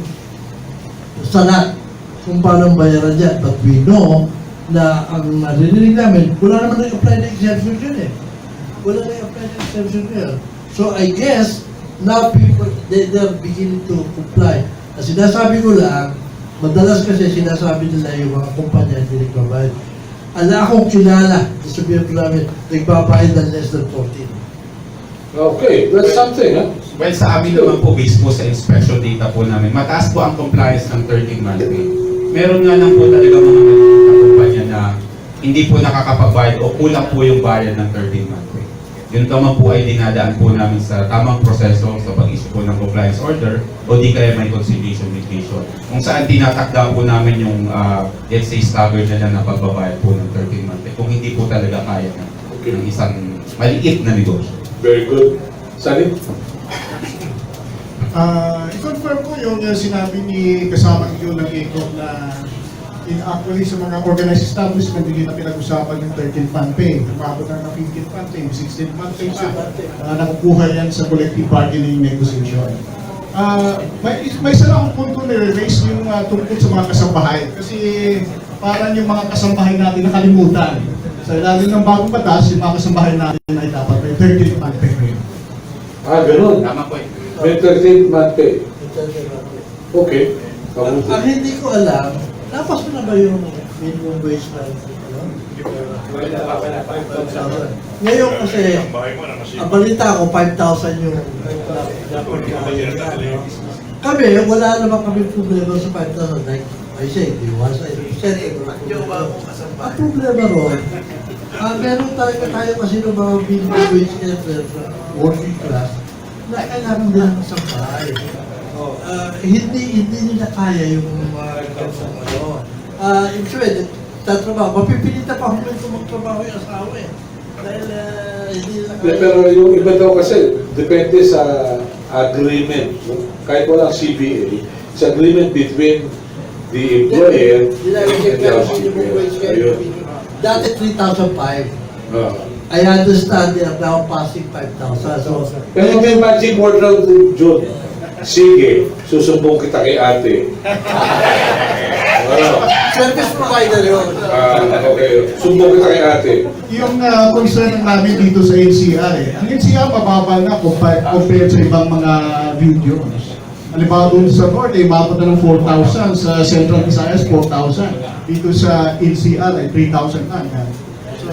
salat kung paano bayaran dyan. But we know na ang narinig namin, wala naman nag-apply na exemption yun eh. Wala nag-apply na exemption yun. So I guess, now people, they're beginning to comply. As sinasabi ko lang, madalas kasi sinasabi nila yung mga kumpanya hindi nagbabayad. Ala akong kilala, sabihin ko namin, nagbabayad ng less than 14. Okay, that's something, huh? Well, sa amin naman po, based po sa inspection data po namin, mataas po ang compliance ng 13-month pay. Meron nga lang po talaga mga kumpanya na hindi po nakakapagbayad o kulang po yung bayad ng 13-month pay. Yun naman po ay dinadaan po namin sa tamang proseso sa pag-issue po ng compliance order o di kaya may conciliation mediation. Kung saan tinatakda po namin yung, let's say, staggered na lang na pagbabayad po ng 13-month pay. Kung hindi po talaga kaya ng isang maliit na negosyo. Very good. Sani? I-confirm ko yung sinabi ni kasamang yun ng ECOP na actually sa mga organized establishment hindi na pinag-usapan yung 13th month pay. Umabot na ng 15th month pay, 16th month pay pa. Nakukuha yan sa collective bargaining negotiation. May isa lang akong punto nire-raise yung tungkol sa mga kasambahay. Kasi parang yung mga kasambahay natin nakalimutan. Sa ilalim ng bagong batas, yung mga kasambahay natin ay dapat may 13th month pay rin. Ganun. Tama po. May 13th month pay. Okay. Ang hindi ko alam, napas na ba yung minimum wage na ngayon kasi, ang balita ko, 5,000 yung kami, wala naman kami problema sa 5,000. Like I say, once I said, ang problema ron, meron talaga tayo kasi ng mga minimum wage earners, working class, na kailangan nila ng sabay. Hindi nila kaya yung ganun ano. Ibig sabihin, tatrabaho, mapipilitan pa kung magtrabaho yung asawa eh. Dahil hindi nila kaya. Pero yung iba daw kasi, depende sa agreement. Kahit walang CBA, it's agreement between the employer and the housekeeper. Dati 3,500. I understand they are now passing 5,000. So, Pero may magic word lang to June. Sige, susumbong kita kay ate. service provider yun. Okay, sumbong kita kay ate. Yung concern namin dito sa NCR ang NCR mababa na compared sa ibang mga videos. Halimbawa doon sa North, mababa na ng 4,000, sa Central Visayas 4,000. Dito sa NCR ay 3,000 na. So,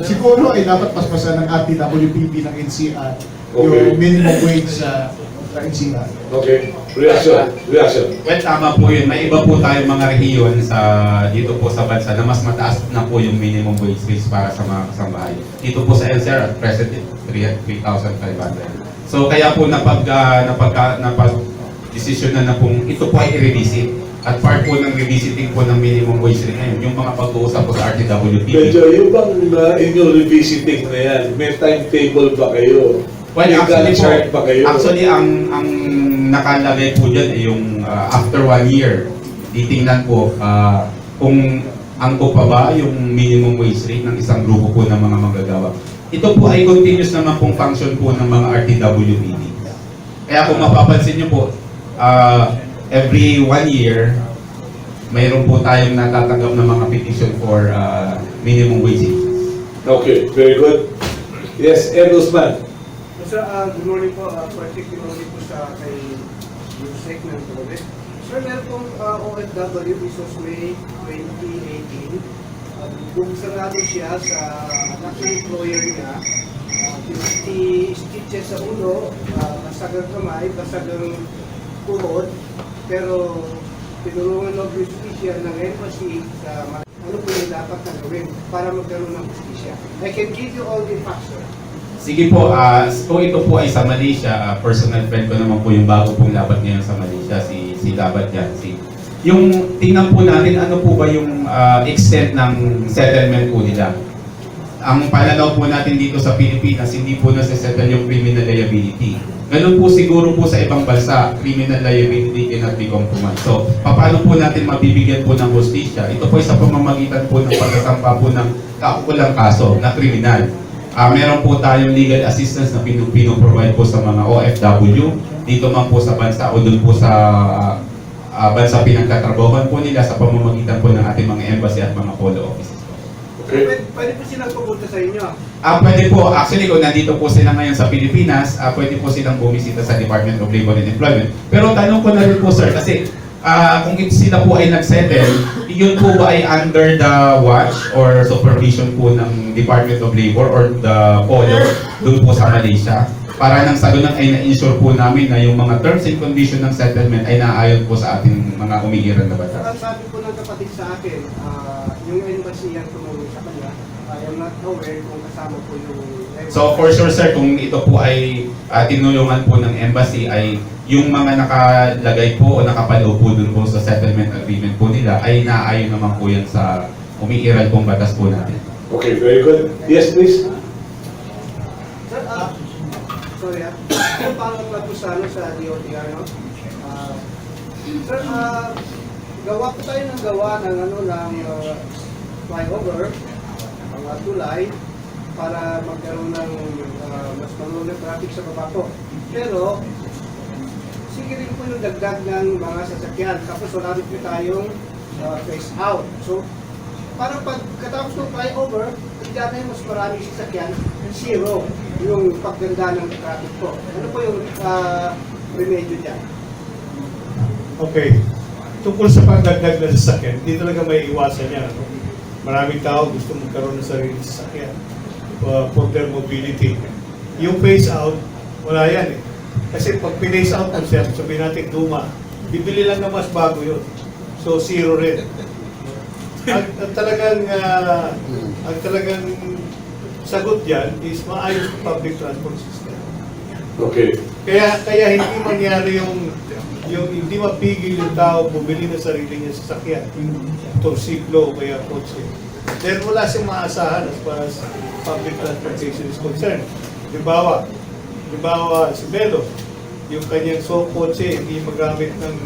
siguro ay dapat paspasan ng RTWPB ng NCR yung minimum wage sa NCR. Okay, reaction. Well, tama po yun. May iba po tayong mga rehiyon dito po sa bansa na mas mataas na po yung minimum wage rates para sa mga kasambahay. Dito po sa NCR, present 3,500. So kaya po napag-desisyon na pong ito po ay i-revisit. At part po ng revisiting po ng minimum wage rate ngayon, yung mga pag-uusap po sa RTWP. Medyo yung bang inyong revisiting na yan, may timetable ba kayo? Well, actually, ang nakalagay po dyan ay yung after 1 year, titingnan po kung angko pa ba yung minimum wage rate ng isang grupo po ng mga manggagawa. Ito po ay continuous naman pong function po ng mga RTWPD. Kaya kung mapapansin nyo po, every 1 year, mayroon po tayong natatanggap ng mga petition for minimum wage. Okay, very good. Yes, Ed Usman. Sir, good morning po. Particularly po sa kay Yusek ng Tobe. Sir, meron pong OFW, Isos May 2018. Bumsarado siya sa anak ng employer niya. Stitches sa ulo, basagang kamay, basagang tuhod. Pero tinulungan ng justisya ng embassy sa ano po yung dapat na gawin para magkaroon ng justisya. I can give you all the facts, sir. Sige po, kung ito po ay sa Malaysia, personal friend ko naman po yung bago pong labat ngayon sa Malaysia, si Labat Yancy. Yung tingnan po natin ano po ba yung extent ng settlement po nila. Ang pananaw po natin dito sa Pilipinas, hindi po nasa-settle yung criminal liability. Ganun po siguro po sa ibang bansa, criminal liability cannot be compromised. So, paano po natin mabibigyan po ng hustisya? Ito po ay sa pamamagitan po ng pagkasampa po ng kaukulang kaso na kriminal. Meron po tayong legal assistance na pinoprovide po sa mga OFW dito man po sa bansa o doon po sa bansa pinagkatrabahoan po nila sa pamamagitan po ng ating mga embassy at mga polo offices. Okay. Pwede po silang pumunta sa inyo? Pwede po. Actually, kung nandito po sila ngayon sa Pilipinas, pwede po silang bumisita sa Department of Labor and Employment. Pero tanong ko na rin po, sir, kasi kung sila po ay nagsettle, yun po ba ay under the watch or supervision po ng Department of Labor or the polo doon po sa Malaysia? Para nang sa ganun ay na-ensure po namin na yung mga terms and conditions ng settlement ay naayon po sa ating mga umiiral na batas. Ang sabi po ng kapatid sa akin, yung embassy ang tumulong sa kanya, I am not aware kung kasama po yung embassy. So for sure sir, kung ito po ay tinulungan po ng embassy ay yung mga nakalagay po o nakapaloob po dun po sa settlement agreement po nila ay naayon naman po yan sa umiiral pong batas po natin. Okay, very good. Yes, please. Sir, sorry kung paano ba po sa DOTR, no? Sir, gawa po tayo ng flyover, mga tulay, para magkaroon ng mas malulang traffic sa baba po. Pero, sige rin po yung dagdag ng mga sasakyan. Tapos wala rin po tayong face out. So, parang pagkatapos ng flyover, hindi na mas maraming sasakyan, zero yung pagganda ng traffic po. Ano po yung remedyo dyan? Okay. Tungkol sa pagdagdag na sasakyan, hindi talaga may iwasan yan. No? Maraming tao gusto magkaroon ng sarili sasakyan for their mobility. Yung phase out, wala yan eh. Kasi pag pinace out mo siya, sabihin natin luma, bibili lang na mas bago yun. So zero rin. Ang talagang sagot yan is maayos public transport system. Okay. Kaya hindi mangyari yung hindi mapigil yung tao bumili ng sarili niya sasakyan, torsiklo o kaya kotse. Then wala siyang maasahan as far as public transportation is concerned. Halimbawa, si Melo, yung kanyang kotse hindi magamit ng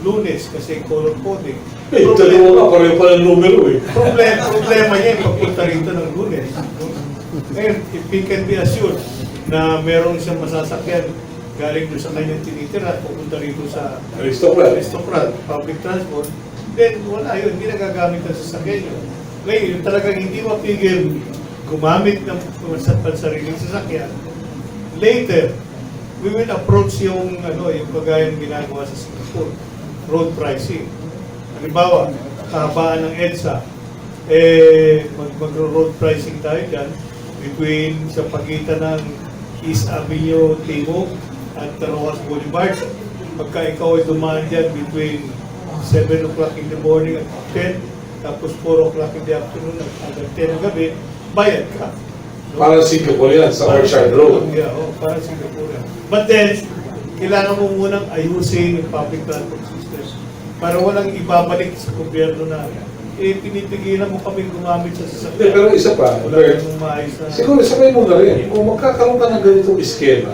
Lunes kasi color coding. Dalawa nga, pareho pa ng numero eh. Problema niya papunta rito ng Lunes. Ngayon, if he can be assured na meron siyang masasakyan galing doon sa kanyang tinitira, pupunta rito sa aristocrat, public transport, then wala yun, hindi nagagamit ang sasakyan yun. Ngayon, yung talagang hindi mapigil gumamit ng sariling sasakyan, later, we will approach yung kagaya ng ginagawa sa Singapore, road pricing. Halimbawa, kahabaan ng EDSA, mag-road pricing tayo dyan between sa pagitan ng East Avenue Timog at Rojas Boulevard. Pagka ikaw ay dumaan dyan between 7 o'clock in the morning at 10, tapos 4 o'clock in the afternoon at 10 ng gabi, bayad ka. Parang Singapore yan, sa Orchard Road. Yeah, parang Singapore yan. But then, kailangan mo munang ayusin yung public transport system para walang ibabalik sa gobyerno na pinipigilan mo kami gumamit sa sasakyan. Pero isa pa, siguro sabay mo na rin, kung magkakaroon ka ng ganitong iskema,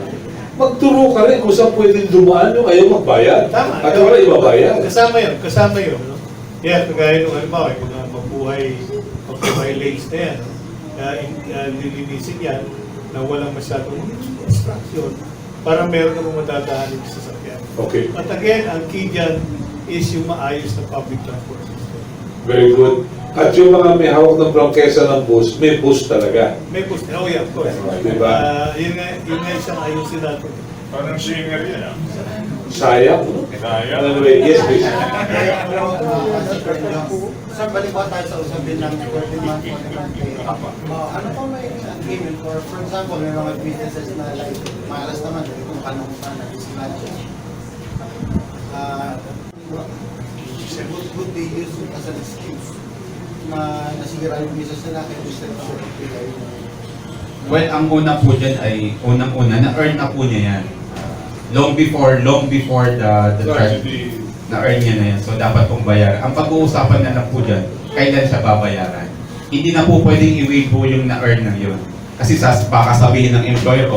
magturo ka rin kung saan pwedeng dumaan yung ayaw magbayad. Tama. At wala ibabayad. Kasama yun. No? Kaya kagaya nung halimbawa, yung mga mabuhay lanes na yan, lilinisin yan na walang masyadong obstruction para meron namang madadaanin sa sasakyan. Okay. At again, ang key dyan is yung maayos na public transport system. Very good. At yung mga may hawak ng prangkesa ng bus, may bus talaga. May bus. Oh yeah, of course. Diba? Yun nga isang ayusin natin. Parang singer yan ah. Sayang. Anyway, yes please. Sir, balik ba tayo sa usapin ng 14 months ano po may agreement for example, may mga businesses na like malas naman, kung anong sana is budget. Would they use it as an excuse na nasira yung business nila kaya gusto nila Well, ang una po dyan ay, unang-una, na-earn na po niya yan. Long before the charge, na-earn niya na yan. So, dapat pong bayaran. Ang pag-uusapan na lang po dyan, kailan siya babayaran. Hindi na po pwedeng i-waive po yung na-earn na yun. Kasi baka sabihin ng employer,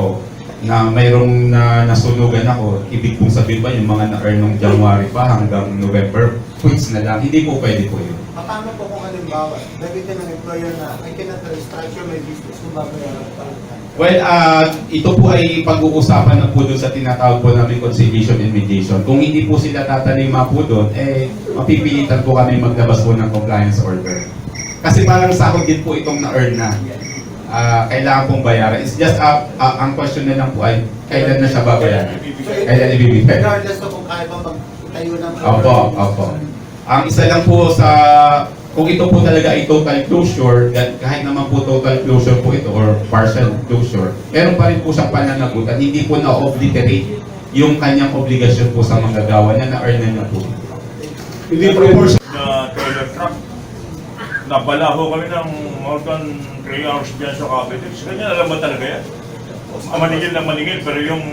na mayroong nasunugan ako, ibig pong sabihin ba yung mga na-earn nung January pa hanggang November, points na lang. Hindi po pwede po yun. Paano po kung halimbawa, nabitin ng employer na I cannot restructure my business kung babayaran pa? Well, ito po ay pag-uusapan na po doon sa tinatawag po namin conciliation and mediation. Kung hindi po sila tatalima po doon, mapipilitan po kami maglabas po ng compliance order. Kasi parang sahod din po itong na-earn na. Kailangan pong bayaran. It's just, ang question na lang po ay, kailan na siya babayaran? Kailan ibibigay? Regardless to kung kaya ba magtayo ng... Opo. Ang isa lang po kung ito po talaga ay total closure, kahit naman po total closure po ito or partial closure, meron pa rin po siyang pananagutan, hindi po na-obliterate yung kanyang obligasyon po sa manggagawa na na-earn na niya po. Hindi proportion na trailer truck. Nabala ho kami ng more than 3 hours dyan sa Cavite. Ganyan alam ba talaga yan? Maningil na maningil, pero yung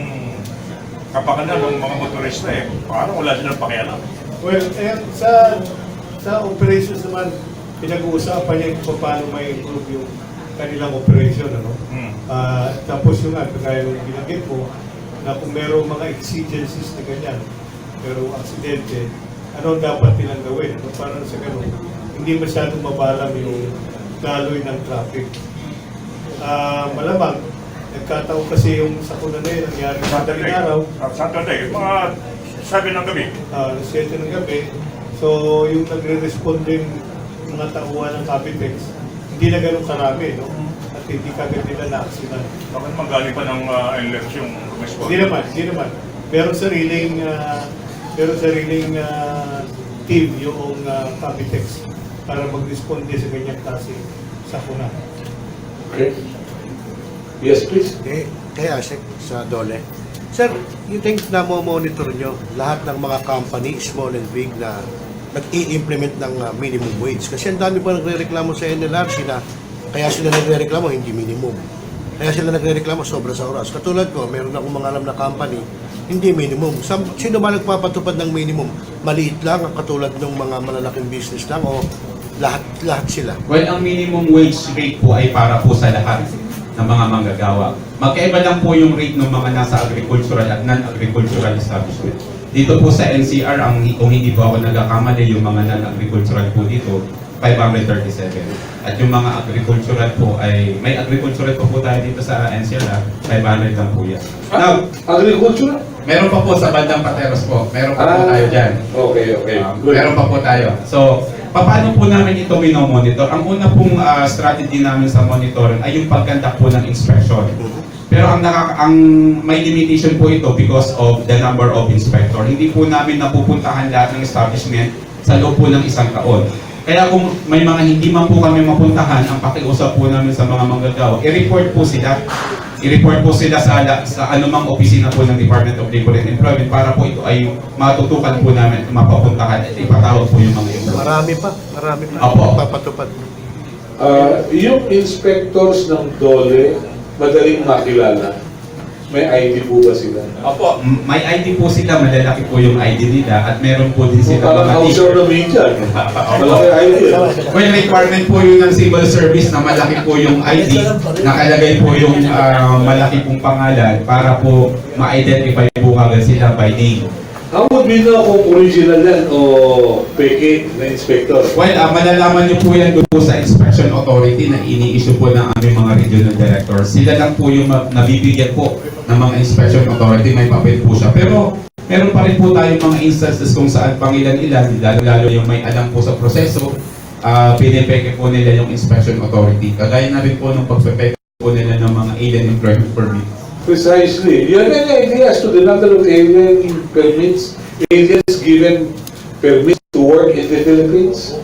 kapakanan ng mga motorista parang wala silang pakialam. Well, sa operations naman, pinag-uusapan niya kung paano may improve yung kanilang operation. Tapos yung kagaya ng binanggit mo, na kung merong mga exigencies na ganyan, pero aksidente, ano dapat nilang gawin? Para sa ganun, hindi masyadong mabalam yung daloy ng traffic. Malamang, nagkataon kasi yung sakuna na yun, nangyari sa madaling araw. Saturday, mga 7 ng gabi. 7 ng gabi. So, yung nagre-responding mga tauhan ng Capitex, hindi na ganun karami, no? At hindi kagad nila na-accident. Bakit magaling pa ng NLEX yung response? Hindi naman. Meron sariling team yung Capitex para mag-responde sa ganyang klase sakuna. Okay. Yes, please. Kaya, sa Dole. Sir, you think na monitor nyo lahat ng mga company, small and big, na nag-i-implement ng minimum wage? Kasi ang dami pa nagre-reklamo sa NLRC na kaya sila nagre-reklamo, hindi minimum. Kaya sila nagre-reklamo sobra sa oras. Katulad ko, meron akong mga alam na company, hindi minimum. Sino ba nagpapatupad ng minimum? Maliit lang, katulad ng mga malalaking business lang o lahat sila? Well, ang minimum wage rate po ay para po sa lahat ng mga manggagawa. Magkaiba lang po yung rate ng mga nasa agricultural at non-agricultural establishment. Dito po sa NCR, kung hindi po ako nagkakamali, yung mga non-agricultural po dito, 537. At yung mga agricultural po ay, may agricultural po tayo dito sa NCR, 500 lang po yan. Now, agricultural? Meron pa po sa bandang Pateros po. Meron pa po tayo dyan. Okay. Meron pa po tayo. So, paano po namin ito minomonitor? Ang una pong strategy namin sa monitoring ay yung pagkandak po ng inspection. Pero ang may limitation po ito because of the number of inspector. Hindi po namin napupuntahan lahat ng establishment sa loob po ng isang taon. Kaya kung may mga hindi man po kami mapuntahan, ang pakiusap po namin sa mga manggagawa, i-report po sila. I-report po sila sa anumang opisina po ng Department of Labor and Employment para po ito ay matutukan po namin, mapapuntahan at ipatawag po yung mga employees. Marami pa. Opo. Papatupad. Yung inspectors ng DOLE, madaling makilala. May ID po ba sila? Opo, may ID po sila, malalaki po yung ID nila at meron po din sila Parang hausaw na media. Malaki ID. Well, requirement po yun ng civil service na malaki po yung ID, nakalagay po yung malaki pong pangalan para po ma-identify po kagad sila by name. How would we know kung original yan o peke na inspector? Well, malalaman niyo po yan doon po sa inspection authority na ini-issue po ng aming mga regional directors. Sila lang po yung nabibigyan po ng mga inspection authority, may papel po siya. Pero meron pa rin po tayong mga instances kung saan pangilan-ilan, lalo yung may alam po sa proseso, pinipeke po nila yung inspection authority. Kagaya na rin po nung pagpepeke po nila ng mga alien employment permit. Precisely. Do you have any idea as to the number of alien permits, aliens given permits to work in the Philippines?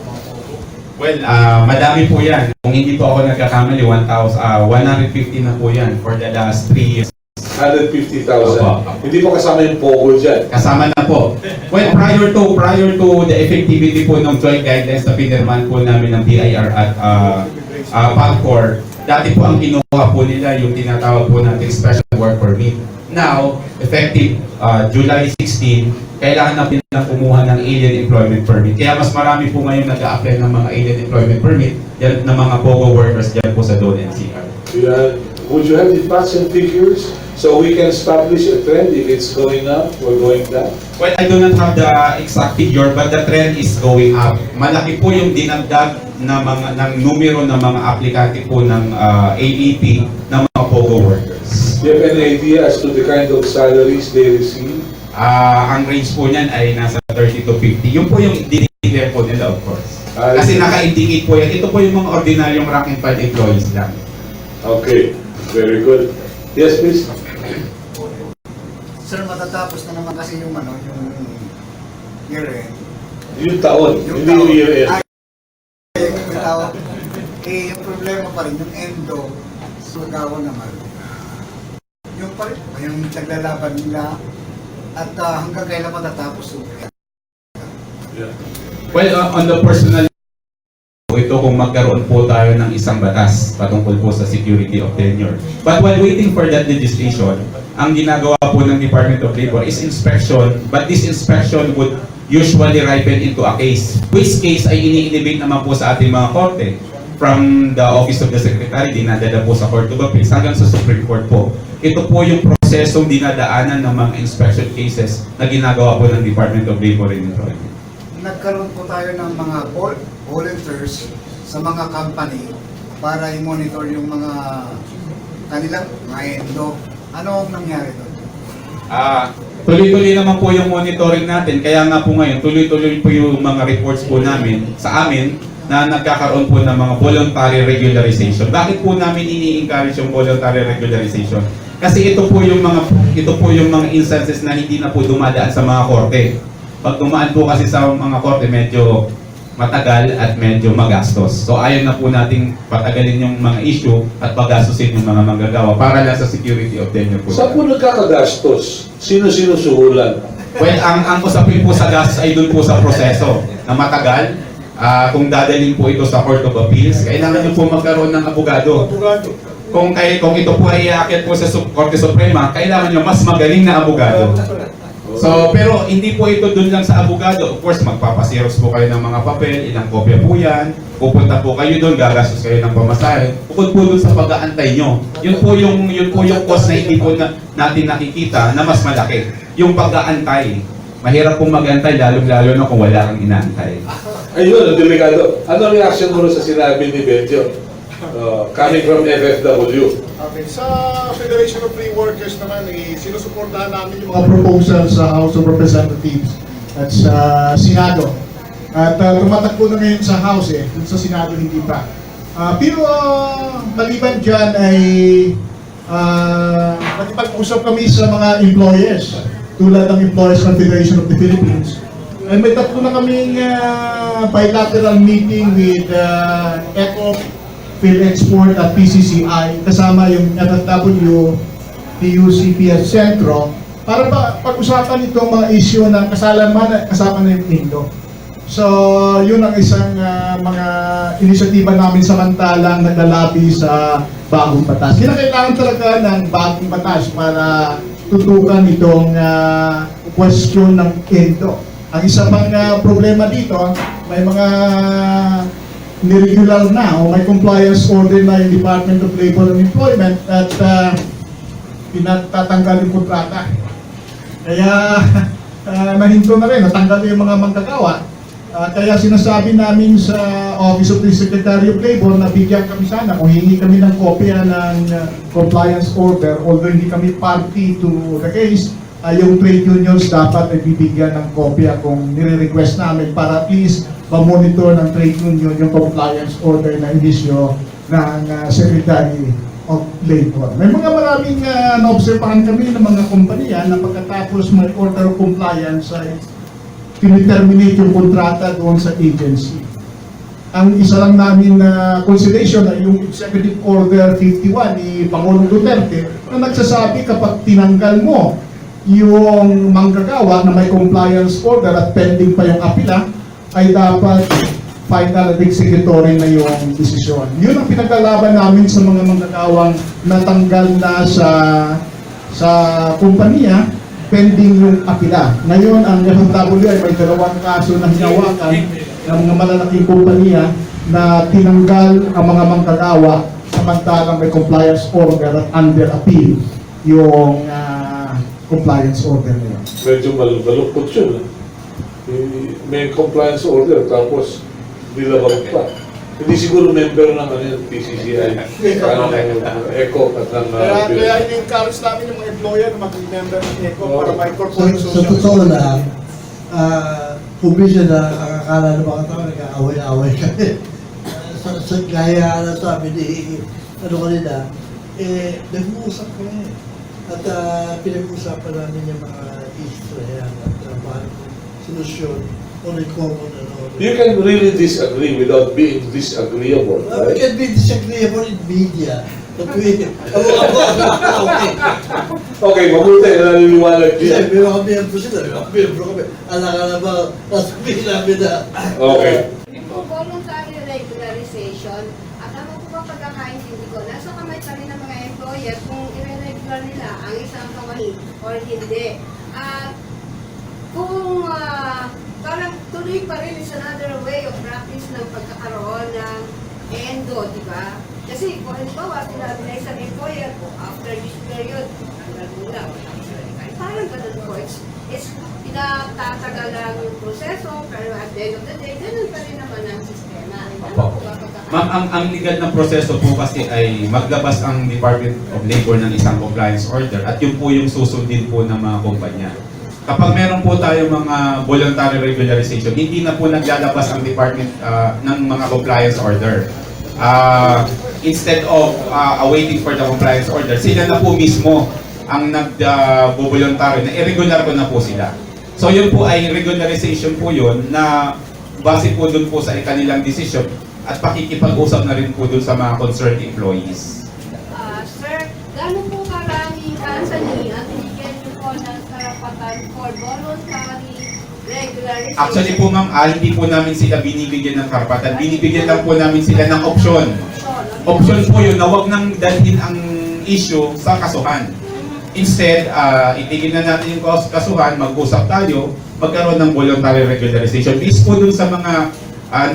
Well, madami po yan. Kung hindi po ako nagkakamali, 150 na po yan for the last 3 years. 150,000. Hindi po kasama yung POGO dyan. Kasama na po. Well, prior to the effectivity po ng joint guidelines na pinirmahan po namin ng BIR at PAGCOR, dati po ang kinuha po nila yung tinatawag po natin special work permit. Now, effective July 16, kailangan na nilang kumuha ng alien employment permit. Kaya mas marami po ngayon nag-a-apply ng mga alien employment permit yan, ng mga POGO workers dyan po sa DOLE NCR. Would you have the facts and figures so we can establish a trend if it's going up or going down? Well, I do not have the exact figure but the trend is going up. Malaki po yung dinagdag na ng numero ng mga aplikante po ng AEP ng mga POGO workers. Do you have any idea as to the kind of salaries they receive? Ang range po niyan ay nasa 30 to 50. Yun po yung dinideclare po nila, of course. Kasi naka-indicate po yan. Ito po yung mga ordinaryong rank and file employees lang. Okay, very good. Yes, please. Sir, matatapos na naman kasi yung year-end. Yung taon, hindi yung year-end. Yung problema pa rin, yung endo, sugawa naman. Yung pa rin, yung naglalaban nila, at hanggang kailan matatapos yung Well, on the personal ito kung magkaroon po tayo ng isang batas patungkol po sa security of tenure. But while waiting for that legislation, ang ginagawa po ng Department of Labor is inspection, but this inspection would usually ripen into a case. Which case ay ini-inhibit naman po sa ating mga korte from the Office of the Secretary, dinadala po sa Court of Appeals hanggang sa Supreme Court po. Ito po yung prosesong dinadaanan ng mga inspection cases na ginagawa po ng Department of Labor and Employment. Nagkaroon po tayo ng mga volunteers sa mga company para i-monitor yung mga kanilang mga endo. Ano ang nangyari doon? Tuloy-tuloy naman po yung monitoring natin. Kaya nga po ngayon, tuloy-tuloy po yung mga reports po namin sa amin na nagkakaroon po ng mga voluntary regularization. Bakit po namin ini-encourage yung voluntary regularization? Kasi ito po yung mga instances na hindi na po dumadaan sa mga korte. Pag dumaan po kasi sa mga korte, medyo matagal at medyo magastos. So ayaw na po nating patagalin yung mga issue at pagastusin yung mga manggagawa para lang sa security of tenure po. Saan po nagkakagastos? Sino-sino suhulan? Well, ang usapin po sa gastos ay dun po sa proseso na matagal. Kung dadalhin po ito sa Court of Appeals, kailangan nyo po magkaroon ng abogado. kung ito po ay iaakit po sa Korte Suprema, kailangan nyo mas magaling na abogado. So, pero hindi po ito dun lang sa abogado. Of course, magpapasirox po kayo ng mga papel, ilang kopya po yan. Pupunta po kayo doon, gagastos kayo ng pamasahe. Bukod po doon sa pag-aantay nyo. Yun po yung cost na hindi po natin nakikita na mas malaki. Yung pag-aantay. Mahirap pong mag-antay, lalo na kung wala kang inaantay. Ayun, delikado. Ano reaction mo sa sinabi ni Benjo? Coming from FFW. Okay, sa Federation of Free Workers naman, sinusuportahan namin yung mga proposals sa House of Representatives at sa Senado. At tumatakbo na ngayon sa House sa Senado hindi pa. Pero maliban dyan ay nakipag-usap kami sa mga employers, tulad ng Employers Confederation of the Philippines. Ay may tatlo na kaming bilateral meeting with ECO, PhilExport at PCCI, kasama yung FFW, PUCPS Centro, para pag-usapan itong mga issue na kasama na yung Indo. So, yun ang isang mga inisyatiba namin samantalang naglalabi sa bagong batas. Kinakailangan talaga ng bagong batas para tutukan itong question ng Indo. Ang isa pang problema dito, may mga niregular na o may compliance order na yung Department of Labor and Employment at pinatatanggal yung kontrata. Kaya nahinto na rin, natanggal yung mga manggagawa. Kaya sinasabi namin sa Office of the Secretary of Labor na bigyan kami sana kung hingi kami ng kopya ng compliance order, although hindi kami party to the case, yung trade unions dapat ay bibigyan ng kopya kung nire-request namin para at least ma-monitor ng trade union yung compliance order na inisyo ng Secretary of Labor. May mga maraming naobserbahan kami ng mga kumpanya na pagkatapos may order of compliance ay piniterminate yung kontrata doon sa agency. Ang isa lang namin na consideration ay yung Executive Order 51 ni Pangulong Duterte na nagsasabi kapag tinanggal mo yung manggagawa na may compliance order at pending pa yung apila, ay dapat final and executory na yung desisyon. Yun ang pinaglalaban namin sa mga manggagawang natanggal na sa kumpanya pending yung apila. Ngayon, ang FFW ay may dalawang kaso na hinawakan ng mga malalaking kumpanya na tinanggal ang mga manggagawa samantalang may compliance order at under appeal yung compliance order na yun. Medyo malulukot yun. May compliance order tapos nilabag pa. Hindi siguro member ng PCCI, ECO at ng kaya in-encourage namin yung mga employer na maging member ng ECO para may corporate social. Sa totoo lang, kung minsan na ang akala ng mga tao, nag-aaway-aaway kami. Sa gaya na sabi ni, kanina, nag-uusap kami. At pinag-uusapan namin yung mga issues na yan at paano solusyon on a common You can really disagree without being disagreeable, right? We can be disagreeable in media. But we, okay, mabuti, naniniwalag kasi din. meron kami ang president, meron kami. Alakala ba, nasabihin namin na. Okay. Kung voluntary regularization, at ano po ba pagkakaintindi ko, nasa kamay pa rin ng mga employer kung i-regular nila ang isang company or hindi. At kung parang tuloy pa rin is another way of practice ng pagkakaroon ng endo, di ba? Kasi kung halimbawa, sinabi na isang employer po, after this period, nagmula, parang ganun po. It's pinatatagal lang yung proseso, pero at the end of the day, ganun pa rin naman ang sistema. Ma'am, ang legal na proseso po kasi ay maglabas ang Department of Labor ng isang compliance order at yun po yung susundin po ng mga kumpanya. Kapag meron po tayo mga voluntary regularization, hindi na po naglalabas ang department ng mga compliance order. Instead of awaiting for the compliance order, sila na po mismo ang nag-voluntary na irregular ko na po sila. So yun po ay regularization po yun na base po dun po sa kanilang decision at pakikipag-usap na rin po dun sa mga concerned employees. Sir, gano'n po karami company ang binigyan niyo po ng karapatan for voluntary regularization? Actually po ma'am, hindi po namin sila binibigyan ng karapatan. Binibigyan lang po namin sila ng option. option po yun na wag nang dalhin ang issue sa kasuhan. Instead, itigil na natin yung kasuhan, mag-usap tayo, magkaroon ng voluntary regularization. Based po dun sa mga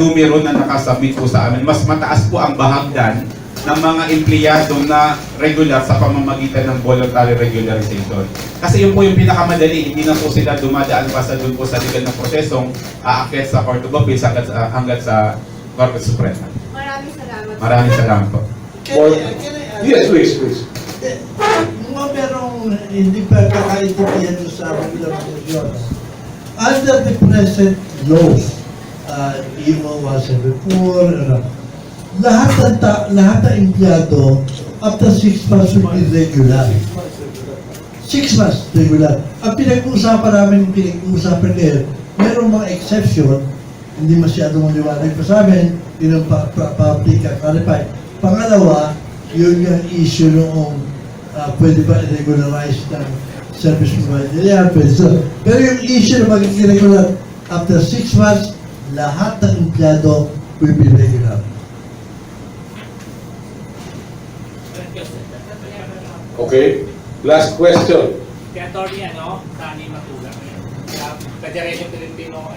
numero na nakasubmit po sa amin, mas mataas po ang bahagdan ng mga empleyado na regular sa pamamagitan ng voluntary regularization. Kasi yun po yung pinakamadali, hindi na po sila dumadaan pa sa dun po sa legal na prosesong aakyat sa Court of Appeals hanggang sa Korte Suprema. Maraming salamat. Maraming salamat po. Yes, please. Merong hindi pa kakaintindihan sa regulation. Under the present laws, EMO 174, lahat ng empleyado after 6 months will be regular. 6 months regular. Ang pinag-uusapan ngayon, merong mga exception, hindi masyadong maliwanag pa sa amin, yun ang public clarify. Pangalawa, yun yung issue noong pwede ba i-regularize ng service provider yan, pwede so. Pero yung issue na magiging regular, after 6 months, lahat ng empleyado will be regular. Okay. Last question. Kaya Atty. Tani Matulang. Federation Filipino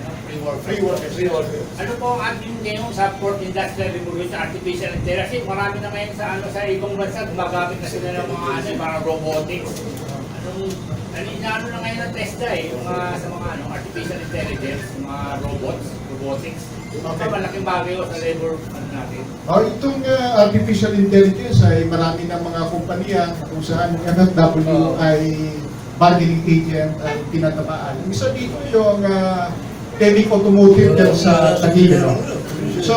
Free Worker. Ano po ang ating ngayon sa Fourth Industrial Revolution, Artificial Intelligence? Marami na ngayon sa ibang bansa, gumagamit na sila ng mga para robotics. Ano na ngayon ang testa yung sa mga artificial intelligence, mga robotics. Malaking bagay sa labor natin. Itong artificial intelligence ay marami ng mga kumpanya kung saan yung MFW ay bargaining agent ay tinatamaan. Ibig sabihin ko yung Temic Automotive dyan sa Taguig. So,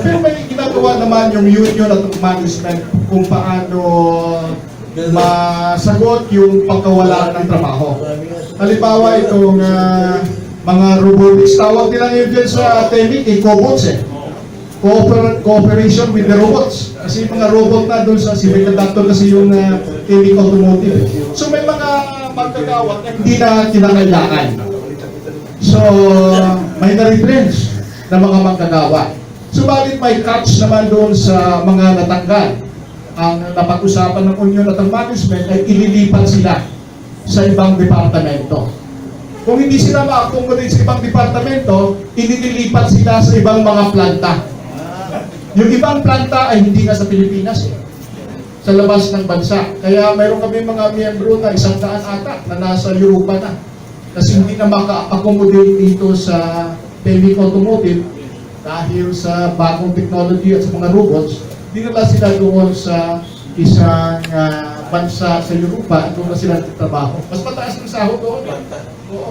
pero may ginagawa naman yung union at management kung paano masagot yung pagkawala ng trabaho. Halimbawa itong mga robotics, tawag nila ngayon dyan sa Temic, cobots cooperation with the robots. Kasi yung mga robot na doon sa semiconductor kasi yung Temic Automotive. So may mga magkagawa na hindi na kinakailangan. So, may na-retrench na mga magkagawa. Subalit may catch naman doon sa mga natanggal. Ang napag-usapan ng union at ang management ay ililipat sila sa ibang departamento. Kung hindi sila ma-accommodate sa ibang departamento, ililipat sila sa ibang mga planta. Yung ibang planta ay hindi na sa Pilipinas, sa labas ng bansa. Kaya mayroon kami mga miyembro na 100 ata na nasa Europa na. Kasi hindi na maka-accommodate dito sa Temic Automotive dahil sa bagong technology at sa mga robots, hindi na sila doon sa isang bansa sa Europa, doon na sila nagtatrabaho. Mas mataas ng sahod doon.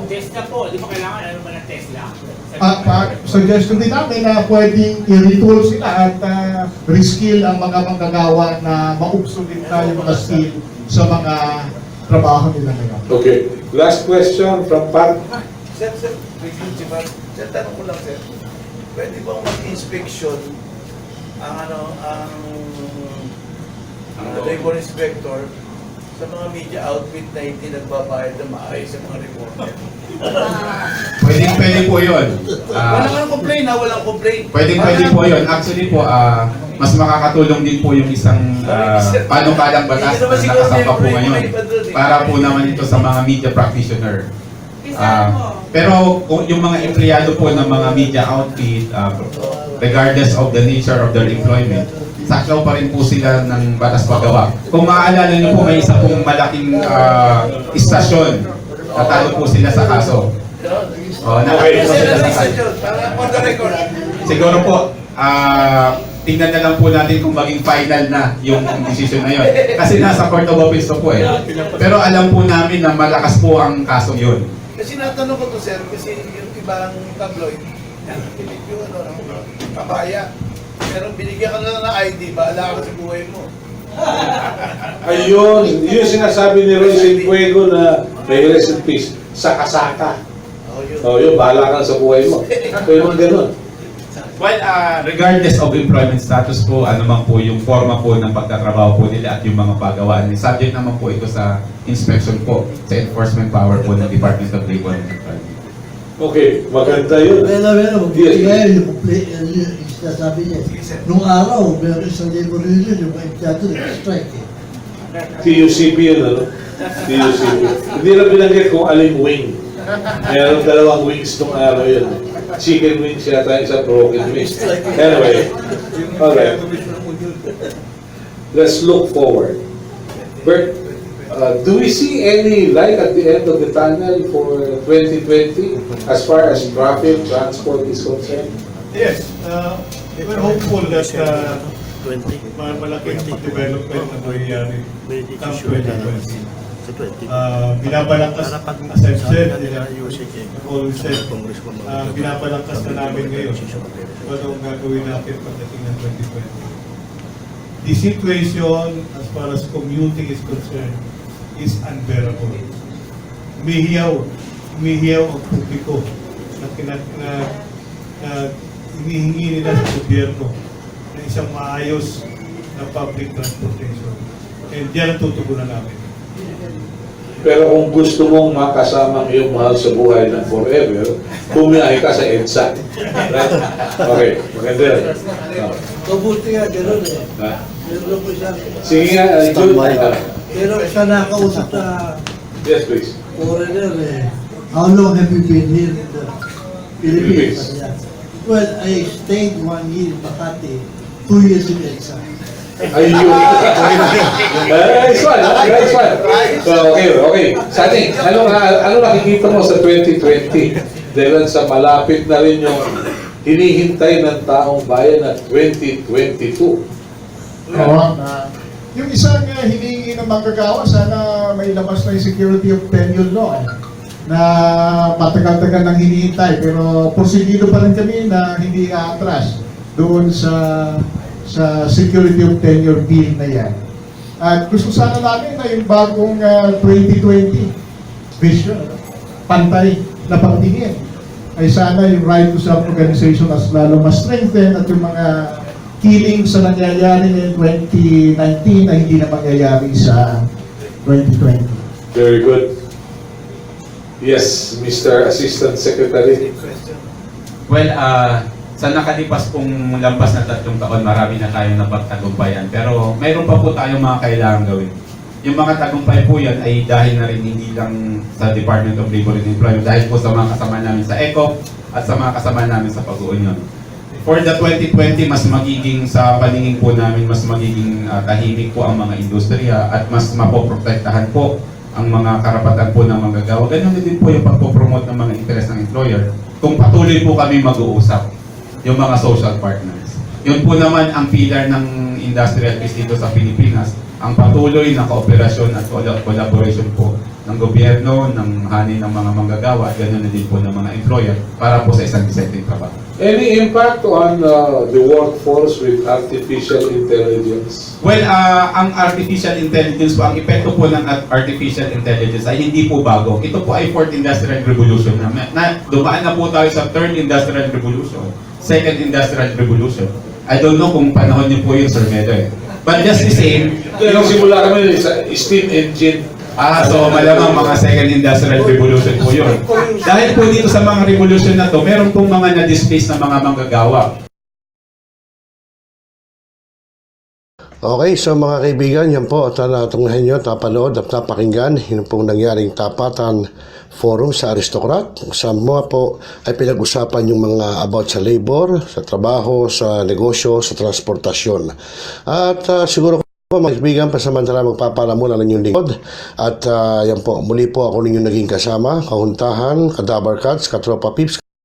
Tesla po, di ba kailangan ano ba ng Tesla? Suggestion din namin na pwedeng i-retool sila at reskill ang mga manggagawa na ma-obsolete na yung mga skill sa mga trabaho nila ngayon. Okay. Last question from Pat. Sir, tanong ko lang, sir. Pwede bang mag-inspection ang labor inspector sa mga media outfit na hindi nagbabayad na maayos sa mga reporter? Pwede po yun. Walang complain ha, walang complain. Pwede po yun. Actually po, mas makakatulong din po yung isang panukalang batas na nakasapa po ngayon para po naman ito sa mga media practitioner. Pero yung mga empleyado po ng mga media outfit, regardless of the nature of their employment, saklaw pa rin po sila ng batas paggawa. Kung maaalala niyo po, may isa pong malaking istasyon, natalo po sila sa kaso. Natalo po sila sa kaso. Siguro po, tingnan na lang po natin kung maging final na yung decision na yun. Kasi nasa Court of Appeals po eh. Pero alam po namin na malakas po ang kasong yun. Kasi natanong ko to, sir, kasi yung ibang tabloid, yung kabaya, pero binigyan ka na lang ng ID, bahala ka sa buhay mo. Ayun, yun sinasabi ni Rocel Fuego na may rest in peace. Saka-saka. Yun, bahala ka sa buhay mo. So yung mga ganun. Well, regardless of employment status po, ano man po yung forma po ng pagtatrabaho po nila at yung mga pagawaan, subject naman po ito sa inspection po, sa enforcement power po ng Department of Labor and Employment. Okay, maganda yun. Well, Yes. yung sabi niya, nung araw, meron sa labor union, yung mga empleyado nag-strike eh. TUCP yun, ano? TUCP. Hindi na binanggit kung aling wing. Meron dalawang wings nung araw yun. Chicken wings yata, isang broken wings. Anyway, alright. Let's look forward. Bert, do we see any light at the end of the tunnel for 2020 as far as traffic, transport is concerned? Yes, we're hopeful that malaking development na mangyayari come 2020. Binabalangkas, as I've said, always said, binabalangkas na namin ngayon anong gagawin natin pagdating ng 2020. The situation as far as commuting is concerned is unbearable. Umihiyaw ang publiko na hinihingi nila sa gobyerno na isang maayos na public transportation. And diyan ang tutugunan namin. Pero kung gusto mong makasama ang iyong mahal sa buhay ng forever, bumiyahe ka sa EDSA. Right? Okay, maganda yan. Mabuti nga, gano'n eh. Ha? Meron po siya. Sige nga, Jun. Pero siya nakausap na Yes, please. foreigner eh. How long have you been here in the Philippines? Well, I stayed 1 year in Makati, 2 years in EDSA. Ayun yun. Nice one, ha? Nice one. So, okay. Sa atin, ano nakikita mo sa 2020? Dahil sa malapit na rin yung hinihintay ng taong bayan na 2022. Yung isang hinihingi ng manggagawa, sana may labas na yung security of tenure law na matagal-tagal nang hinihintay, pero porsigido pa rin kami na hindi aatras doon sa security of tenure bill na yan. At gusto sana namin na yung bagong 2020 vision, pantay na pagtingin, ay sana yung right to self-organization as lalo mas strengthen at yung mga killings na nangyayari ng 2019 na hindi na mangyayari sa 2020. Very good. Yes, Mr. Assistant Secretary. Well, sa nakalipas pong lampas na 3 taon, marami na tayong napagtagumpayan. Pero mayroon pa po tayong mga kailangan gawin. Yung mga tagumpay po yan ay dahil na rin hindi lang sa Department of Labor and Employment, dahil po sa mga kasama namin sa ECO at sa mga kasama namin sa pag-uunyon. For the 2020, mas magiging sa paningin po namin, mas magiging tahimik po ang mga industriya at mas mapoprotektahan po ang mga karapatan po ng manggagawa. Ganun din po yung pagpopromote ng mga interes ng employer kung patuloy po kami mag-uusap, yung mga social partners. Yun po naman ang pillar ng industrial peace dito sa Pilipinas, ang patuloy na kooperasyon at collaboration po ng gobyerno, ng hanin ng mga manggagawa, at ganoon na din po ng mga employer para po sa isang disenteng trabaho. Any impact on the workforce with artificial intelligence? Well, ang artificial intelligence po, ang epekto po ng artificial intelligence ay hindi po bago. Ito po ay 4th Industrial Revolution. Dumaan na po tayo sa 3rd Industrial Revolution, 2nd Industrial Revolution. I don't know kung panahon niyo po yun, Sir Medo eh. But just the same, yung simula kami sa steam engine. So malamang mga 2nd Industrial Revolution po yun. Dahil po dito sa mga revolution na to, meron pong mga na-displace na mga manggagawa. Okay, so mga kaibigan, yan po at natunghayan nyo, napanood at napakinggan yun pong nangyaring tapatan forum sa Aristocrat. Sa mga po ay pinag-usapan yung mga about sa labor, sa trabaho, sa negosyo, sa transportasyon. At siguro po mga kaibigan, pasamantala magpapala muna ng inyong lingkod. At yan po, muli po ako ninyong naging kasama, kahuntahan, kadabar cats, katropa pips,